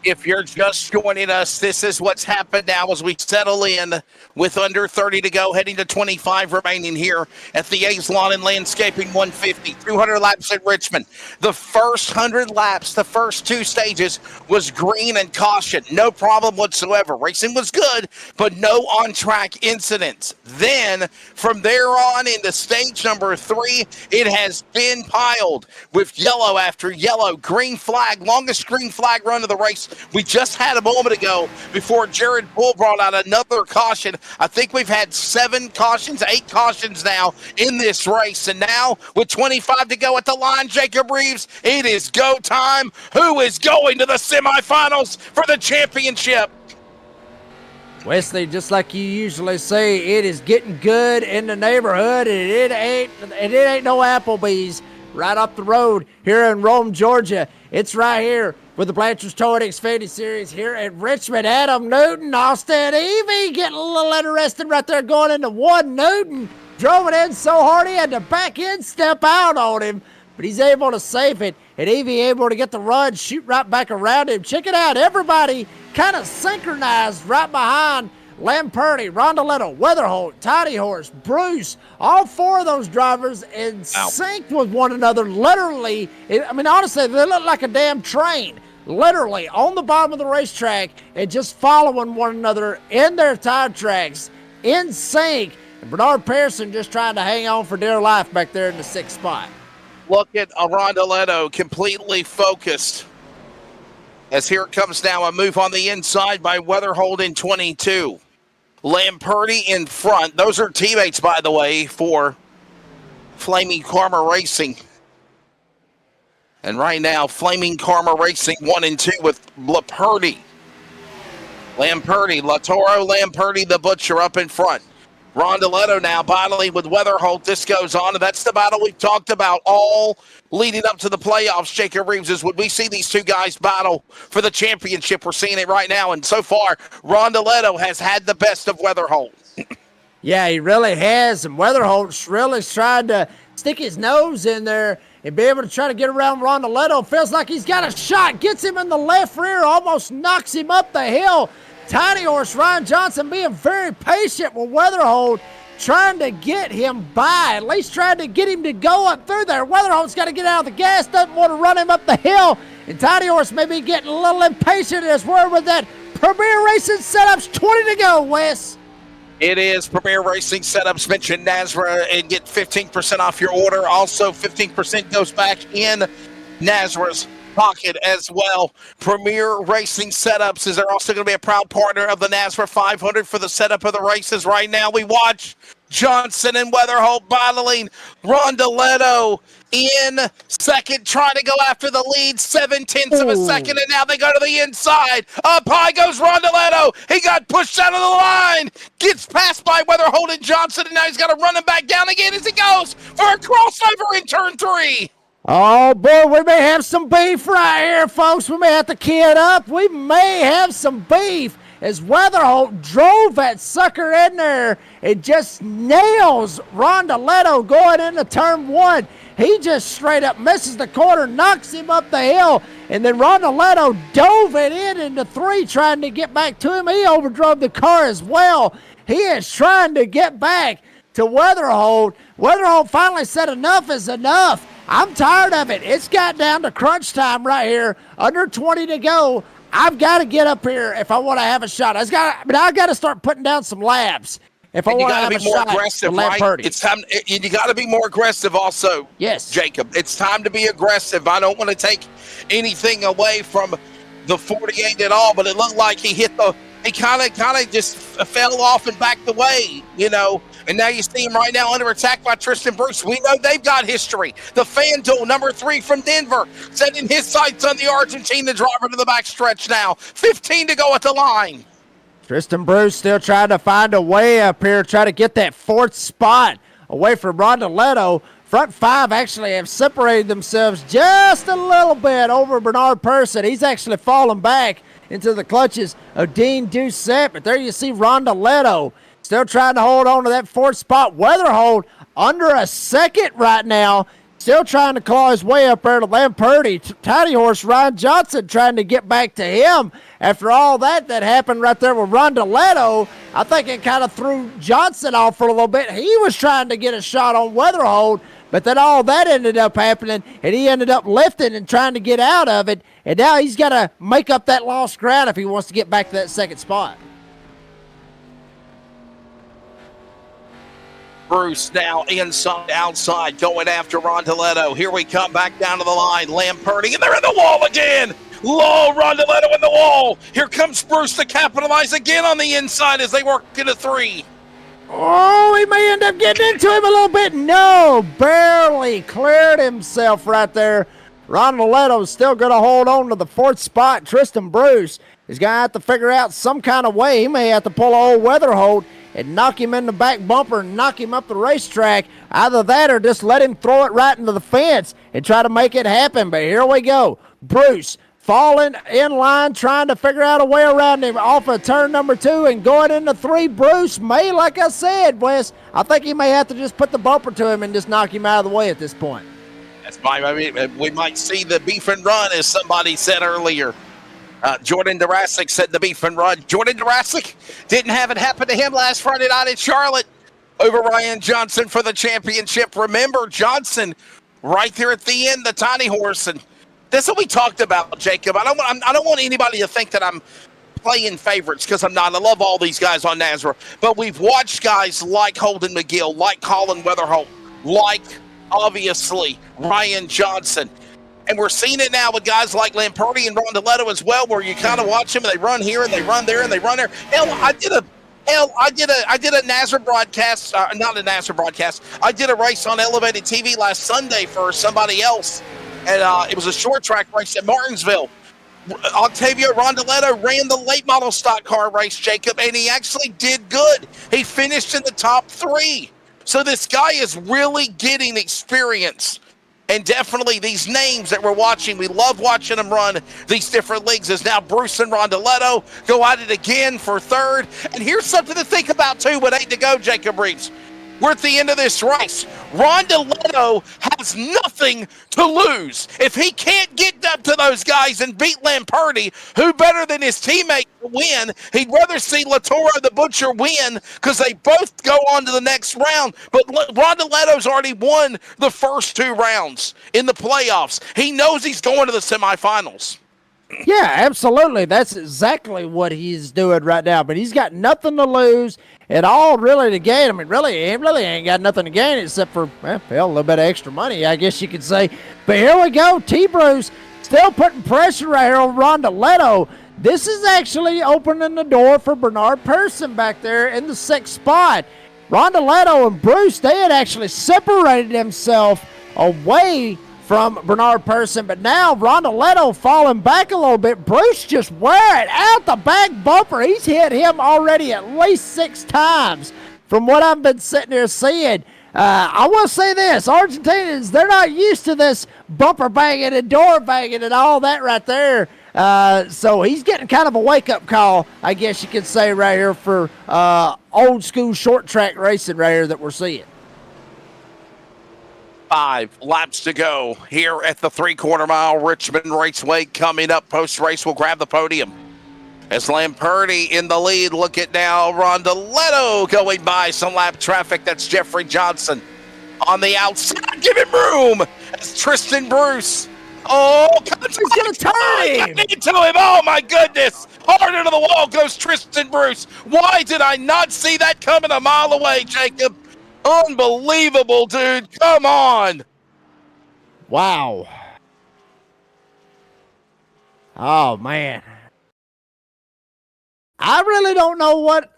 If you're just joining us, this is what's happened now as we settle in with under 30 to go, heading to 25 remaining here at the A's Lawn and Landscaping 150. 200 laps at Richmond. The first 100 laps, the first 2 stages, was green and caution. No problem whatsoever. Racing was good, but no on-track incidents. Then, from there on into stage number 3, it has been piled with yellow after yellow. Green flag, longest green flag run of the race. We just had a moment ago before Jared Bull brought out another caution. I think we've had 7 cautions, 8 cautions now in this race. And now with 25 to go at the line, Jacob Reeves, it is go time. Who is going to the semifinals for the championship? Wesley, just like you usually say, it is getting good in the neighborhood, and it ain't no Applebee's right up the road here in Rome, Georgia. It's right here with the Blanchard's Toy Xfinity Series here at Richmond. Adam Newton, Austin Evie getting a little interested right there going into 1. Newton drove it in so hard he had to back in, step out on him, but he's able to save it, and Evie able to get the run, shoot right back around him. Check it out. Everybody kind of synchronized right behind Lamperti, Rondoletto, Weatherholt, Tiny Horse, Bruce, all 4 of those drivers in sync with one another. Literally, honestly, they look like a damn train. Literally on the bottom of the racetrack and just following one another in their tire tracks in sync. And Bernard Pearson just trying to hang on for dear life back there in the 6th spot. Look at Rondoletto completely focused. As here it comes now, a move on the inside by Weatherholt in 22. Lamperti in front. Those are teammates, by the way, for Flaming Karma Racing. And right now, Flaming Karma Racing 1 and 2 with Lamperti, Latoro, Lamperti, the Butcher up in front. Rondoletto now battling with Weatherholt. This goes on, and that's the battle we've talked about all leading up to the playoffs. Jacob Reeves, is when we see these 2 guys battle for the championship. We're seeing it right now, and so far, Rondoletto has had the best of Weatherholt. Yeah, he really has, and Weatherholt's really tried to stick his nose in there and be able to try to get around Rondoletto. Feels like he's got a shot. Gets him in the left rear. Almost knocks him up the hill. Tiny Horse Ryan Johnson being very patient with Weatherhold, trying to get him by, at least trying to get him to go up through there. Weatherhold's got to get out of the gas, doesn't want to run him up the hill, and Tiny Horse may be getting a little impatient as we're with that Premier Racing Setups. 20 to go, Wes. It is Premier Racing Setups. Mention Nazra and get 15% off your order. Also, 15% goes back in Nazra's pocket as well. Premier Racing Setups is also going to be a proud partner of the NASRA 500 for the setup of the races. Right now, we watch Johnson and Weatherholt battling. Rondoletto in second, trying to go after the lead, 0.7 of a second, and now they go to the inside. Up high goes Rondoletto. He got pushed out of the line, gets passed by Weatherholt and Johnson, and now he's got to run him back down again as he goes for a crossover in turn 3. Oh, boy, we may have some beef right here, folks. We may have to key it up. We may have some beef as Weatherholt drove that sucker in there and just nails Rondoletto going into turn 1. He just straight up misses the corner, knocks him up the hill, and then Rondoletto dove it into 3 trying to get back to him. He overdrove the car as well. He is trying to get back to Weatherholt. Weatherholt finally said enough is enough. I'm tired of it. It's got down to crunch time right here. Under 20 to go. I've got to get up here if I want to have a shot. I've got to start putting down some labs if I want to have a shot. Aggressive, right? It's time. You got to be more aggressive, also. Yes, Jacob. It's time to be aggressive. I don't want to take anything away from the 48 at all, but it looked like he hit the. He kind of just fell off and backed away, And now you see him right now under attack by Tristan Bruce. We know they've got history. The FanDuel, number 3 from Denver, setting his sights on the Argentina driver to the backstretch now. 15 to go at the line. Tristan Bruce still trying to find a way up here, try to get that 4th spot away from Rondoletto. Front 5 actually have separated themselves just a little bit over Bernard Person. He's actually fallen back into the clutches of Dean Doucette. But there you see Rondoletto still trying to hold on to that 4th spot. Weatherholt under a second right now, still trying to claw his way up there to Lamperti. Tiny Horse Ryan Johnson trying to get back to him. After all that happened right there with Rondoletto, I think it kind of threw Johnson off for a little bit. He was trying to get a shot on Weatherholt, but then all that ended up happening, and he ended up lifting and trying to get out of it, and now he's got to make up that lost ground if he wants to get back to that 2nd spot. Bruce now inside, outside, going after Rondoletto. Here we come back down to the line. Lamperti, and they're in the wall again. Low, Rondoletto in the wall. Here comes Bruce to capitalize again on the inside as they work into 3. Oh, he may end up getting into him a little bit. No, barely cleared himself right there. Rondoletto's still going to hold on to the 4th spot. Tristan Bruce is going to have to figure out some kind of way. He may have to pull old Weatherholt and knock him in the back bumper and knock him up the racetrack. Either that or just let him throw it right into the fence and try to make it happen. But here we go. Bruce falling in line, trying to figure out a way around him off of turn number 2 and going into 3. Bruce may, like I said, Wes, I think he may have to just put the bumper to him and just knock him out of the way at this point. That's fine. I mean, we might see the beef and run, as somebody said earlier. Jordan Durasic said the beef and run. Jordan Durasic didn't have it happen to him last Friday night in Charlotte over Ryan Johnson for the championship. Remember, Johnson right there at the end, the tiny horse. And that's what we talked about, Jacob. I don't want anybody to think that I'm playing favorites, because I'm not. I love all these guys on NASRA. But we've watched guys like Holden McGill, like Colin Weatherholt, like, obviously, Ryan Johnson. And we're seeing it now with guys like Lamperti and Rondoletto as well, where you kind of watch them and they run here and they run there and they run there. Hell, I did a NASRA broadcast, not a NASRA broadcast. I did a race on Elevated TV last Sunday for somebody else, and it was a short track race at Martinsville. Octavio Rondoletto ran the late model stock car race, Jacob, and he actually did good. He finished in the top 3. So this guy is really getting experience. And definitely these names that we're watching, we love watching them run these different leagues, as now Bruce and Rondoletto go at it again for 3rd. And here's something to think about, too, with 8 to go, Jacob Reeves. We're at the end of this race. Rondeletto has nothing to lose. If he can't get up to those guys and beat Lamperti, who better than his teammate to win? He'd rather see Latoro the Butcher win because they both go on to the next round. But Rondeletto's already won the first 2 rounds in the playoffs. He knows he's going to the semifinals. Yeah, absolutely. That's exactly what he's doing right now. But he's got nothing to lose at all, really, to gain. I mean, really ain't got nothing to gain except for, well, a little bit of extra money, I guess you could say. But here we go. T-Bruce still putting pressure right here on Rondeletto. This is actually opening the door for Bernard Persson back there in the 6th spot. Rondeletto and Bruce, they had actually separated themselves away from Bernard Persson, but now Rondeletto falling back a little bit. Bruce just wearing out the back bumper. He's hit him already at least 6 times from what I've been sitting here seeing. I will say this, Argentinians, they're not used to this bumper banging and door banging and all that right there. So he's getting kind of a wake-up call, I guess you could say, right here for old-school short-track racing right here that we're seeing. 5 laps to go here at the 3/4 mile Richmond Raceway. Coming up post-race, we'll grab the podium. As Lamperti in the lead, look at now Rondeletto going by some lap traffic. That's Jeffrey Johnson on the outside. Give him room. It's Tristan Bruce. Oh, he's going to turn him. Into him. Oh, my goodness. Hard into the wall goes Tristan Bruce. Why did I not see that coming a mile away, Jacob? Unbelievable, dude. Come on. Wow. Oh, man. I really don't know what...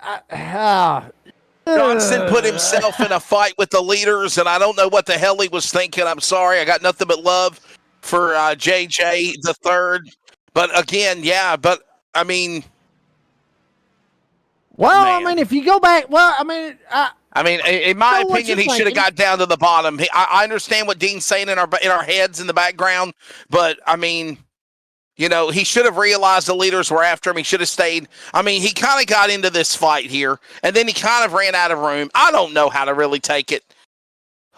Johnson put himself in a fight with the leaders, and I don't know what the hell he was thinking. I'm sorry. I got nothing but love for JJ the third. But again, yeah, but I mean... Well, man. I mean, if you go back... Well, I mean, in my opinion, he should have got down to the bottom. I understand what Dean's saying in our heads in the background, but I mean, you know, he should have realized the leaders were after him. He should have stayed. I mean, he kind of got into this fight here, and then he kind of ran out of room. I don't know how to really take it.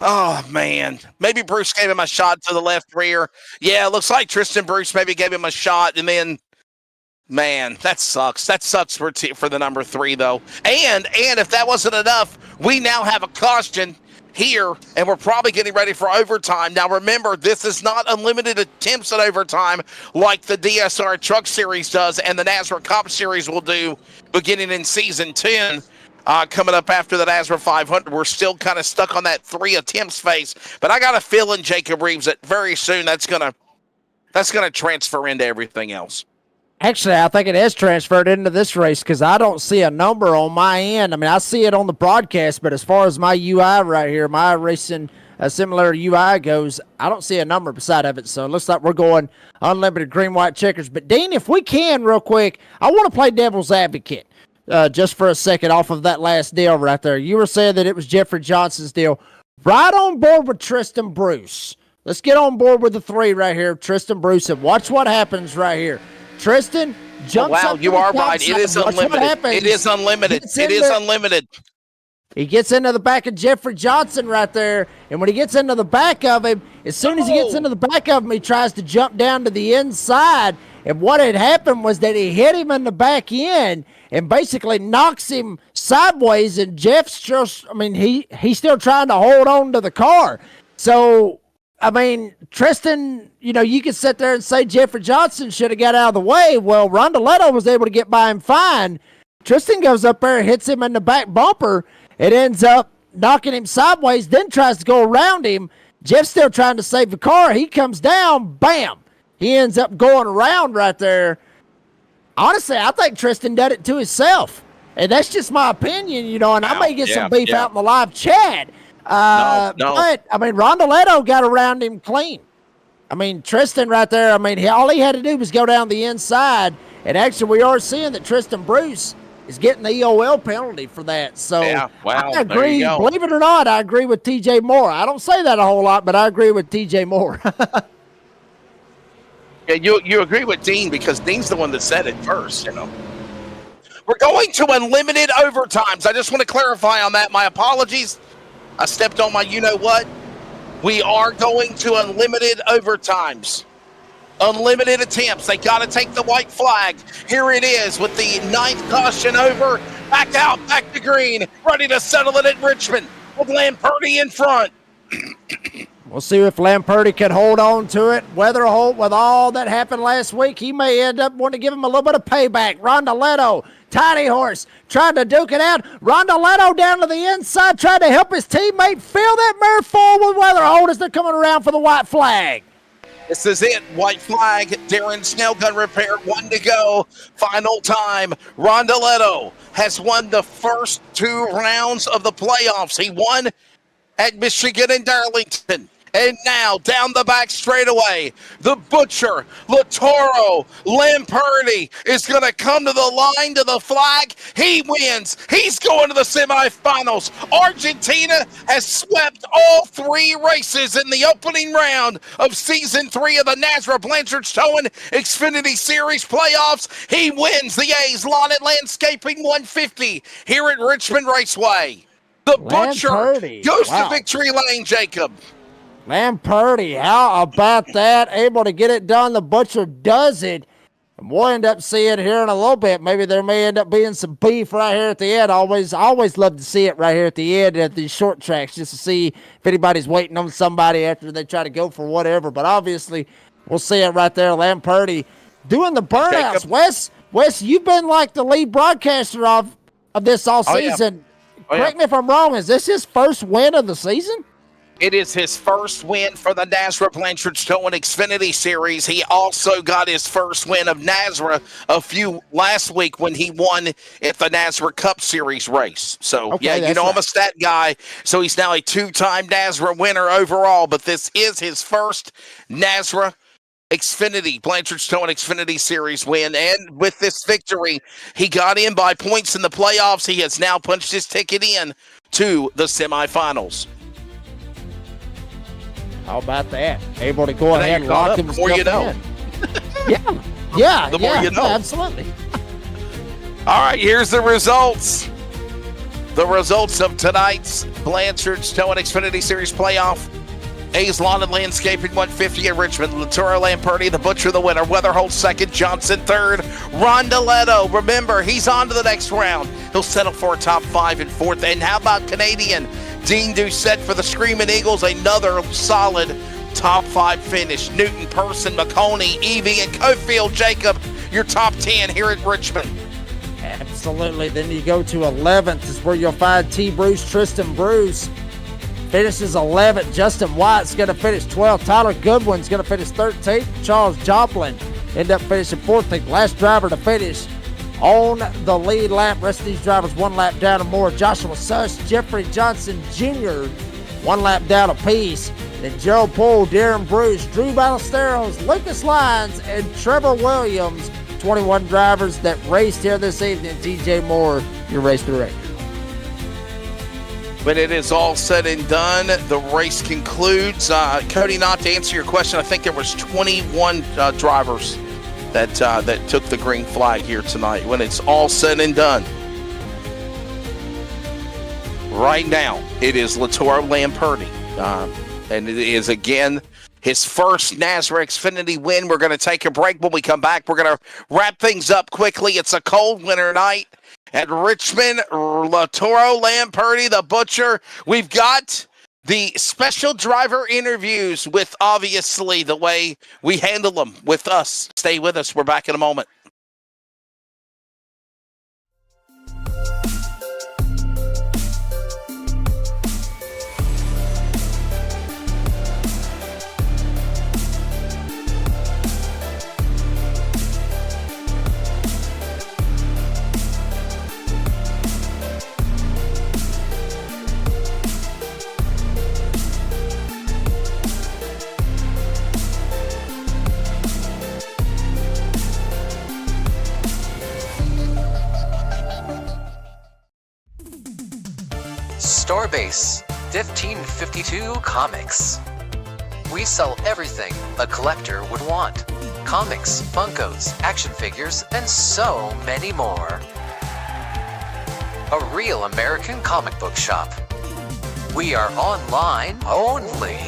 Oh, man. Maybe Bruce gave him a shot to the left rear. Yeah, it looks like Tristan Bruce maybe gave him a shot, and then... Man, that sucks. That sucks for the number 3, though. And if that wasn't enough, we now have a caution here, and we're probably getting ready for overtime. Now, remember, this is not unlimited attempts at overtime like the DSR Truck Series does and the NASRA Cup Series will do beginning in Season 10. Coming up after the NASRA 500, we're still kind of stuck on that 3 attempts phase. But I got a feeling, Jacob Reeves, that very soon that's gonna transfer into everything else. Actually, I think it has transferred into this race because I don't see a number on my end. I mean, I see it on the broadcast, but as far as my UI right here, my racing similar UI goes, I don't see a number beside of it. So it looks like we're going unlimited green, white checkers. But, Dean, if we can real quick, I want to play devil's advocate just for a second off of that last deal right there. You were saying that it was Jeffrey Johnson's deal. Right on board with Tristan Bruce. Let's get on board with the 3 right here, Tristan Bruce, and watch what happens right here. Tristan jumps up. You are right. It is unlimited. It is unlimited. It is unlimited. He gets into the back of Jeffrey Johnson right there, and when he gets into the back of him, as soon as he gets into the back of him, he tries to jump down to the inside, and what had happened was that he hit him in the back end and basically knocks him sideways, and Jeff's just, I mean, he's still trying to hold on to the car. So, I mean, Tristan, you know, you could sit there and say Jeffrey Johnson should have got out of the way. Well, Rondeletto was able to get by him fine. Tristan goes up there, hits him in the back bumper. It ends up knocking him sideways, then tries to go around him. Jeff's still trying to save the car. He comes down, bam. He ends up going around right there. Honestly, I think Tristan did it to himself. And that's just my opinion, you know, and I may get some beef out in the live chat. No. But, I mean, Rondeletto got around him clean. I mean, Tristan right there, I mean, all he had to do was go down the inside. And actually, we are seeing that Tristan Bruce is getting the EOL penalty for that. So, I agree. Believe it or not, I agree with TJ Moore. I don't say that a whole lot, but I agree with TJ Moore. Yeah, you agree with Dean because Dean's the one that said it first, you know. We're going to unlimited overtimes. I just want to clarify on that. My apologies. I stepped on my you-know-what. We are going to unlimited overtimes. Unlimited attempts. They got to take the white flag. Here it is with the 9th caution over. Back out, back to green. Ready to settle it at Richmond with Lamperti in front. We'll see if Lamperti can hold on to it. Weatherholt, with all that happened last week, he may end up wanting to give him a little bit of payback. Rondoletto, Tiny Horse, trying to duke it out. Rondoletto down to the inside, trying to help his teammate fill that mare forward with Weatherholt as they're coming around for the white flag. This is it. White flag. Darren Snellgun Repair. 1 to go. Final time. Rondoletto has won the first 2 rounds of the playoffs. He won at Michigan and Darlington. And now, down the back straightaway, the Butcher, Latoro, Lamperti is going to come to the line, to the flag. He wins. He's going to the semifinals. Argentina has swept all 3 races in the opening round of Season 3 of the NASRA Blanchard Towing Xfinity Series playoffs. He wins the A's Lawn and Landscaping 150 here at Richmond Raceway. The Butcher goes to victory lane, Jacob. Lamperti, how about that? Able to get it done. The Butcher does it. And we'll end up seeing it here in a little bit. Maybe there may end up being some beef right here at the end. Always love to see it right here at the end at these short tracks, just to see if anybody's waiting on somebody after they try to go for whatever. But obviously, we'll see it right there. Lamperti doing the burnouts. Wes, you've been like the lead broadcaster of this all season. Correct me if I'm wrong. Is this his first win of the season? It is his first win for the NASRA Blanchard Towing Xfinity Series. He also got his first win of NASRA last week when he won at the NASRA Cup Series race. So, I'm a stat guy. So he's now a 2-time NASRA winner overall. But this is his first NASRA Xfinity, Blanchard's Towing Xfinity Series win. And with this victory, he got in by points in the playoffs. He has now punched his ticket in to the semifinals. How about that? Able to go ahead and lock him before you know. Yeah. The more you know. Absolutely. All right, here's the results. The results of tonight's Blanchard's Towing Xfinity Series playoff. A's Lawn and Landscaping 150 at Richmond. Latoro Lamperti, the Butcher, the winner. Weatherholt second. Johnson third. Rondoletto, remember, he's on to the next round. He'll settle for a top 5 and 4th. And how about Canadian Dean Doucette for the Screaming Eagles? Another solid top 5 finish. Newton, Person, McConey, Evie, and Cofield. Jacob, your top 10 here at Richmond. Absolutely. Then you go to 11th is where you'll find T. Bruce, Tristan Bruce. Finishes 11th. Justin White's going to finish 12th. Tyler Goodwin's going to finish 13th. Charles Joplin end up finishing 14th. Last driver to finish on the lead lap. Rest of these drivers 1 lap down or more. Joshua Suss, Jeffrey Johnson Jr., 1 lap down apiece. Then Gerald Poole, Darren Bruce, Drew Ballesteros, Lucas Lyons, and Trevor Williams. 21 drivers that raced here this evening. TJ Moore, your race director. When it is all said and done, the race concludes. Cody, not to answer your question, I think there was 21 drivers that took the green flag here tonight. When it's all said and done, right now it is Latoro Lamperti, and it is again his first NASRA Xfinity win. We're going to take a break. When we come back, we're going to wrap things up quickly. It's a cold winter night at Richmond. Latoro Lamperti, the Butcher. We've got the special driver interviews with, obviously, the way we handle them with us. Stay with us. We're back in a moment. Storebase 1552 Comics. We sell everything a collector would want. Comics, Funkos, action figures, and so many more. A real American comic book shop. We are online only.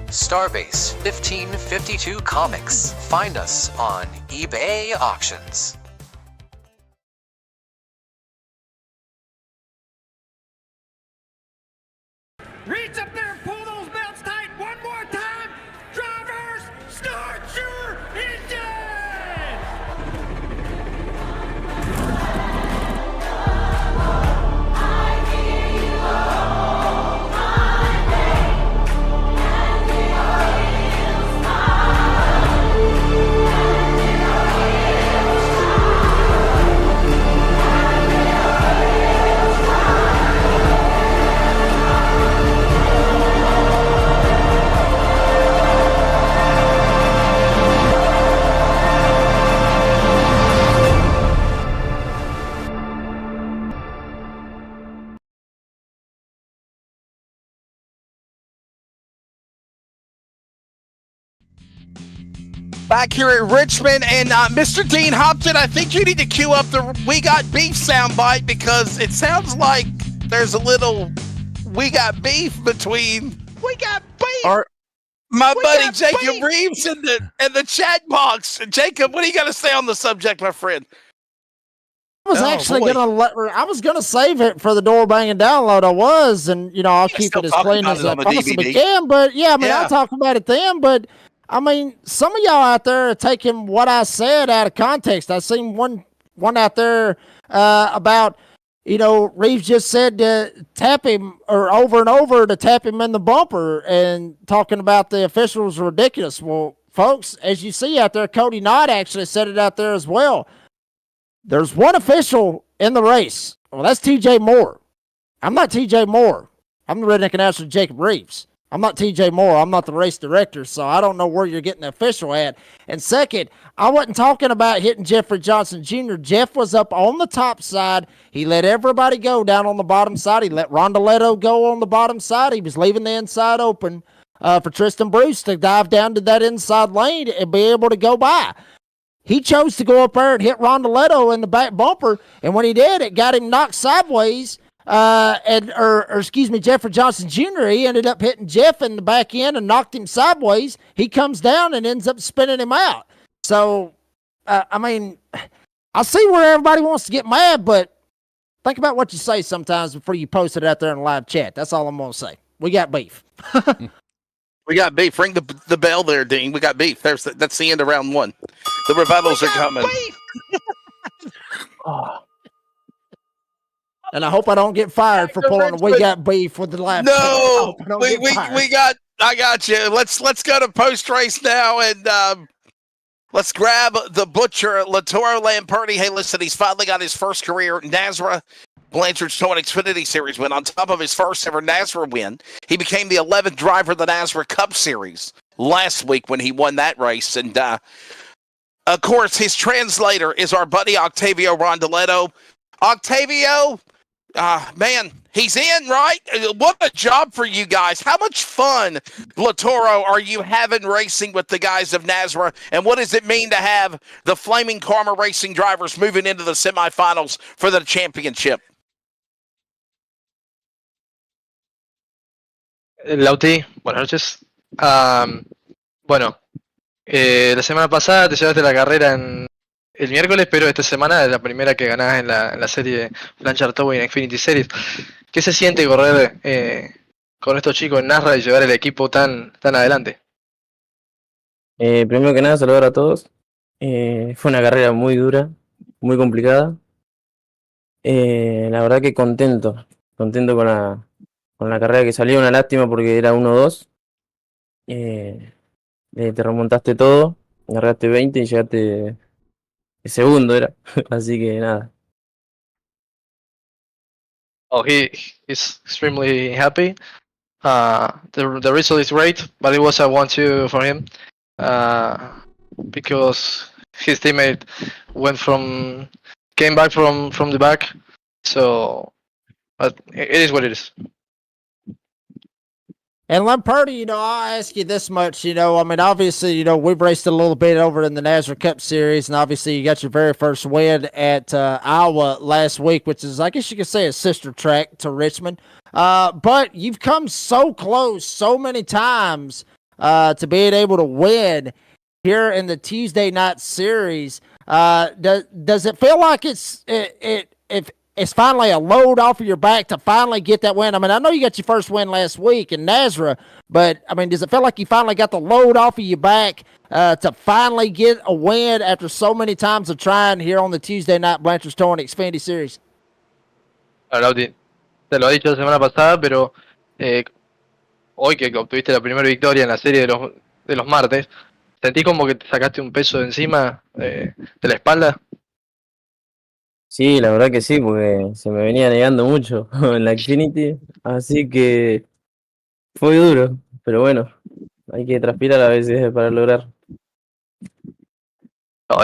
Starbase 1552 Comics. Find us on eBay Auctions. Reach up there and pull those belts tight one more time. Drivers, start your engines! Back here at Richmond, and Mr. Dean Hopton, I think you need to cue up the "We Got Beef" soundbite because it sounds like there's a little "We Got Beef" between We got beef. my We buddy got Jacob beef. Reeves in the chat box. Jacob, what do you got to say on the subject, my friend? I was Oh, actually boy. I was gonna save it for the door banging download. I was, and I'll can keep still it as talk clean about as it I on the possibly DVD. can. But yeah, I mean, Yeah. I'll talk about it then. But I mean, some of y'all out there are taking what I said out of context. I seen one out there about Reeves just said to tap him or over and over to tap him in the bumper and talking about the officials were ridiculous. Well, folks, as you see out there, Cody Knott actually said it out there as well. There's one official in the race. Well, that's TJ Moore. I'm not TJ Moore. I'm the redneck announcer, Jacob Reeves. I'm not TJ Moore. I'm not the race director, so I don't know where you're getting the official at. And second, I wasn't talking about hitting Jeffrey Johnson Jr. Jeff was up on the top side. He let everybody go down on the bottom side. He let Rondoletto go on the bottom side. He was leaving the inside open for Tristan Bruce to dive down to that inside lane and be able to go by. He chose to go up there and hit Rondoletto in the back bumper, and when he did, it got him knocked sideways. Jeffrey Johnson Jr., he ended up hitting Jeff in the back end and knocked him sideways. He comes down and ends up spinning him out. So, I mean, I see where everybody wants to get mad, but think about what you say sometimes before you post it out there in the live chat. That's all I'm going to say. We got beef. We got beef. Ring the bell there, Dean. We got beef. That's the end of round one. The rebuttals are coming. And I hope I don't get fired for pulling "We Got Beef" with the live chat. No, I I got you. Let's go to post race now, and let's grab the butcher, Latoro Lamperti. Hey, listen, he's finally got his first career NASRA Blanchard Towing Xfinity Series win. On top of his first ever NASRA win, he became the 11th driver of the NASRA Cup Series last week when he won that race. And of course, his translator is our buddy Octavio Rondoletto. Octavio, man, he's in, right? What a job for you guys. How much fun, Latoro, are you having racing with the guys of NASRA? And what does it mean to have the Flaming Karma Racing drivers moving into the semifinals for the championship? Lauti, buenas noches. La semana pasada te llevaste la carrera el miércoles, pero esta semana es la primera que ganás en la serie Blanchard Towing Xfinity Series. ¿Qué se siente correr con estos chicos en NASRA y llevar el equipo tan adelante? Primero que nada, saludar a todos. Fue una carrera muy dura, muy complicada. La verdad que contento con la carrera que salió. Una lástima porque era 1-2. Te remontaste todo, agarraste 20 y llegaste segundo, era. Así que nada. Oh, he's extremely happy. The result is great, but it was a 1-2 for him because his teammate came back from the back. So, but it is what it is. And Lamperti, I'll ask you this much, I mean, obviously, we've raced a little bit over in the NASCAR Cup Series, and obviously you got your very first win at Iowa last week, which is, I guess you could say, a sister track to Richmond. But you've come so close so many times to being able to win here in the Tuesday night series. Does it feel like it's finally a load off of your back to finally get that win? I mean, I know you got your first win last week in Nazareth, but I mean, does it feel like you finally got the load off of your back to finally get a win after so many times of trying here on the Tuesday night Blanchard's Towing Xfinity Series? Lauti, te lo he dicho la semana pasada, pero hoy que obtuviste la primera victoria en la serie de los martes, ¿sentí como que te sacaste un peso de encima de la espalda? Sí, la verdad que sí, porque se me venía negando mucho en la Xfinity, así que fue duro, pero bueno, hay que transpirar a veces para lograr.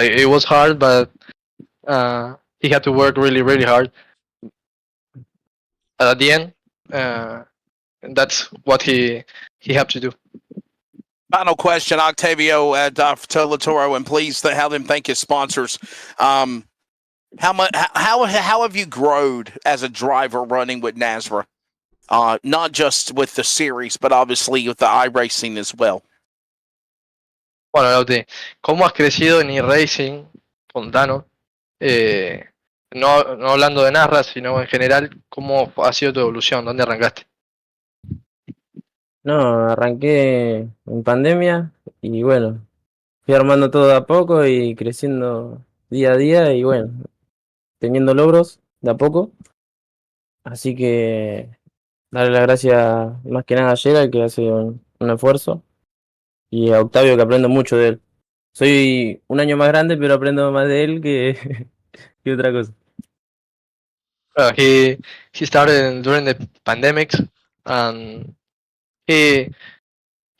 It was hard, but he had to work really, really hard. At the end, that's what he had to do. Final question, Octavio at Tolatoro, and please have him thank his sponsors. How have you grown as a driver running with Nazareth? Not just with the series, but obviously with the iRacing as well. Bueno, Lauti, ¿cómo has crecido en iRacing? Contanos. No hablando de Narra, sino en general, ¿cómo ha sido tu evolución? ¿Dónde arrancaste? No, arranqué en pandemia y bueno, fui armando todo de a poco y creciendo día a día y bueno, teniendo logros de a poco. Así que darle las gracias más que nada a Gerald, que hace un esfuerzo, y a Octavio, que aprendo mucho de él. Soy un año más grande, pero aprendo más de él que, que otra cosa. He started during the pandemic, and he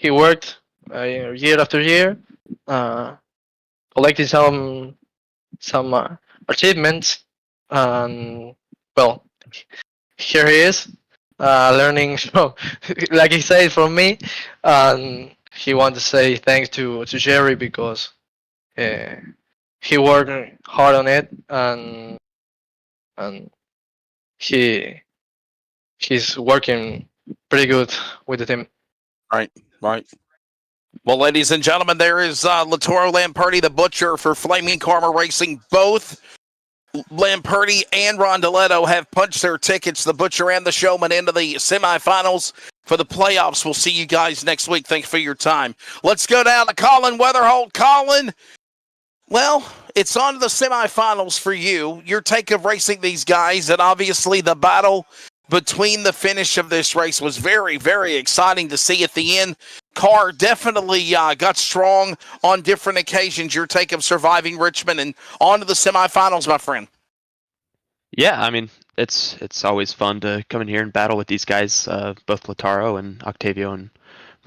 worked year after year, collecting some achievements, and well, here he is, learning like he said from me, and he wants to say thanks to Jerry because he worked hard on it, and he's working pretty good with the team. Right. Well, ladies and gentlemen, there is Latoro Lamperti, the butcher for Flaming Karma Racing. Both Lamperti and Rondeletto have punched their tickets, the butcher and the showman, into the semifinals for the playoffs. We'll see you guys next week. Thanks for your time. Let's go down to Colin Weatherholt. Colin, well, it's on to the semifinals for you. Your take of racing these guys, and obviously the battle between the finish of this race was very, very exciting to see at the end. Car definitely got strong on different occasions. Your take of surviving Richmond and on to the semifinals, my friend. Yeah, I mean, it's always fun to come in here and battle with these guys, both Lataro and Octavio, and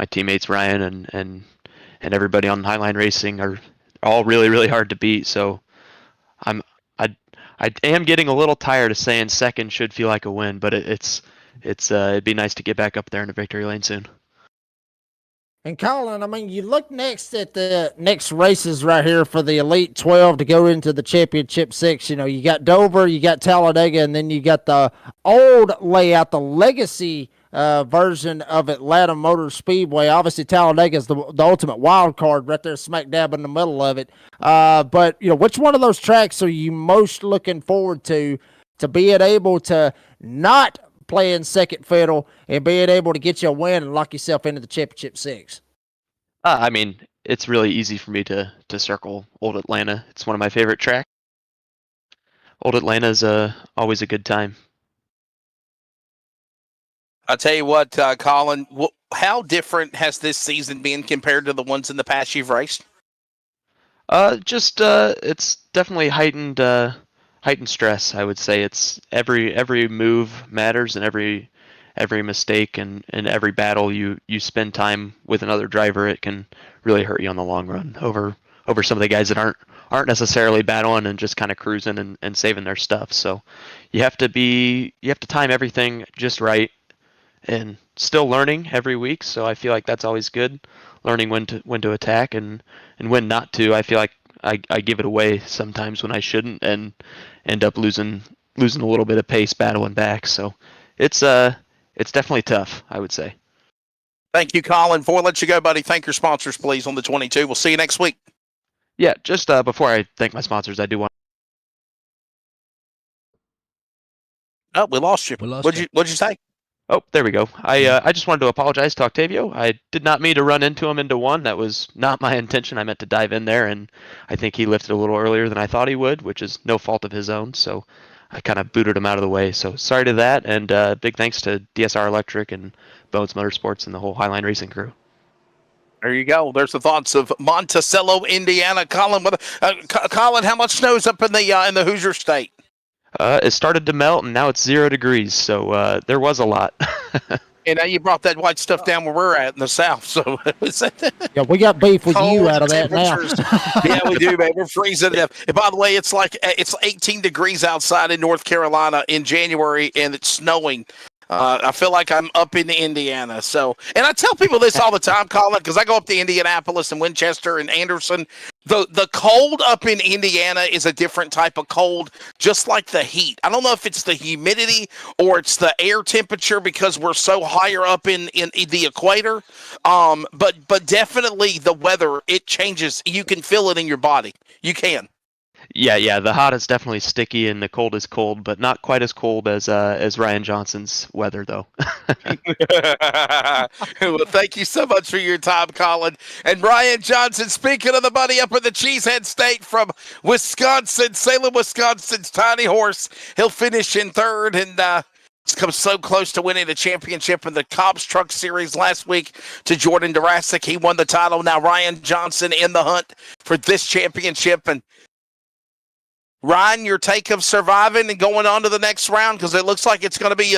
my teammates Ryan and everybody on Highline Racing are all really, really hard to beat. So I am getting a little tired of saying second should feel like a win, but it'd be nice to get back up there in the victory lane soon. And Colin, I mean, you look next at the next races right here for the Elite 12 to go into the Championship 6. You got Dover, you got Talladega, and then you got the old layout, the legacy version of Atlanta Motor Speedway. Obviously, Talladega is the ultimate wild card right there, smack dab in the middle of it. But which one of those tracks are you most looking forward to being able to not playing second fiddle and being able to get you a win and lock yourself into the Championship 6? I mean, it's really easy for me to circle Old Atlanta. It's one of my favorite tracks. Old Atlanta is always a good time. I'll tell you what, Colin, how different has this season been compared to the ones in the past you've raced? It's definitely heightened stress. I would say it's every move matters, and every mistake and every battle you spend time with another driver, it can really hurt you on the long run over some of the guys that aren't necessarily battling and just kind of cruising and saving their stuff. So you have to time everything just right, and still learning every week, so I feel like that's always good. Learning when to attack and when not to. I feel like I give it away sometimes when I shouldn't and end up losing a little bit of pace battling back. So it's definitely tough, I would say. Thank you, Colin. Before I let you go, buddy, thank your sponsors, please, on the 22. We'll see you next week. Yeah, just before I thank my sponsors, I do want. Oh, we lost you. What'd you say? Oh, there we go. I just wanted to apologize to Octavio. I did not mean to run into him into one. That was not my intention. I meant to dive in there, and I think he lifted a little earlier than I thought he would, which is no fault of his own. So I kind of booted him out of the way. So sorry to that, and big thanks to DSR Electric and Bones Motorsports and the whole Highline Racing crew. There you go. There's the thoughts of Monticello, Indiana. Colin, Colin, how much snow's up in the Hoosier State? It started to melt, and now it's 0 degrees, so there was a lot. And now you brought that white stuff down where we're at in the south. So yeah, we got beef with you out of that now. Yeah, we do, man. We're freezing to death. And by the way, it's 18 degrees outside in North Carolina in January, and it's snowing. I feel like I'm up in Indiana. So, and I tell people this all the time, Colin, because I go up to Indianapolis and Winchester and Anderson. The cold up in Indiana is a different type of cold, just like the heat. I don't know if it's the humidity or it's the air temperature because we're so higher up in the equator. But definitely the weather, it changes. You can feel it in your body. You can. Yeah. The hot is definitely sticky, and the cold is cold, but not quite as cold as Ryan Johnson's weather, though. Well, thank you so much for your time, Colin. And Ryan Johnson, speaking of the buddy up in the Cheesehead State from Wisconsin, Salem, Wisconsin's Tiny Horse. He'll finish in third and come so close to winning the championship in the Cobb's Truck Series last week to Jordan Durasic. He won the title. Now Ryan Johnson in the hunt for this championship. And Ryan, your take of surviving and going on to the next round, because it looks like it's going to be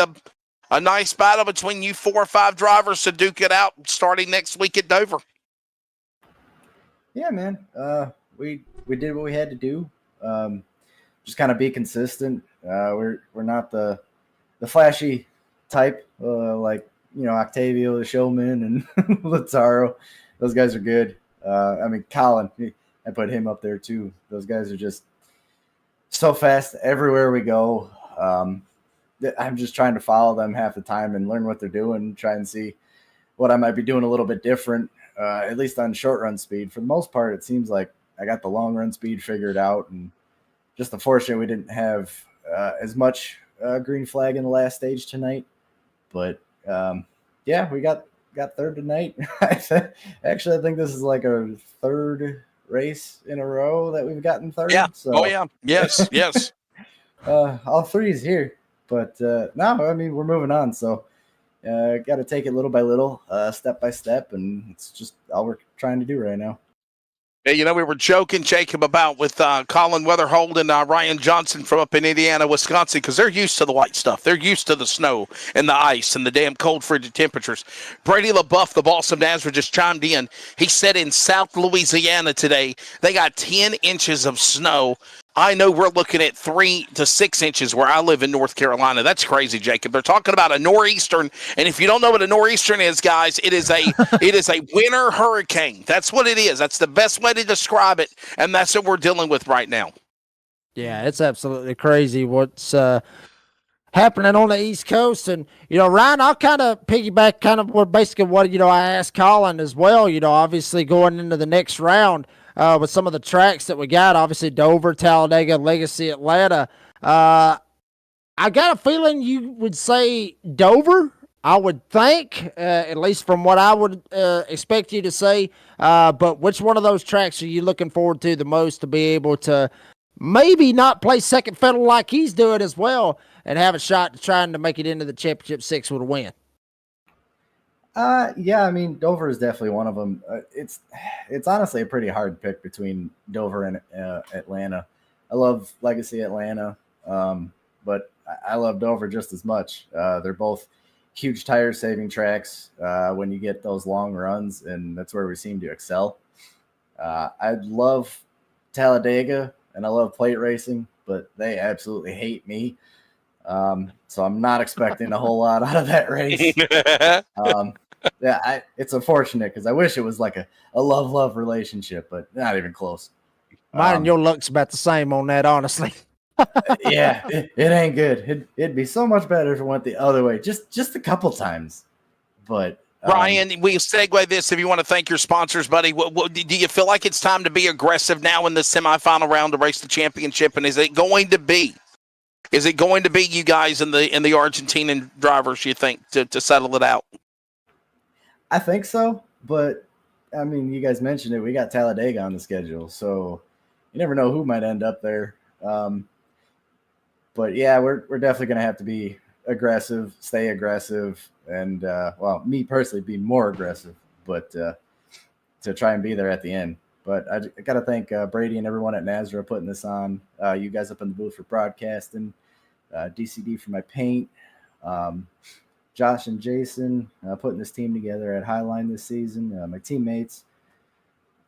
a nice battle between you 4 or 5 drivers to duke it out starting next week at Dover. Yeah, man. We did what we had to do. Just kind of be consistent. We're not the flashy type like Octavio the Showman and Lataro. Those guys are good. I mean Colin, I put him up there too. Those guys are just so fast everywhere we go. I'm just trying to follow them half the time and learn what they're doing, try and see what I might be doing a little bit different, at least on short run speed. For the most part, it seems like I got the long run speed figured out, and just unfortunate we didn't have as much green flag in the last stage tonight. But yeah, we got third tonight. Actually, I think this is like a third race in a row that we've gotten third. Yeah. So, oh yeah. Yes. all threes here, but no, I mean we're moving on. So got to take it little by little, step by step, and it's just all we're trying to do right now. Yeah, we were joking, Jacob, about with Colin Weatherhold and Ryan Johnson from up in Indiana, Wisconsin, because they're used to the white stuff. They're used to the snow and the ice and the damn cold frigid temperatures. Brady LaBeouf, the boss of Nazareth, just chimed in. He said in South Louisiana today, they got 10 inches of snow. I know we're looking at 3 to 6 inches where I live in North Carolina. That's crazy, Jacob. They're talking about a nor'eastern, and if you don't know what a nor'eastern is, guys, it is a winter hurricane. That's what it is. That's the best way to describe it, and that's what we're dealing with right now. Yeah, it's absolutely crazy what's happening on the East Coast. And, Ryan, I'll kind of piggyback basically what, I asked Colin as well, obviously going into the next round. With some of the tracks that we got, obviously Dover, Talladega, Legacy, Atlanta. I got a feeling you would say Dover, I would think, at least from what I would expect you to say. But which one of those tracks are you looking forward to the most to be able to maybe not play second fiddle like he's doing as well and have a shot at trying to make it into the Championship 6 with a win? Yeah, I mean, Dover is definitely one of them. It's honestly a pretty hard pick between Dover and Atlanta. I love Legacy Atlanta, but I love Dover just as much. They're both huge tire-saving tracks when you get those long runs, and that's where we seem to excel. I love Talladega, and I love plate racing, but they absolutely hate me. So I'm not expecting a whole lot out of that race. It's unfortunate because I wish it was like a love relationship, but not even close. Mine and your luck's about the same on that, honestly. Yeah, it ain't good. It'd be so much better if it went the other way, just a couple times. But Ryan, we segue this if you want to thank your sponsors, buddy. What, do you feel like it's time to be aggressive now in the semifinal round to race the championship? And is it going to be you guys and the Argentinian drivers, you think, to settle it out? I think so, but I mean, you guys mentioned it. We got Talladega on the schedule, so you never know who might end up there. But yeah, we're definitely going to have to be aggressive, stay aggressive, and well, me personally, be more aggressive, but to try and be there at the end. But I got to thank Brady and everyone at Nazareth putting this on. You guys up in the booth for broadcasting, DCD for my paint, Josh and Jason putting this team together at Highline this season, my teammates,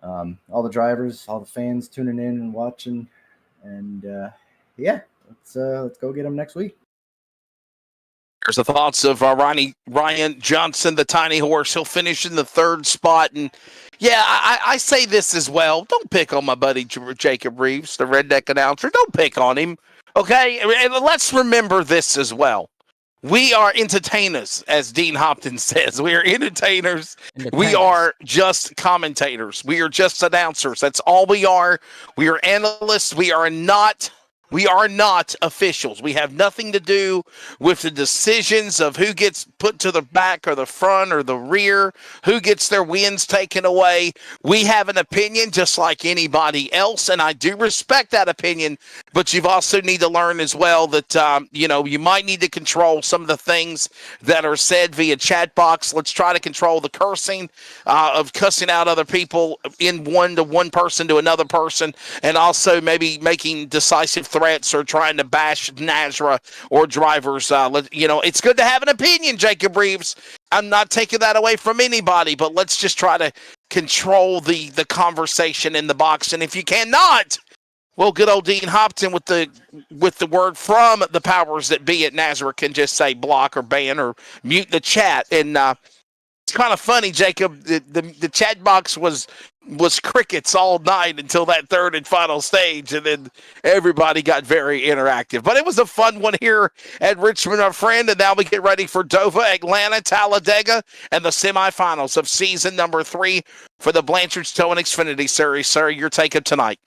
all the drivers, all the fans tuning in and watching, and yeah, let's go get them next week. There's the thoughts of Ryan Johnson, the tiny horse. He'll finish in the third spot. And, yeah, I say this as well. Don't pick on my buddy Jacob Reeves, the redneck announcer. Don't pick on him, okay? And let's remember this as well. We are entertainers, as Dean Hopkins says. We are entertainers. We are just commentators. We are just announcers. That's all we are. We are analysts. We are not officials. We have nothing to do with the decisions of who gets put to the back or the front or the rear, who gets their wins taken away. We have an opinion just like anybody else, and I do respect that opinion, but you've also need to learn as well that, you might need to control some of the things that are said via chat box. Let's try to control the cursing of cussing out other people in one person to another person, and also maybe making decisive threats or trying to bash Nazareth or drivers. It's good to have an opinion, Jacob Reeves. I'm not taking that away from anybody, but let's just try to control the conversation in the box. And if you cannot, well, good old Dean Hopton with the word from the powers that be at Nazareth can just say block or ban or mute the chat. And it's kind of funny, Jacob. The chat box was crickets all night until that third and final stage, and then everybody got very interactive. But it was a fun one here at Richmond, our friend, and now we get ready for Dover, Atlanta, Talladega, and the semifinals of season number 3 for the Blanchard Towing Xfinity Series. Sir, your take of tonight.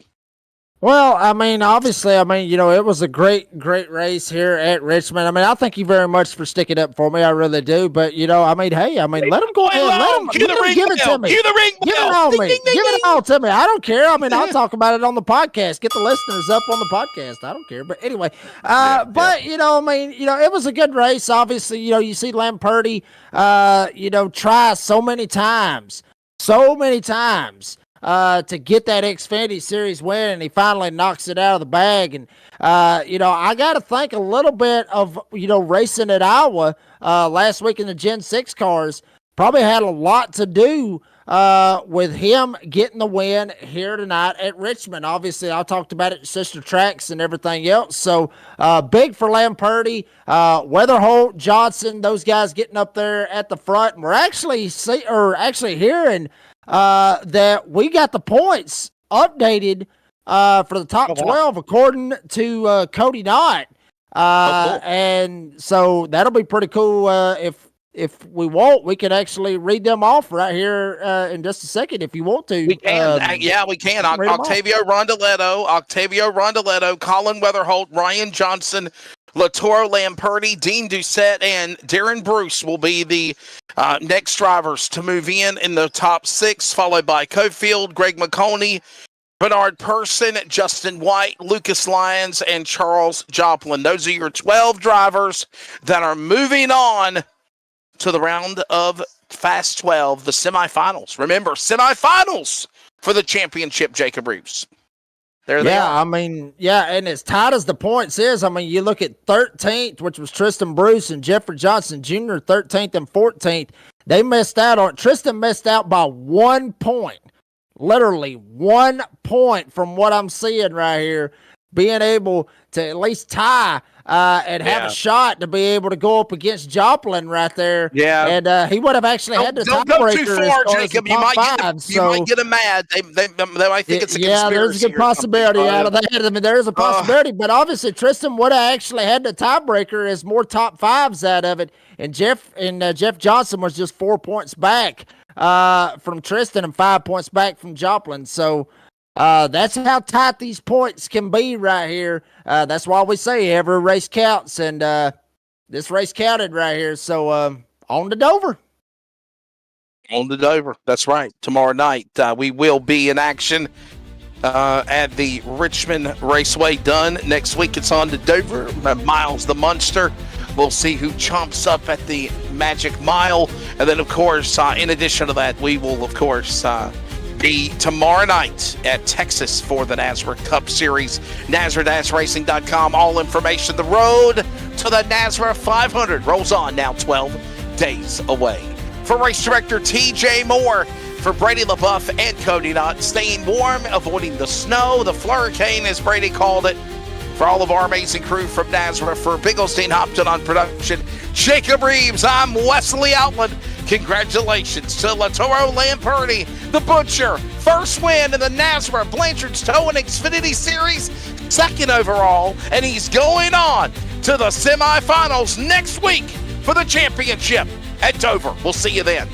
Well, obviously, it was a great race here at Richmond. I thank you very much for sticking up for me. I really do. But, let them go ahead. Let them give it to me. Cue the ring bell. Give it all me. Give it all to me. I don't care. I'll talk about it on the podcast. Get the listeners up on the podcast. I don't care. But anyway, it was a good race. Obviously, you see Lamperti, try so many times. To get that Xfinity Series win, and he finally knocks it out of the bag. And, I got to think a little bit of, racing at Iowa last week in the Gen 6 cars probably had a lot to do with him getting the win here tonight at Richmond. Obviously, I talked about it, sister tracks and everything else. So, big for Lamperti, Weatherholt, Johnson, those guys getting up there at the front. And we're actually hearing that we got the points updated for the top 12 according to Cody Knott. Cool. And so that'll be pretty cool. If we want, we can actually read them off right here in just a second if you want to. We can. We can. Octavio Rondeletto, Colin Weatherholt, Ryan Johnson, Latoro Lamperti, Dean Doucette, and Darren Bruce will be the next drivers to move in the top 6, followed by Cofield, Greg McConey, Bernard Person, Justin White, Lucas Lyons, and Charles Joplin. Those are your 12 drivers that are moving on to the round of Fast 12, the semifinals. Remember, semifinals for the championship, Jacob Reeves. There they are. And as tight as the points is, you look at 13th, which was Tristan Bruce and Jeffrey Johnson Jr., 13th and 14th. They missed out on, Tristan missed out by 1 point. Literally 1 point from what I'm seeing right here. being able to at least tie and have a shot to be able to go up against Joplin right there. Yeah. And he would have actually had the Don't go too tiebreaker. far, Jacob. You might get him mad. They might think it's a conspiracy. There's a good possibility out of that. I mean, there is a possibility, but obviously Tristan would have actually had the tiebreaker as more top fives out of it. And Jeff Johnson was just 4 points back from Tristan and 5 points back from Joplin. So that's how tight these points can be right here. That's why we say every race counts, and this race counted right here. So on to Dover. On to Dover. That's right. Tomorrow night we will be in action at the Richmond Raceway. Done. Next week it's on to Dover. Miles the Munster. We'll see who chomps up at the Magic Mile. And then, of course, in addition to that, we will, of course, be tomorrow night at Texas for the NASRA Cup Series. NASRA-racing.com. All information. The road to the NASRA 500 rolls on now 12 days away. For race director TJ Moore, for Brady LaBeouf and Cody Knott, staying warm, avoiding the snow, the flurricane, as Brady called it. For all of our amazing crew from NASRA, for Bigglestein Hopton on production, Jacob Reeves, I'm Wesley Outland. Congratulations to Latoro Lamperti, the Butcher. First win in the NASRA Blanchard's Towing Xfinity Series, second overall, and he's going on to the semifinals next week for the championship at Dover. We'll see you then.